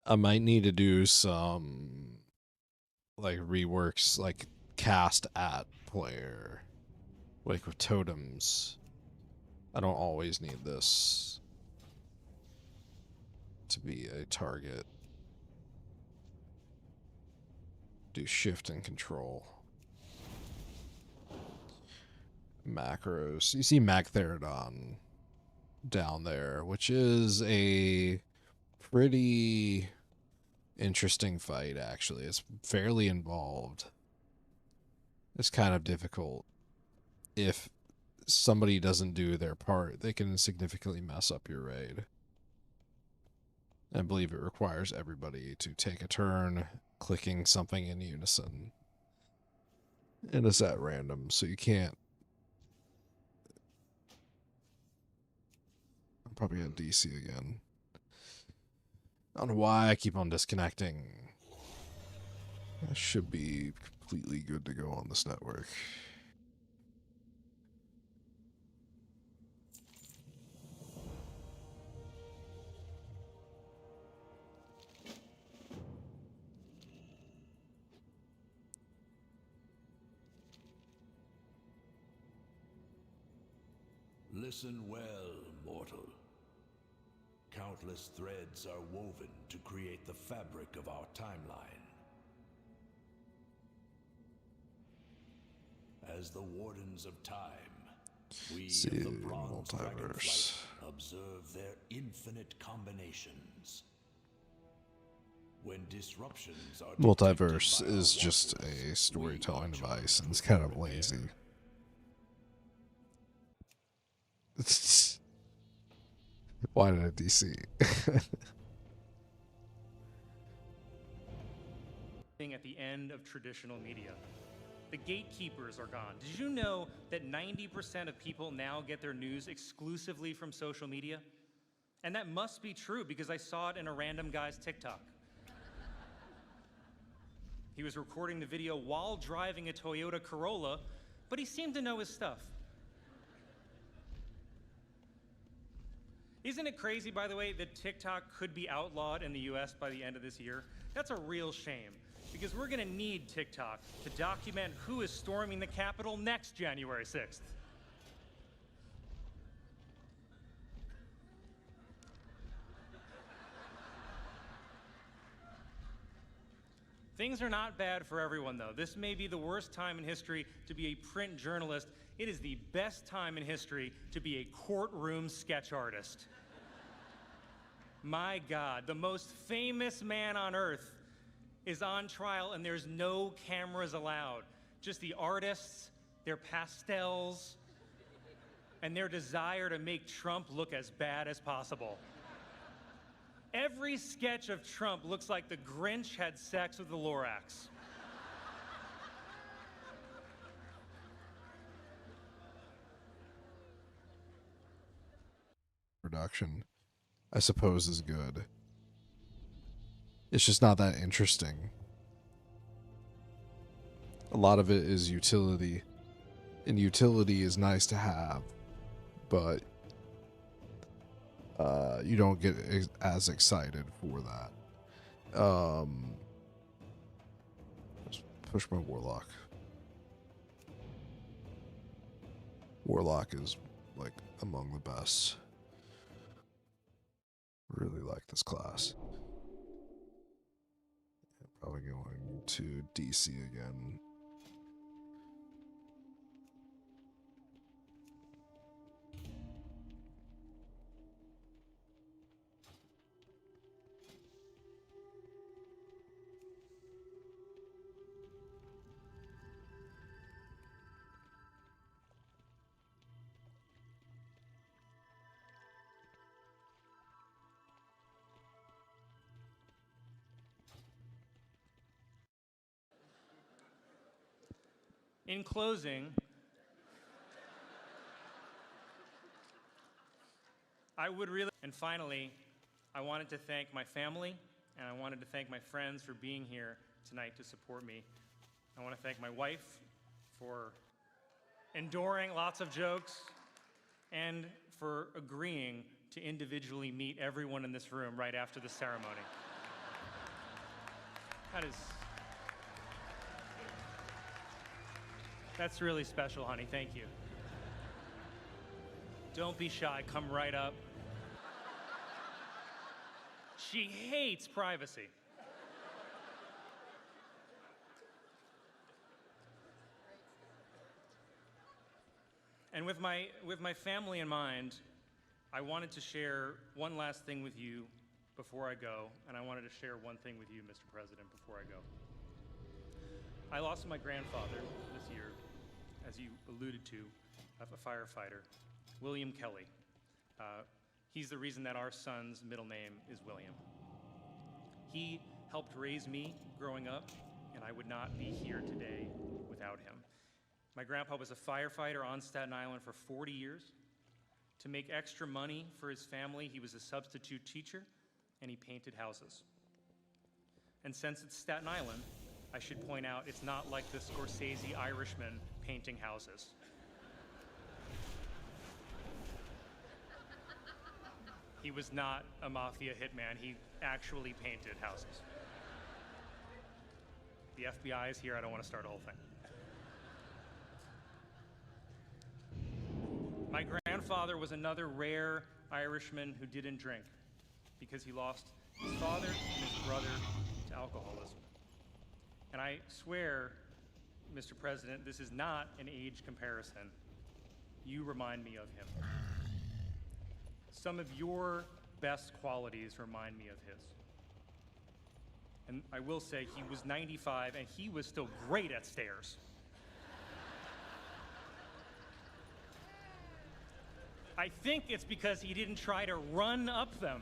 I might need to do some like reworks, like cast at player, like with totems. I don't always need this to be a target. Do shift and control. Macros. You see Mactherodon down there, which is a pretty interesting fight, actually. It's fairly involved. It's kind of difficult. If somebody doesn't do their part, they can significantly mess up your raid. I believe it requires everybody to take a turn clicking something in unison. And it's at random, so you can't... I'm probably at DC again. I don't know why I keep on disconnecting. I should be completely good to go on this network. Listen well, mortal. countless threads are woven to create the fabric of our timeline. As the Wardens of Time, we of the Bronze DragonFlight observe their infinite combinations. When disruptions are Multiverse is just a storytelling device, and it's kind of lazy. Why did I DC? At the end of traditional media. The gatekeepers are gone. Did you know that 90% of people now get their news exclusively from social media? And that must be true because I saw it in a random guy's TikTok. He was recording the video while driving a Toyota Corolla, but he seemed to know his stuff. Isn't it crazy, by the way, that TikTok could be outlawed in the US by the end of this year? That's a real shame, because we're gonna need TikTok to document who is storming the Capitol next January 6th. Things are not bad for everyone, though. This may be the worst time in history to be a print journalist. It is the best time in history to be a courtroom sketch artist. My God, the most famous man on earth is on trial and there's no cameras allowed. Just the artists, their pastels, and their desire to make Trump look as bad as possible. Every sketch of Trump looks like the Grinch had sex with the Lorax. Production, I suppose, is good. It's just not that interesting. A lot of it is utility, and utility is nice to have, but you don't get as excited for that. Let's push my Warlock. Warlock is like among the best. Really like this class. Probably going to DC again. In closing, and finally, I wanted to thank my family, and I wanted to thank my friends for being here tonight to support me. I want to thank my wife for enduring lots of jokes and for agreeing to individually meet everyone in this room right after the ceremony. That's really special, honey. Thank you. Don't be shy. Come right up. She hates privacy. And with my family in mind, I wanted to share one last thing with you before I go, and I wanted to share one thing with you, Mr. President, before I go. I lost my grandfather this year, as you alluded to, a firefighter, William Kelly. He's the reason that our son's middle name is William. He helped raise me growing up, and I would not be here today without him. My grandpa was a firefighter on Staten Island for 40 years. To make extra money for his family, he was a substitute teacher, and he painted houses. And since it's Staten Island, I should point out it's not like the Scorsese Irishman painting houses. He was not a mafia hitman. He actually painted houses. The FBI is here. I don't want to start a whole thing. My grandfather was another rare Irishman who didn't drink. because he lost his father and his brother to alcoholism. And I swear, Mr. President, this is not an age comparison. You remind me of him. Some of your best qualities remind me of his. And I will say, he was 95 and he was still great at stairs. I think it's because he didn't try to run up them.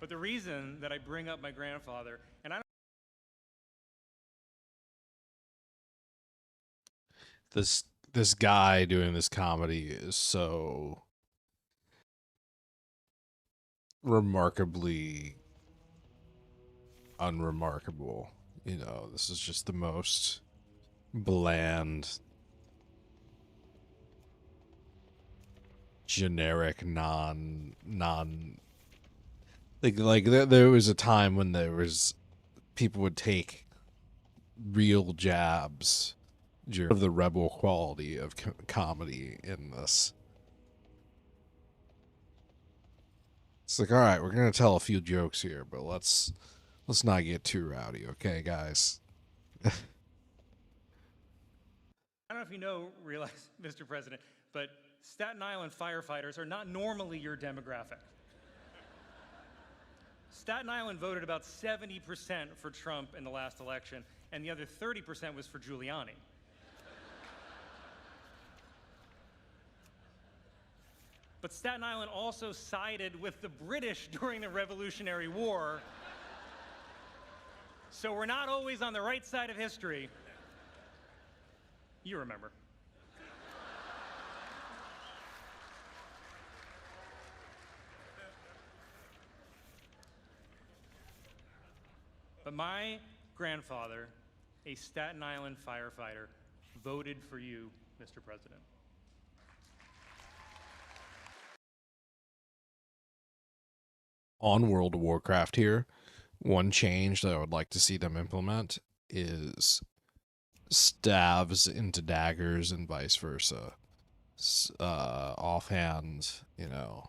But the reason that I bring up my grandfather, and I don't this guy doing this comedy is so remarkably unremarkable. You know, this is just the most bland, generic, non like there was a time when there was people would take real jabs of the rebel quality of comedy in this. It's like, all right, we're gonna tell a few jokes here, but let's not get too rowdy, okay, guys? I don't know if you realize, Mr. President, but Staten Island firefighters are not normally your demographic. Staten Island voted about 70% for Trump in the last election, and the other 30% was for Giuliani. But Staten Island also sided with the British during the Revolutionary War. So we're not always on the right side of history. You remember. But my grandfather, a Staten Island firefighter, voted for you, Mr. President. On World of Warcraft here, one change that I would like to see them implement is staves into daggers and vice versa. Offhand, you know,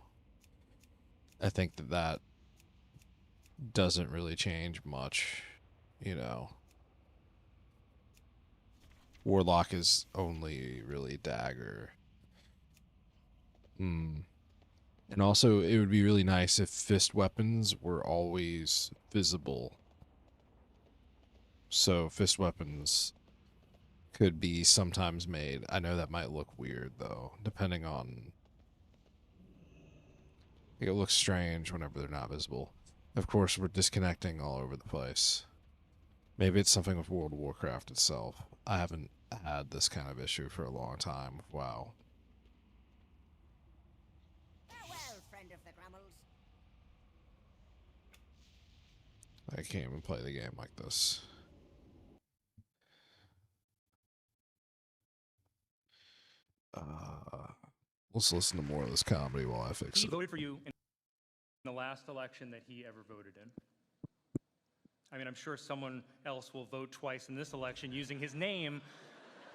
I think that doesn't really change much, you know. Warlock is only really dagger. And also, it would be really nice if fist weapons were always visible. So fist weapons could be sometimes made. I know that might look weird, though, depending on... It looks strange whenever they're not visible. Of course, we're disconnecting all over the place. Maybe it's something with World of Warcraft itself. I haven't had this kind of issue for a long time. WoW. Farewell, friend of the Grummels. I can't even play the game like this. Let's listen to more of this comedy while I fix He it. voted for you in the last election that he ever voted in. I mean, I'm sure someone else will vote twice in this election using his name,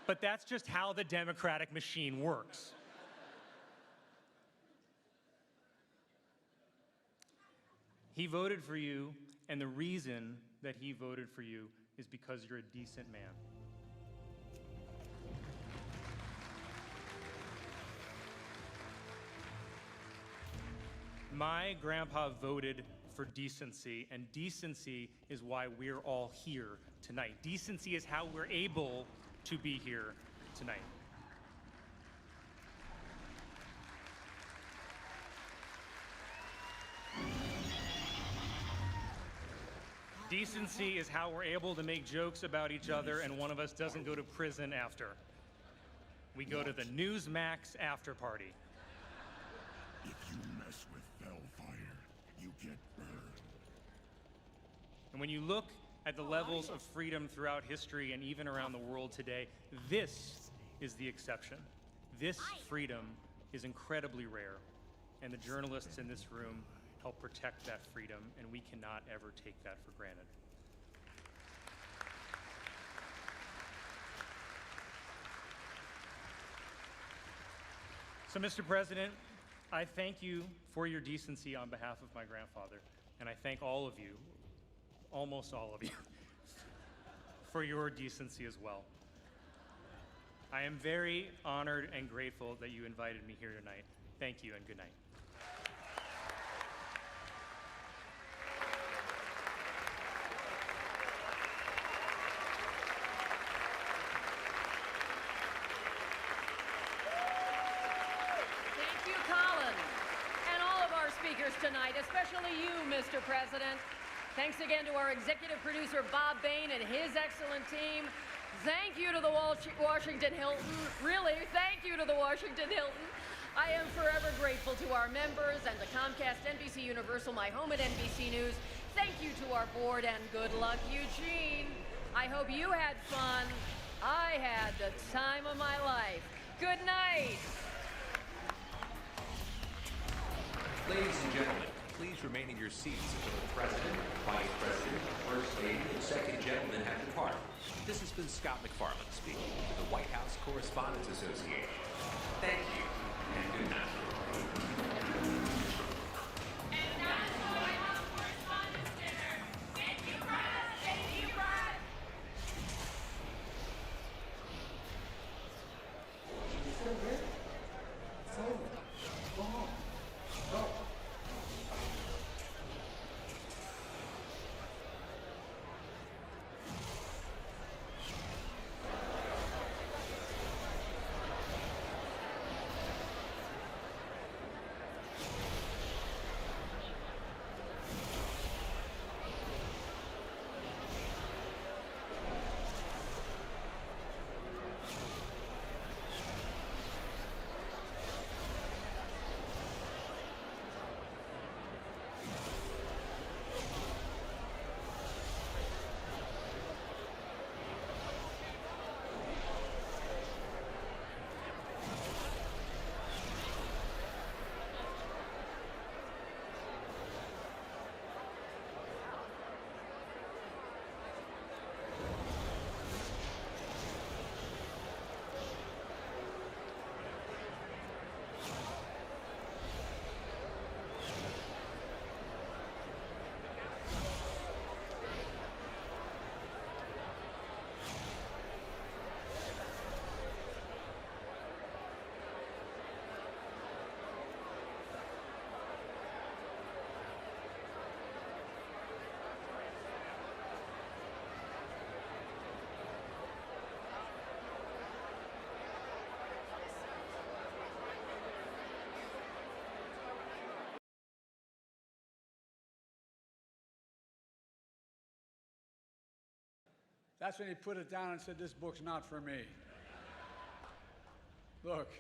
but that's just how the democratic machine works. He voted for you, and the reason that he voted for you is because you're a decent man. My grandpa voted for decency, and decency is why we're all here tonight. Decency is how we're able to be here tonight. Decency is how we're able to make jokes about each other and one of us doesn't go to prison after. We go to the Newsmax after party. If you mess with Bellfire, you get burned. And when you look at the levels of freedom throughout history and even around the world today, this is the exception. This freedom is incredibly rare, and the journalists in this room help protect that freedom, and we cannot ever take that for granted. So, Mr. President, I thank you for your decency on behalf of my grandfather, and I thank all of you, almost all of you, for your decency as well. I am very honored and grateful that you invited me here tonight. Thank you and good night. Thank you, Colin, and all of our speakers tonight, especially you, Mr. President. Thanks again to our executive producer, Bob Bain, and his excellent team. Thank you to the Washington Hilton. Really, thank you to the Washington Hilton. I am forever grateful to our members and to Comcast, NBC Universal, my home at NBC News. Thank you to our board, and good luck, Eugene. I hope you had fun. I had the time of my life. Good night. Ladies and gentlemen, please remain in your seats until the President, Vice President, First Lady, and Second Gentleman have departed. This has been Scott McFarland speaking for the White House Correspondents Association. Thank you, and good night. And that's the White House Correspondents' Dinner. Thank you, Brad. Thank you, Brad. That's when he put it down and said, "This book's not for me." Look,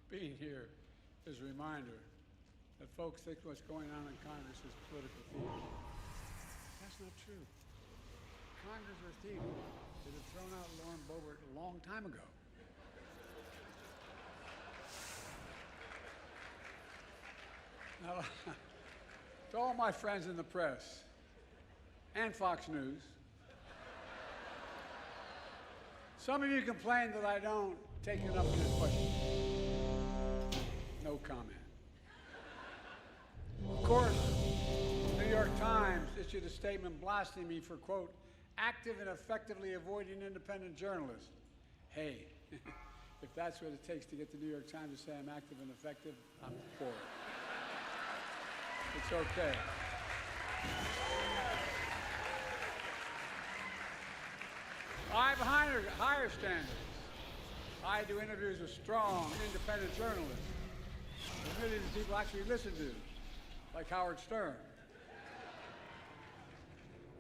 being here is a reminder that folks think what's going on in Congress is political theater. That's not true. Congress are theater. They'd have thrown out Lauren Boebert a long time ago. Now, to all my friends in the press and Fox News, some of you complain that I don't take enough of your questions. No comment. Of course, the New York Times issued a statement blasting me for, quote, active and effectively avoiding independent journalists. Hey, if that's what it takes to get the New York Times to say I'm active and effective, I'm for it. It's okay. I have higher standards. I do interviews with strong, independent journalists that millions of people actually listen to, like Howard Stern.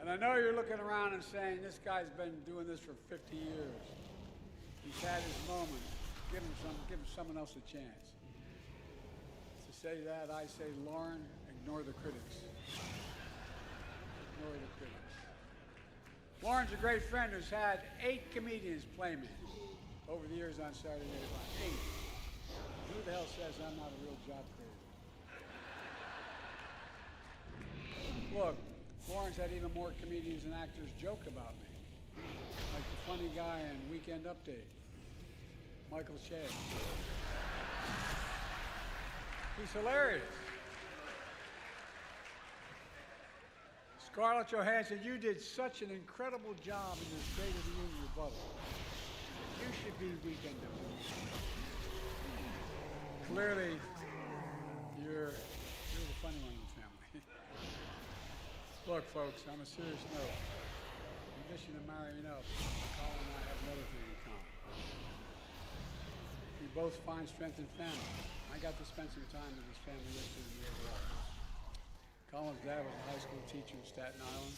And I know you're looking around and saying, this guy's been doing this for 50 years. He's had his moment. Give someone else a chance. To say that, I say, Lauren, ignore the critics. Ignore the critics. Lauren's a great friend who's had 8 comedians play me over the years on Saturday Night Live. 8. Who the hell says I'm not a real job creator? Look, Lauren's had even more comedians and actors joke about me. Like the funny guy in Weekend Update, Michael Che. He's hilarious. Scarlett Johansson, you did such an incredible job in your State of the Union rebuttal. You should be Weekend of the Week. Clearly, you're the funny one in the family. Look, folks, on a serious note, in addition to marrying up, Colin and I have another thing in common. We both find strength in family. I got to spend some time with his family yesterday in the overall. Colin's dad was a high school teacher in Staten Island,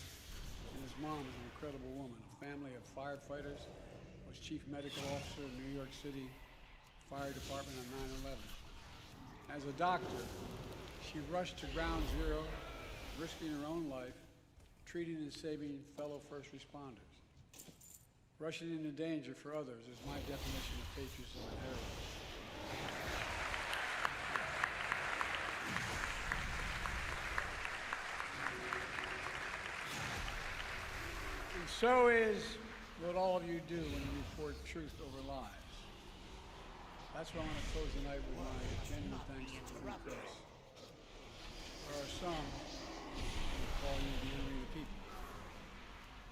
and his mom is an incredible woman, a family of firefighters, was chief medical officer in New York City Fire Department on 9/11. As a doctor, she rushed to ground zero, risking her own life, treating and saving fellow first responders. Rushing into danger for others is my definition of patriotism and heroism. And so is what all of you do when you report truth over lies. That's why I want to close the night with my genuine thanks to the free press. There are some who call you the enemy of the people.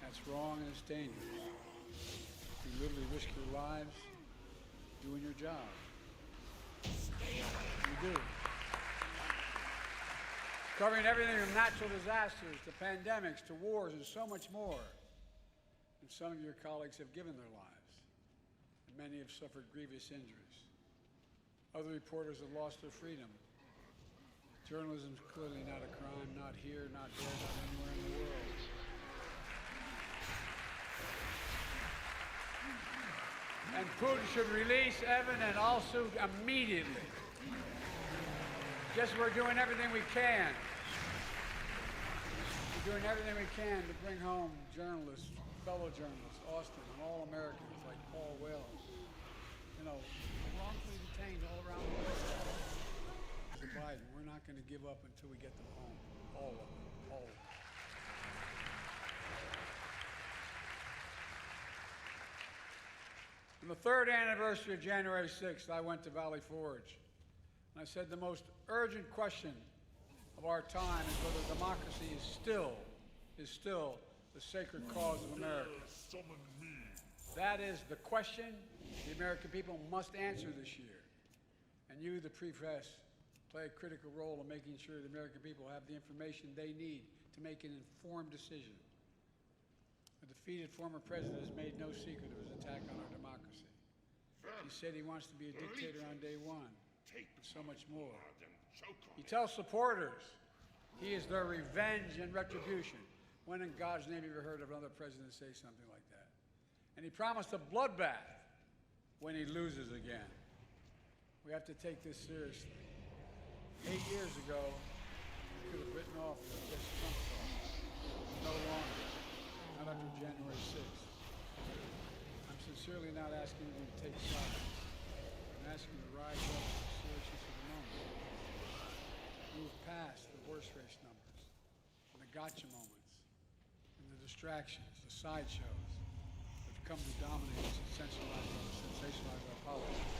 That's wrong and it's dangerous. You literally risk your lives doing your job. You do. Covering everything from natural disasters to pandemics to wars and so much more. And some of your colleagues have given their lives, and many have suffered grievous injuries. Other reporters have lost their freedom. Journalism is clearly not a crime, not here, not there, not anywhere in the world. And Putin should release Evan and Alsuk immediately. Guess we're doing everything we can. We're doing everything we can to bring home journalists, fellow journalists, Austin, and all Americans like Paul Whelan. You know, wrongfully detained all around the world. Mr. Biden, we're not going to give up until we get them home. All of them. All of them. On the third anniversary of January 6th, I went to Valley Forge. And I said the most urgent question of our time is whether democracy is still the sacred cause of America. That is the question the American people must answer this year. And you, the press, play a critical role in making sure the American people have the information they need to make an informed decision. A defeated former president has made no secret of his attack on our democracy. He said he wants to be a dictator on day one, and so much more. He tells supporters he is their revenge and retribution. When in God's name have you heard of another president say something like that? And he promised a bloodbath when he loses again. We have to take this seriously. 8 years ago, we could have written off this Trump talk. No longer. Not after January 6th. I'm sincerely not asking you to take sides. I'm asking you to rise up to the seriousness of the moment. Move past the horse race numbers, and the gotcha moments, and the distractions, the sideshows that have come to dominate and sensationalize our politics.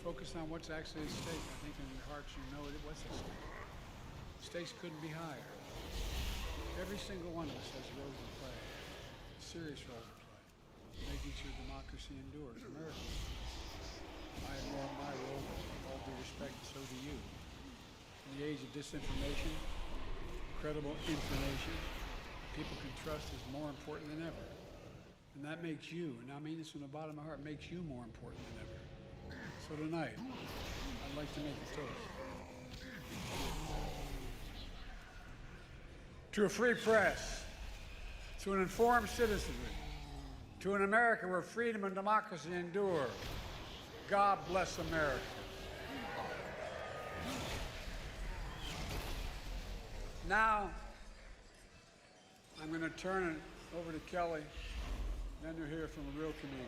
Focus on what's actually at stake. I think in your hearts you know what's at stake. The stakes couldn't be higher. Every single one of us has a role to play, a serious role to play, making sure democracy endures. America. I admire my role, with all due respect, and so do you. In the age of disinformation, credible information people can trust is more important than ever. And that makes you, and I mean this from the bottom of my heart, makes you more important than ever. So tonight, I'd like to make a toast. To a free press, to an informed citizenry, to an America where freedom and democracy endure. God bless America. Now, I'm going to turn it over to Kelly, then you'll hear from a real comedian.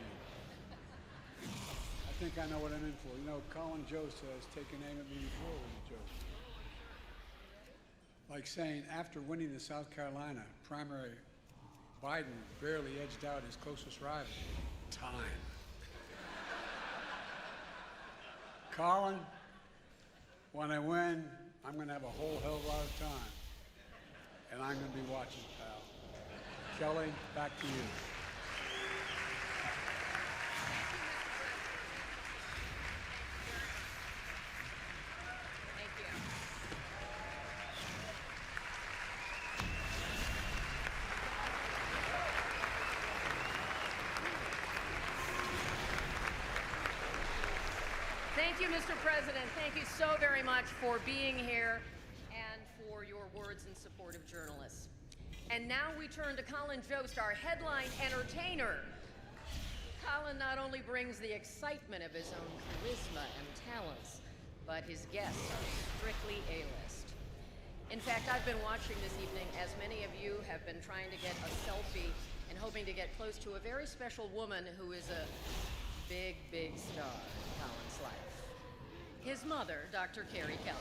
I think I know what I'm in for. You know, Colin Jost has taken aim at me before with a joke. Like saying, after winning the South Carolina primary, Biden barely edged out his closest rival. Time. Colin, when I win, I'm going to have a whole hell of a lot of time. And I'm going to be watching, pal. Kelly, back to you. Thank you, Mr. President. Thank you so very much for being here and for your words in support of journalists. And now we turn to Colin Jost, our headline entertainer. Colin not only brings the excitement of his own charisma and talents, but his guests are strictly A-list. In fact, I've been watching this evening as many of you have been trying to get a selfie and hoping to get close to a very special woman who is a big, big star in Colin's life. His mother, Dr. Carrie Kelly.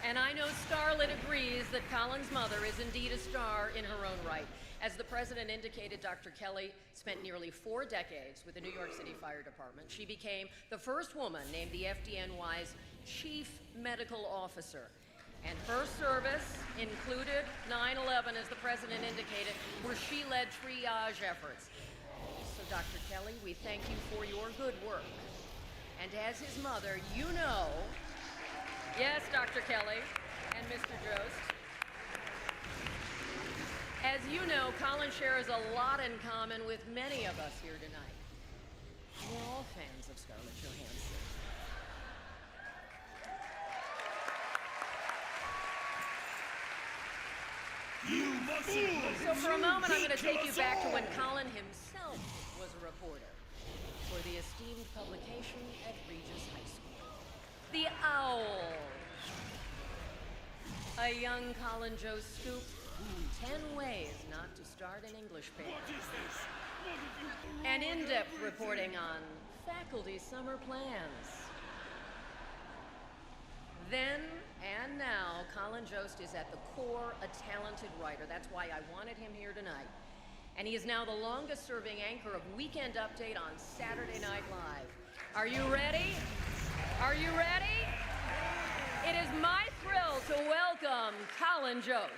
And I know Starlet agrees that Colin's mother is indeed a star in her own right. As the president indicated, Dr. Kelly spent nearly 4 decades with the New York City Fire Department. She became the first woman named the FDNY's chief medical officer. And her service included 9/11, as the president indicated, where she led triage efforts. So, Dr. Kelly, we thank you for your good work. And as his mother, you know, yes, Dr. Kelly and Mr. Jost, as you know, Colin shares a lot in common with many of us here tonight. We're all fans of Scarlett Johansson. So for a moment, I'm going to take you back to when Colin himself was a reporter for the esteemed publication at Regis High School, The Owl. A young Colin Jost scooped 10 ways not to start an English paper. And in-depth reporting on faculty summer plans. Then and now, Colin Jost is at the core a talented writer. That's why I wanted him here tonight. And he is now the longest-serving anchor of Weekend Update on Saturday Night Live. Are you ready? Are you ready? It is my thrill to welcome Colin Jost.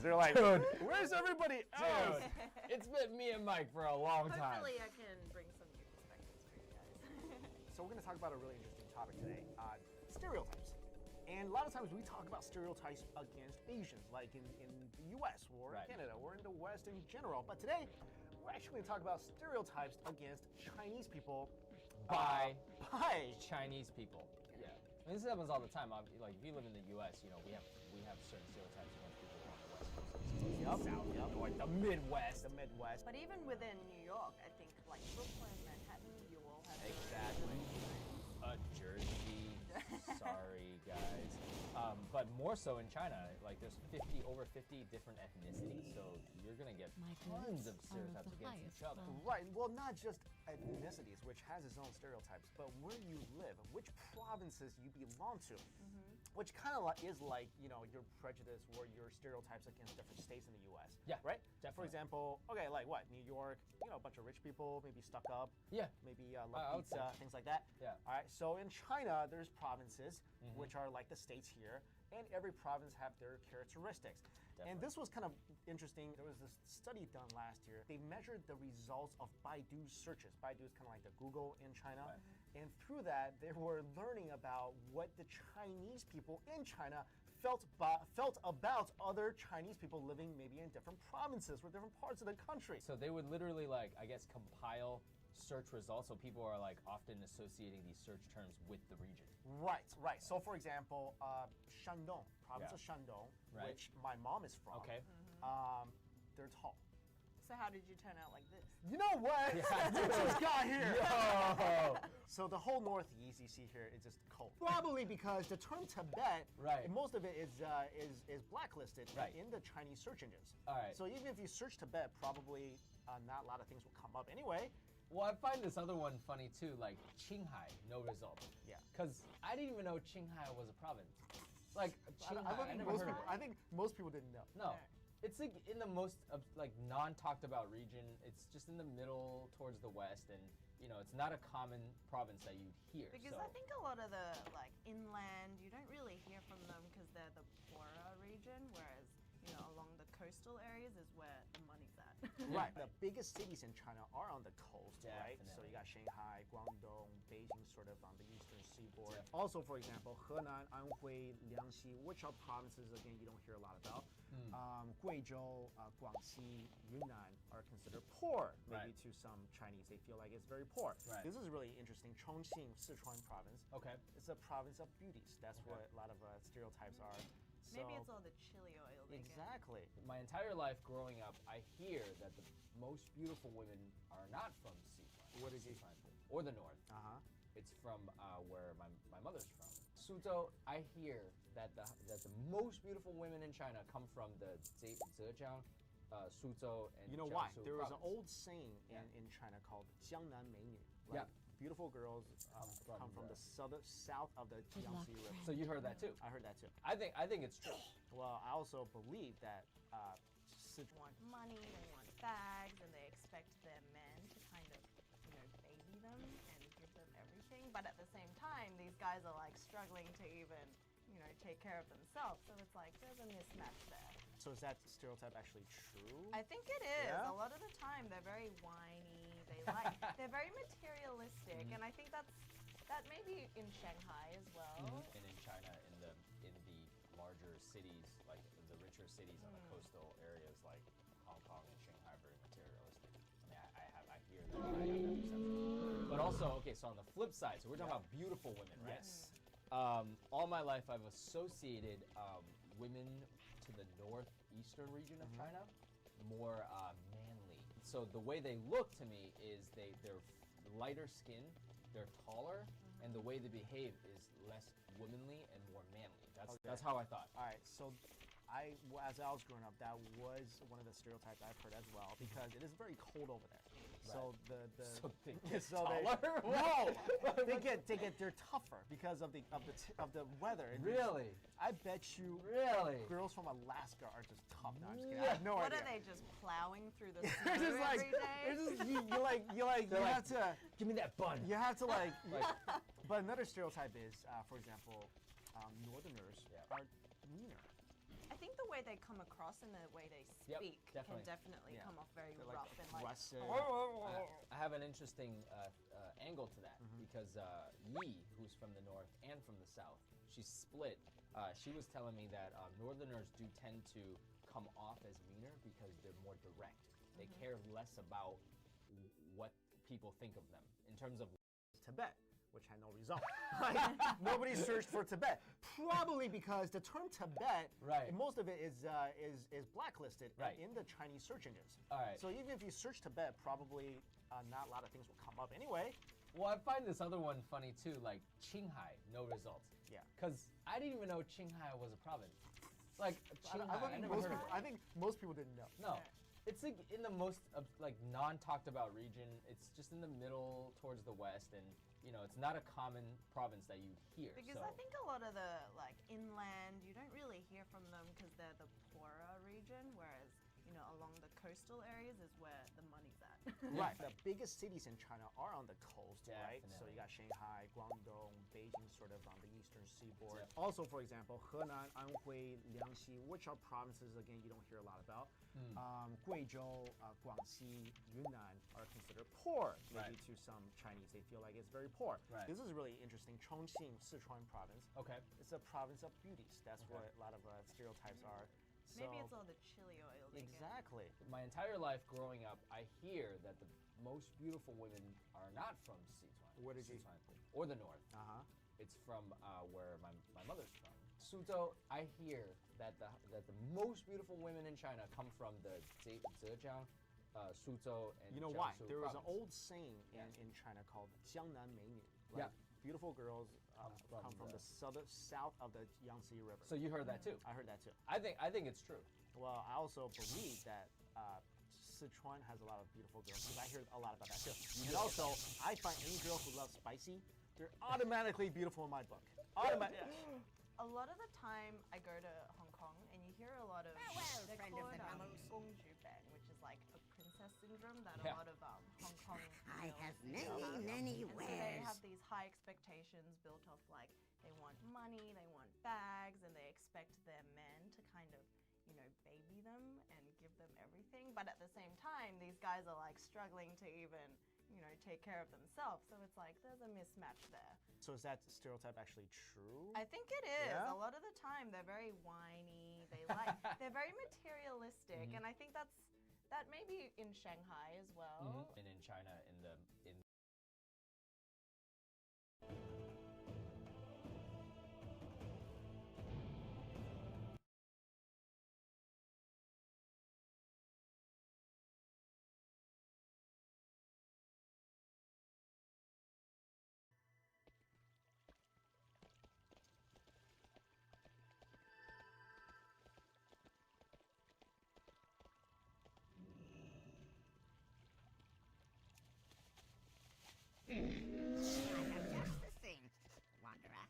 They're like, Dude. where's everybody else? It's been me and Mike for a long time. Hopefully I can bring some new perspectives for you guys. So we're going to talk about a really interesting topic today, stereotypes. And a lot of times we talk about stereotypes against Asians, like in the US or Canada or in the West in general. But today, we're actually going to talk about stereotypes against Chinese people. By By Chinese people. Yeah. I mean, this happens all the time. Like, if you live in the US, you know, we have certain stereotypes against people on the West Coast. South, North, the Midwest. The Midwest. But even within New York, I think like Brooklyn, Manhattan, you will have Exactly. Jersey. Sorry, guys. But more so in China, like there's over 50 different ethnicities, so you're gonna get tons of stereotypes against each other. Right. Well, not just ethnicities, which has its own stereotypes, but where you live, which provinces you belong to, which kind of is like, you know, your prejudice or your stereotypes against different states in the U.S. Yeah, right. definitely. For example, okay, like what? New York, you know, a bunch of rich people, maybe stuck up. Yeah. Maybe I love would say. pizza, things like that. Yeah. All right. So in China, there's provinces which are like the states here, and every province have their characteristics. And this was kind of interesting. There was this study done last year. They measured the results of Baidu searches. Baidu is kind of like the Google in China. And through that, they were learning about what the Chinese people in China felt about other Chinese people living maybe in different provinces or different parts of the country. So they would literally, like, I guess, compile search results, so people are like often associating these search terms with the region. Right. So for example, Shandong, province of Shandong, which my mom is from. Okay. They're tall. So how did you turn out like this? You know what? You just got here. Yo. So the whole northeast you see here is just cold. Probably because the term Tibet, most of it is blacklisted in the Chinese search engines. All right. So even if you search Tibet, probably not a lot of things will come up anyway. Well, I find this other one funny too, like Qinghai, no result. Yeah. Because I didn't even know Qinghai was a province. Like Qinghai, I never heard of it. I think most people didn't know. No. It's like in the most like non-talked about region. It's just in the middle towards the west, and you know, it's not a common province that you'd hear. Because I think a lot of the like inland, you don't really hear from them because they're the poorer region, whereas you know along the coastal areas is where the money's at. Right. The biggest cities in China are on the coast, right? So you got Shanghai, Guangdong, Beijing, sort of on the eastern seaboard. Also, for example, Henan, Anhui, Liangxi, which are provinces again you don't hear a lot about. Guizhou, Guangxi, Yunnan are considered poor, maybe to some Chinese. They feel like it's very poor. This is really interesting. Chongqing, Sichuan province. Okay. It's a province of beauties. That's what a lot of stereotypes are. Maybe it's all the chili oil. Exactly. My entire life growing up, I hear that the most beautiful women are not from Sichuan. What is it? Or the north. It's from where my mother's from. Suzhou, I hear that the most beautiful women in China come from the Zhejiang, Suzhou, and you know Jiangsu why? There was province. an old saying in China called Jiangnan Meiyu. Like, beautiful girls come from the south of the Yangtze River. So you heard that too? I heard that too. I think it's true. Well, I also believe that They want money, they want bags, and they expect their men to kind of, you know, baby them and give them everything. But at the same time, these guys are like struggling to even, you know, take care of themselves. So it's like there's a mismatch there. So is that stereotype actually true? I think it is. Yeah? A lot of the time, they're very whiny. They're very materialistic, and I think that may be in Shanghai as well. And in China, in the larger cities, like the richer cities on the coastal areas like Hong Kong and Shanghai, are very materialistic. I mean, I hear that. I have that perception. But also, okay, so on the flip side, so we're talking about beautiful women, right? Yes. All my life, I've associated women to the northeastern region of China more manly. So the way they look to me is they're lighter skinned, they're taller, and the way they behave is less womanly and more manly. That's how I thought. All right, so as I was growing up, that was one of the stereotypes I've heard as well, because it is very cold over there. So So they get taller? No, they're tougher because of the weather. And Really? I bet you. Really? Girls from Alaska are just tough. No, I'm just kidding. I have no What idea. are they just plowing through the snow They're just like, every day? they're just you have to give me that bun. You have to like. But another stereotype is, for example, Northerners are meaner. I think the way they come across and the way they speak can definitely come off very They're, like, rough and like. aggressive. I have an interesting angle to that because Yi, who's from the north and from the south, she's split. She was telling me that Northerners do tend to come off as meaner because they're more direct. They care less about what people think of them in terms of Tibet, which had no result. Like, nobody searched for Tibet, probably because the term Tibet, most of it is blacklisted in the Chinese search engines. All right. So even if you search Tibet, probably not a lot of things will come up anyway. Well, I find this other one funny too, like Qinghai, no results. Yeah. Because I didn't even know Qinghai was a province. Like Qinghai, I think most people didn't know. No. It's like in the most like non-talked about region. It's just in the middle towards the west, and you know it's not a common province that you hear. Because I think a lot of the like inland, you don't really hear from them because they're the poorer region, whereas you know along the coastal areas is where the money's at. Right. The biggest cities in China are on the coast, right? Definitely. So you got Shanghai, Guangdong, Beijing, sort of on the eastern seaboard. Also, for example, Henan, Anhui, Liangxi, which are provinces again you don't hear a lot about. Guizhou, Guangxi, Yunnan are considered poor, maybe to some Chinese. They feel like it's very poor. Right. This is really interesting. Chongqing, Sichuan province. Okay. It's a province of beauties. That's where a lot of stereotypes are. Maybe So- it's all the chili oil. they get. Exactly. My entire life growing up, I hear that the most beautiful women are not from Sichuan. Where did you- Sichuan, or the north. It's from where my mother's from. Suzhou, I hear that the most beautiful women in China come from the Zhejiang, Suzhou, and You know why? Jiangsu There was an province. old saying in China called Jiangnan Meiyu. Yeah. Beautiful girls come from the south of the Yangtze River. So you heard that too? I heard that too. I think it's true. Well, I also believe that Sichuan has a lot of beautiful girls because I hear a lot about that too. And also, I find any girl who loves spicy, they're automatically beautiful in my book. A lot of the time, I go to Hong Kong, and you hear a lot of they're friend of called the Grammels. Gongju-bang, which is like a princess syndrome that Yeah. a lot of Hong Kong. I girls have do. many And so they wares. have these high expectations built off like they want money, they want bags, and they expect their men to kind of, you know, baby them and give them everything. But at the same time, these guys are like struggling to even, you know, take care of themselves. So it's like there's a mismatch there. So is that stereotype actually true? I think it is. Yeah? A lot of the time they're very whiny. They like they're very materialistic, and I think that may be in Shanghai as well. And in China, in I have just the thing, Wanderer.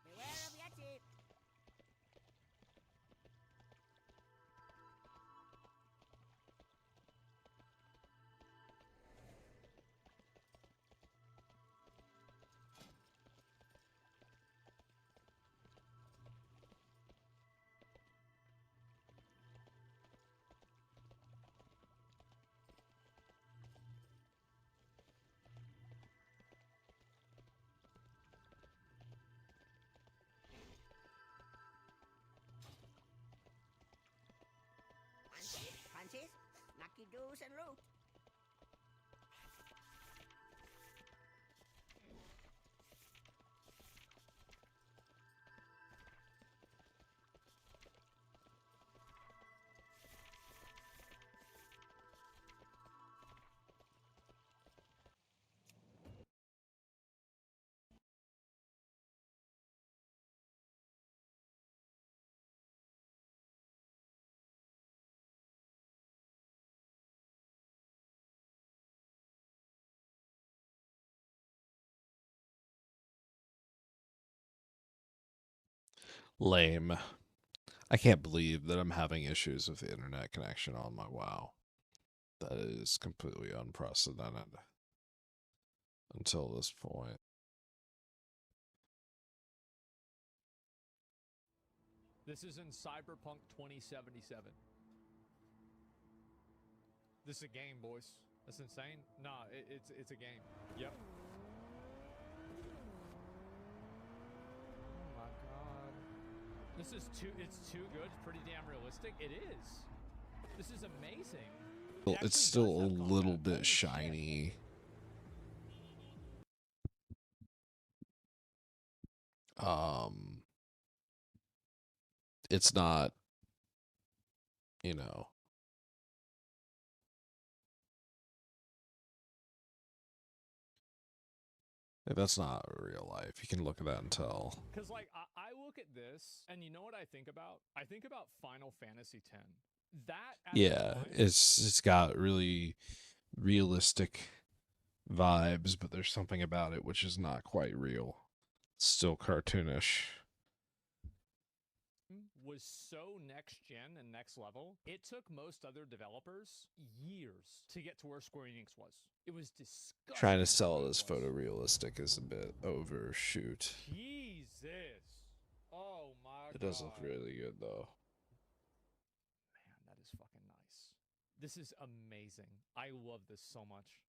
Beware of Yeti. Punches, lucky doos and root. Lame. I can't believe that I'm having issues with the internet connection on my WoW. That is completely unprecedented. until this point. This is in Cyberpunk 2077. This is a game, boys. That's insane. Nah, it's a game. Yep. Oh my god. This is it's too good. It's pretty damn realistic. It is. This is amazing. Well, it's still a little bit shiny. It's not, you know. That's not real life. You can look at that and tell. Because, like, I look at this, and you know what I think about? I think about Final Fantasy X. That Yeah, it's got really realistic vibes, but there's something about it which is not quite real. It's still cartoonish. Was so next gen and next level. It took most other developers years to get to where Square Enix was. It was disgusting. Trying to sell it as photorealistic is a bit overshoot. Jesus. Oh my god. It does look really good though. Man, that is fucking nice. This is amazing. I love this so much.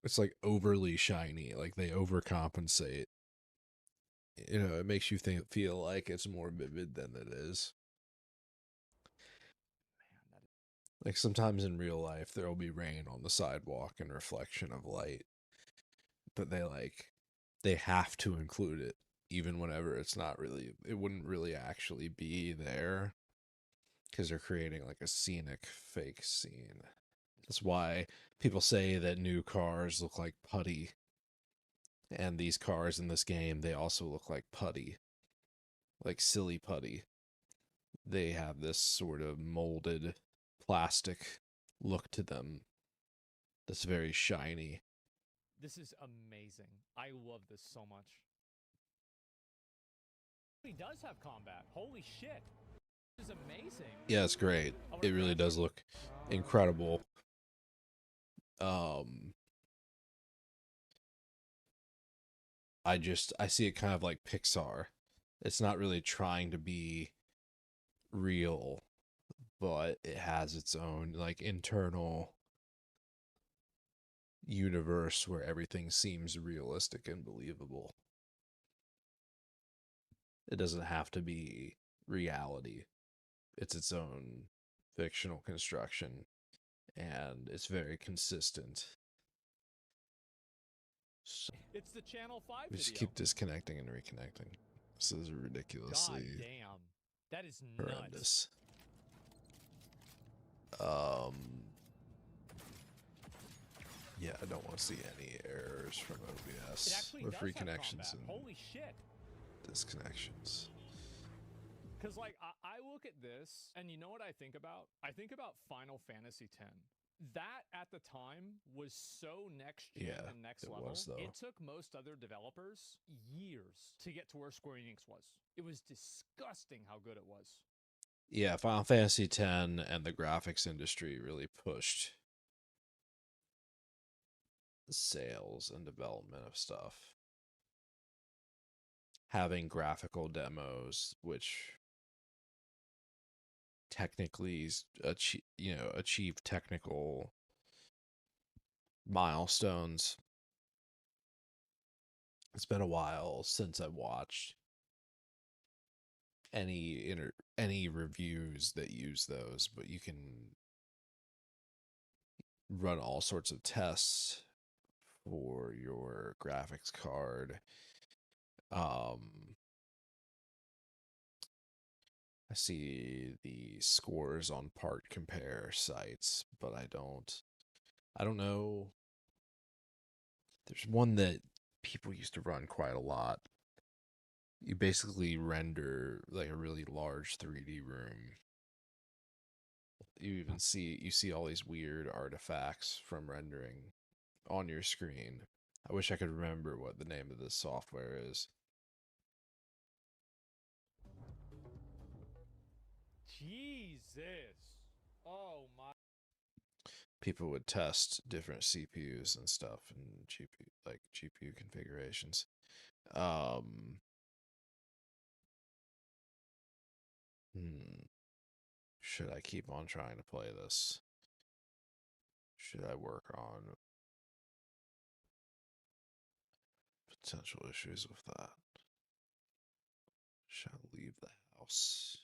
It's like overly shiny, like they overcompensate. You know, it makes you feel like it's more vivid than it is. Like sometimes in real life, there will be rain on the sidewalk and reflection of light, but they have to include it, even whenever it wouldn't really actually be there, because they're creating like a scenic fake scene. That's why people say that new cars look like putty. And these cars in this game, they also look like putty. Like silly putty. They have this sort of molded plastic look to them that's very shiny. This is amazing. I love this so much. He does have combat. Holy shit. This is amazing. Yeah, it's great. It really does look incredible. I see it kind of like Pixar. It's not really trying to be real, but it has its own like internal universe where everything seems realistic and believable. It doesn't have to be reality. It's its own fictional construction, and it's very consistent. So, it's the Channel 5 we just video. keep disconnecting and reconnecting. This is ridiculously God damn. That is horrendous. Yeah, I don't want to see any errors from OBS or free connections and holy shit. Disconnections. Because, like, I look at this, and you know what I think about? I think about Final Fantasy X. That, at the time, was so next-gen and next level. It took most other developers years to get to where Square Enix was. It was disgusting how good it was. Yeah, Final Fantasy X and the graphics industry really pushed the sales and development of stuff. Having graphical demos, which technically achieve technical milestones. It's been a while since I watched any reviews that use those, but you can run all sorts of tests for your graphics card. I see the scores on part compare sites, but I don't know. There's one that people used to run quite a lot. You basically render like a really large 3D room. You see all these weird artifacts from rendering on your screen. I wish I could remember what the name of this software is. Jesus. Oh my. people would test different CPUs and stuff and GPU configurations. Should I keep on trying to play this? Should I work on potential issues with that? Should I leave the house?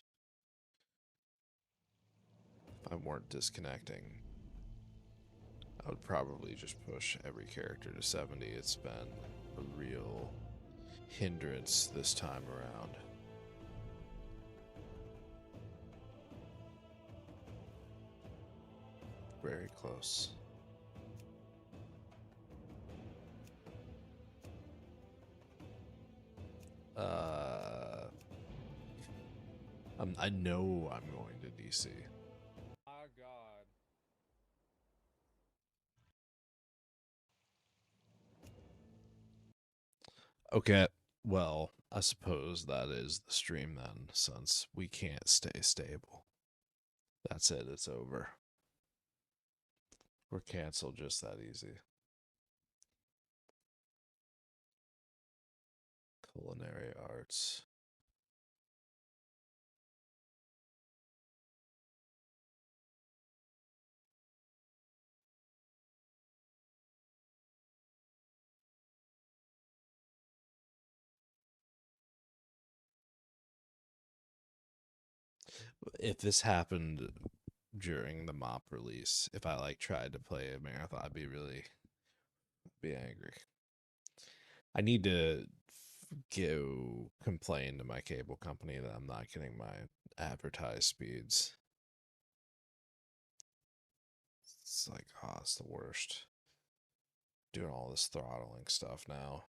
If I weren't disconnecting, I would probably just push every character to 70. It's been a real hindrance this time around. Very close. I know I'm going to DC. Oh God. Okay, well, I suppose that is the stream then, since we can't stay stable. That's it, it's over. We're canceled just that easy. Culinary arts. If this happened during the mop release, if I tried to play a marathon, I'd be angry. I need to go complain to my cable company that I'm not getting my advertised speeds. It's like, oh, it's the worst. Doing all this throttling stuff now.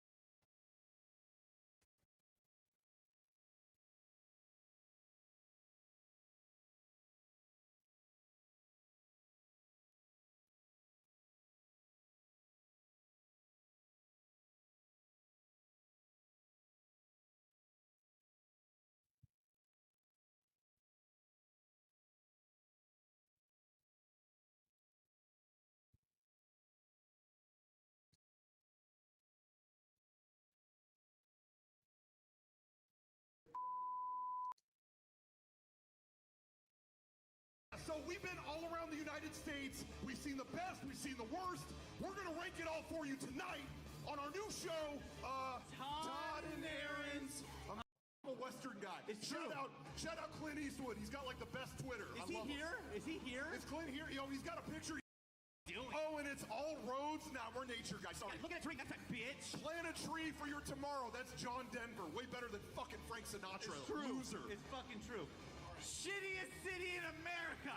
So we've been all around the United States. We've seen the best, we've seen the worst. We're going to rank it all for you tonight on our new show, Todd and Aaron's. I'm a Western guy. It's shout true. out Clint Eastwood. He's got like the best Twitter. Is he here? Is he here? Is Clint here? Yo, he's got a picture. Oh, and it's all roads. Now we're nature guys. Sorry. Look at a tree. That's a bitch. Plant a tree for your tomorrow. That's John Denver. Way better than fucking Frank Sinatra. It's true. Loser. It's fucking true. Shittiest city in America.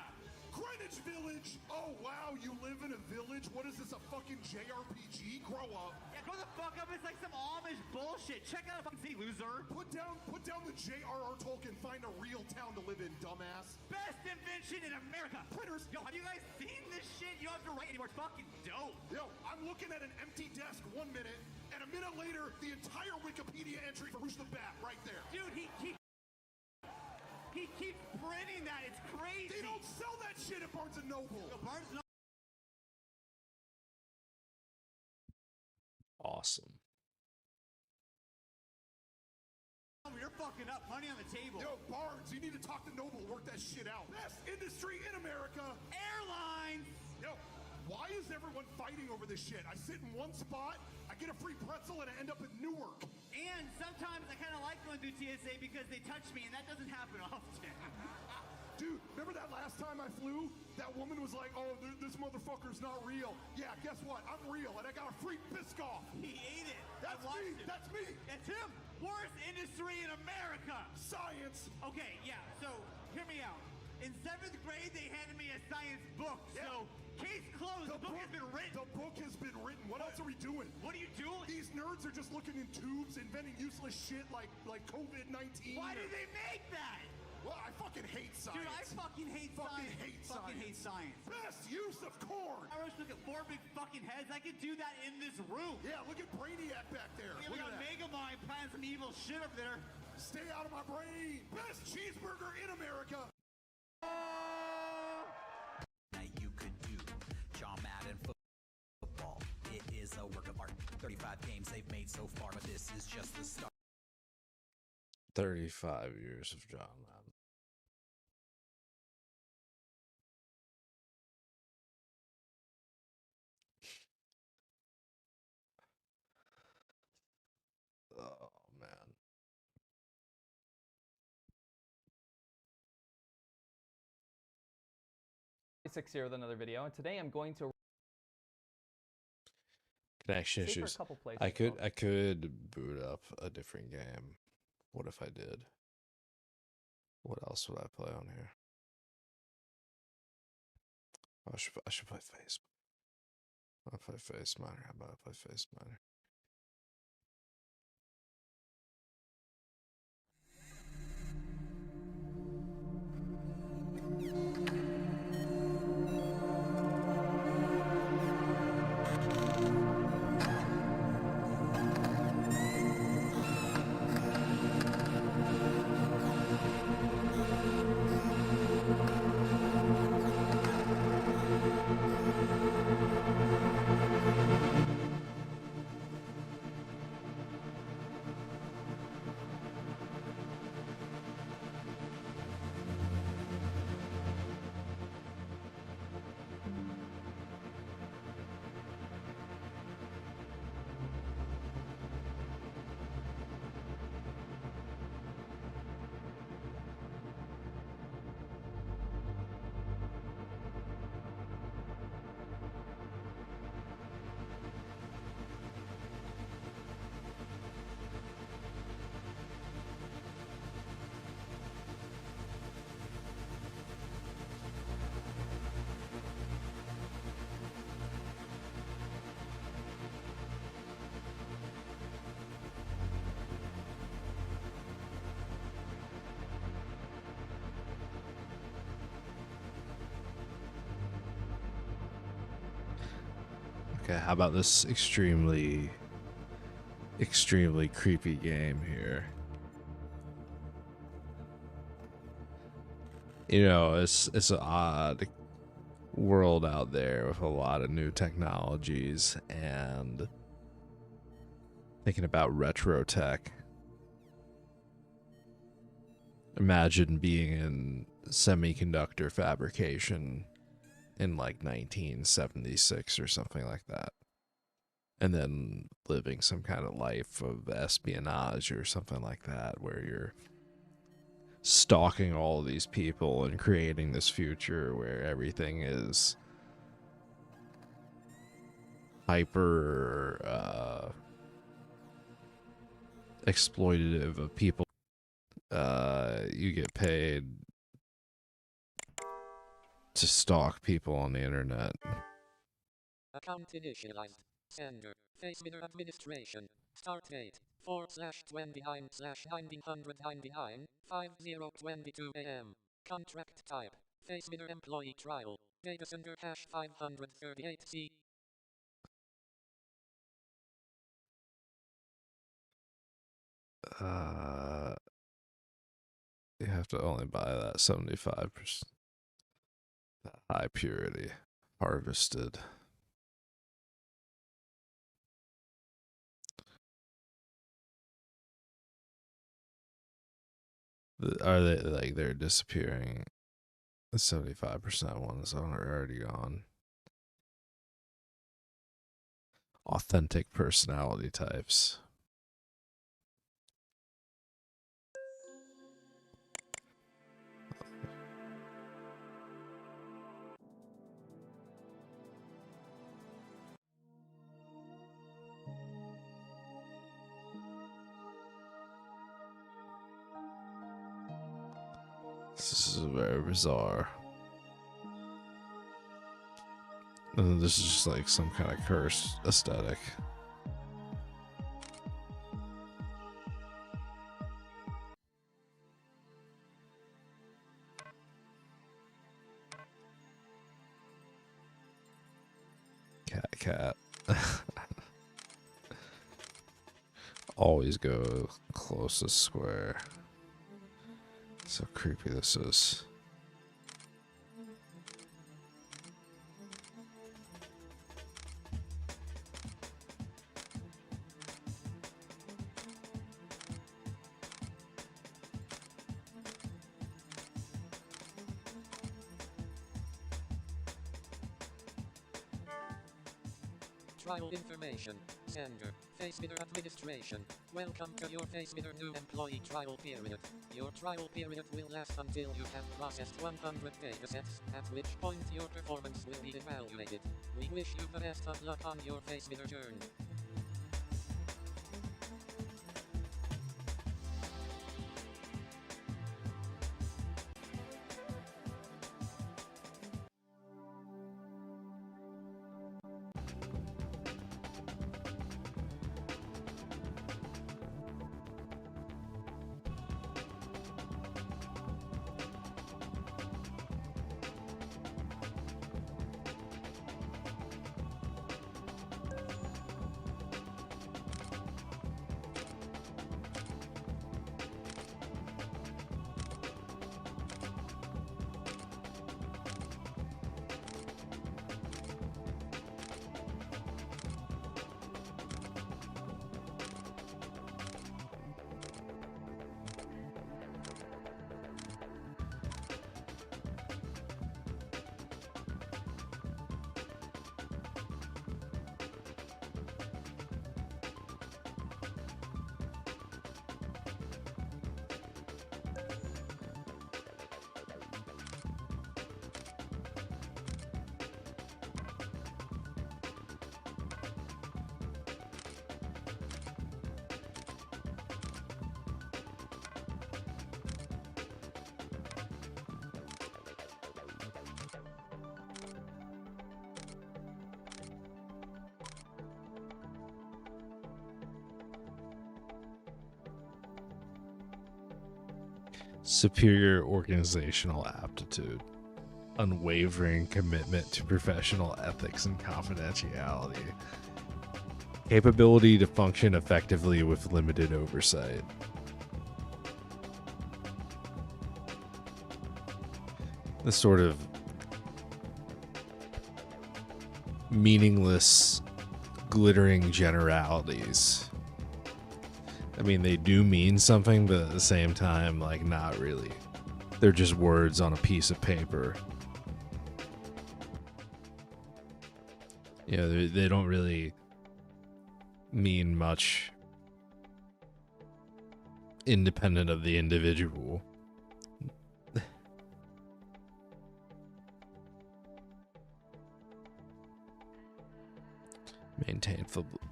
Greenwich Village. Oh, wow. You live in a village? What is this, a fucking JRPG? Grow up. Yeah, grow the fuck up. It's like some Amish bullshit. Check out a fucking city, loser. Put down the J.R.R. Tolkien. Find a real town to live in, dumbass. Best invention in America. Printers. Yo, have you guys seen this shit? You don't have to write anymore. It's fucking dope. Yo, I'm looking at an empty desk 1 minute, and a minute later, the entire Wikipedia entry for Who's the Bat right there. Dude, he keeps printing that. It's crazy. They don't sell that shit at Barnes & Noble. Yo, Barnes & Noble. Awesome. You're fucking up. Money on the table. Yo, Barnes, you need to talk to Noble. Work that shit out. Best industry in America. Airlines. Yo, why is everyone fighting over this shit? I sit in one spot, I get a free pretzel, and I end up in Newark. And sometimes I kind of like going through TSA because they touch me, and that doesn't happen often. Dude, remember that last time I flew? That woman was like, oh, this motherfucker's not real. Yeah, guess what? I'm real, and I got a free Biscoff. He ate it. That's me. That's me. It's him. Worst industry in America. Science. Okay, yeah, so hear me out. In 7th grade, they handed me a science book. Yeah. So, case closed. The book has been written. The book has been written. What else are we doing? What are you doing? These nerds are just looking in tubes, inventing useless shit like COVID-19. Why did they make that? Well, I fucking hate science. Dude, I fucking hate science. Fucking hate science. Best use of corn. I wish look at 4 big fucking heads. I could do that in this room. Yeah, look at Brainiac back there. Yeah, we got Megamind planning some evil shit over there. Stay out of my brain. Best cheeseburger in America. That you could do. 35 games they've made so far, but this is just the start. 35 years of John Madden. Oh, man. 6 here with another video, and today I'm going to Connection save for a issues. couple places. I could boot up a different game. What if I did? What else would I play on here? Oh, I should play Face. I'll play Face Miner. How about I play Face Miner? Okay, how about this extremely creepy game here? You know, it's an odd world out there with a lot of new technologies, and thinking about retro tech. Imagine being in semiconductor fabrication in like 1976 or something like that, and then living some kind of life of espionage or something like that, where you're stalking all of these people and creating this future where everything is hyper exploitative of people. You get paid to stalk people on the internet. Account initialized. Sender. FaceBidder administration. Start date. 4/29/1999. 50:22 a.m. Contract type. FaceBidder employee trial. Data sender #538C. You have to only buy that 75%. High purity harvested. Are they like they're disappearing? The 75% ones are already gone. Authentic personality types. This is very bizarre. And this is just like some kind of cursed aesthetic. Cat. Always go closest square. So creepy this is. Trial information. Sender. FaceBidder administration. Welcome to your FaceBidder new employee trial period. Your trial period will last until you have processed 100 datasets, at which point your performance will be evaluated. We wish you the best of luck on your FaceBidder journey. Superior organizational aptitude, unwavering commitment to professional ethics and confidentiality, capability to function effectively with limited oversight. The sort of meaningless, glittering generalities. I mean, they do mean something, but at the same time, like, not really. They're just words on a piece of paper. You know, they don't really mean much independent of the individual. Maintain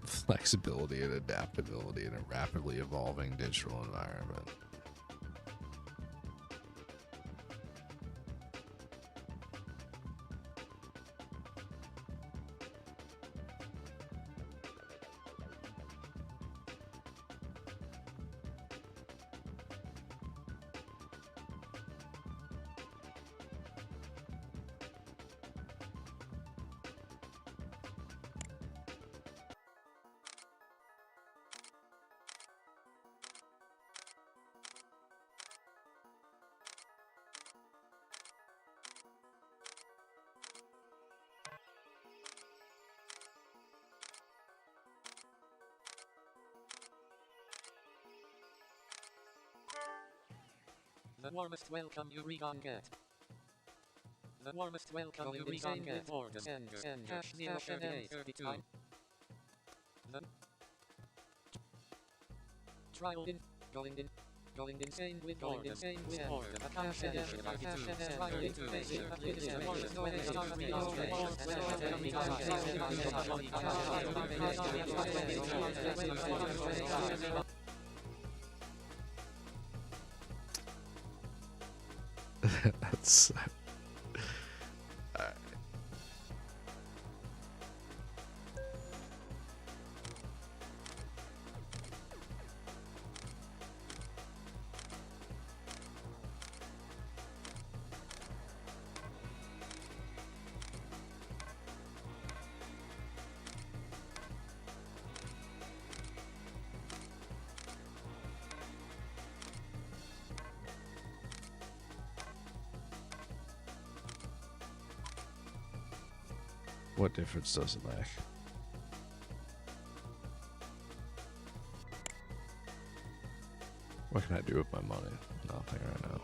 flexibility and adaptability in a rapidly evolving digital environment. The warmest welcome you regon get. The warmest welcome you regon get for the sender. #03832. The trial in going insane with going insane with order. The confidential trial information. The warmest welcome you regon. That's what difference does it make? What can I do with my money? Nothing right now.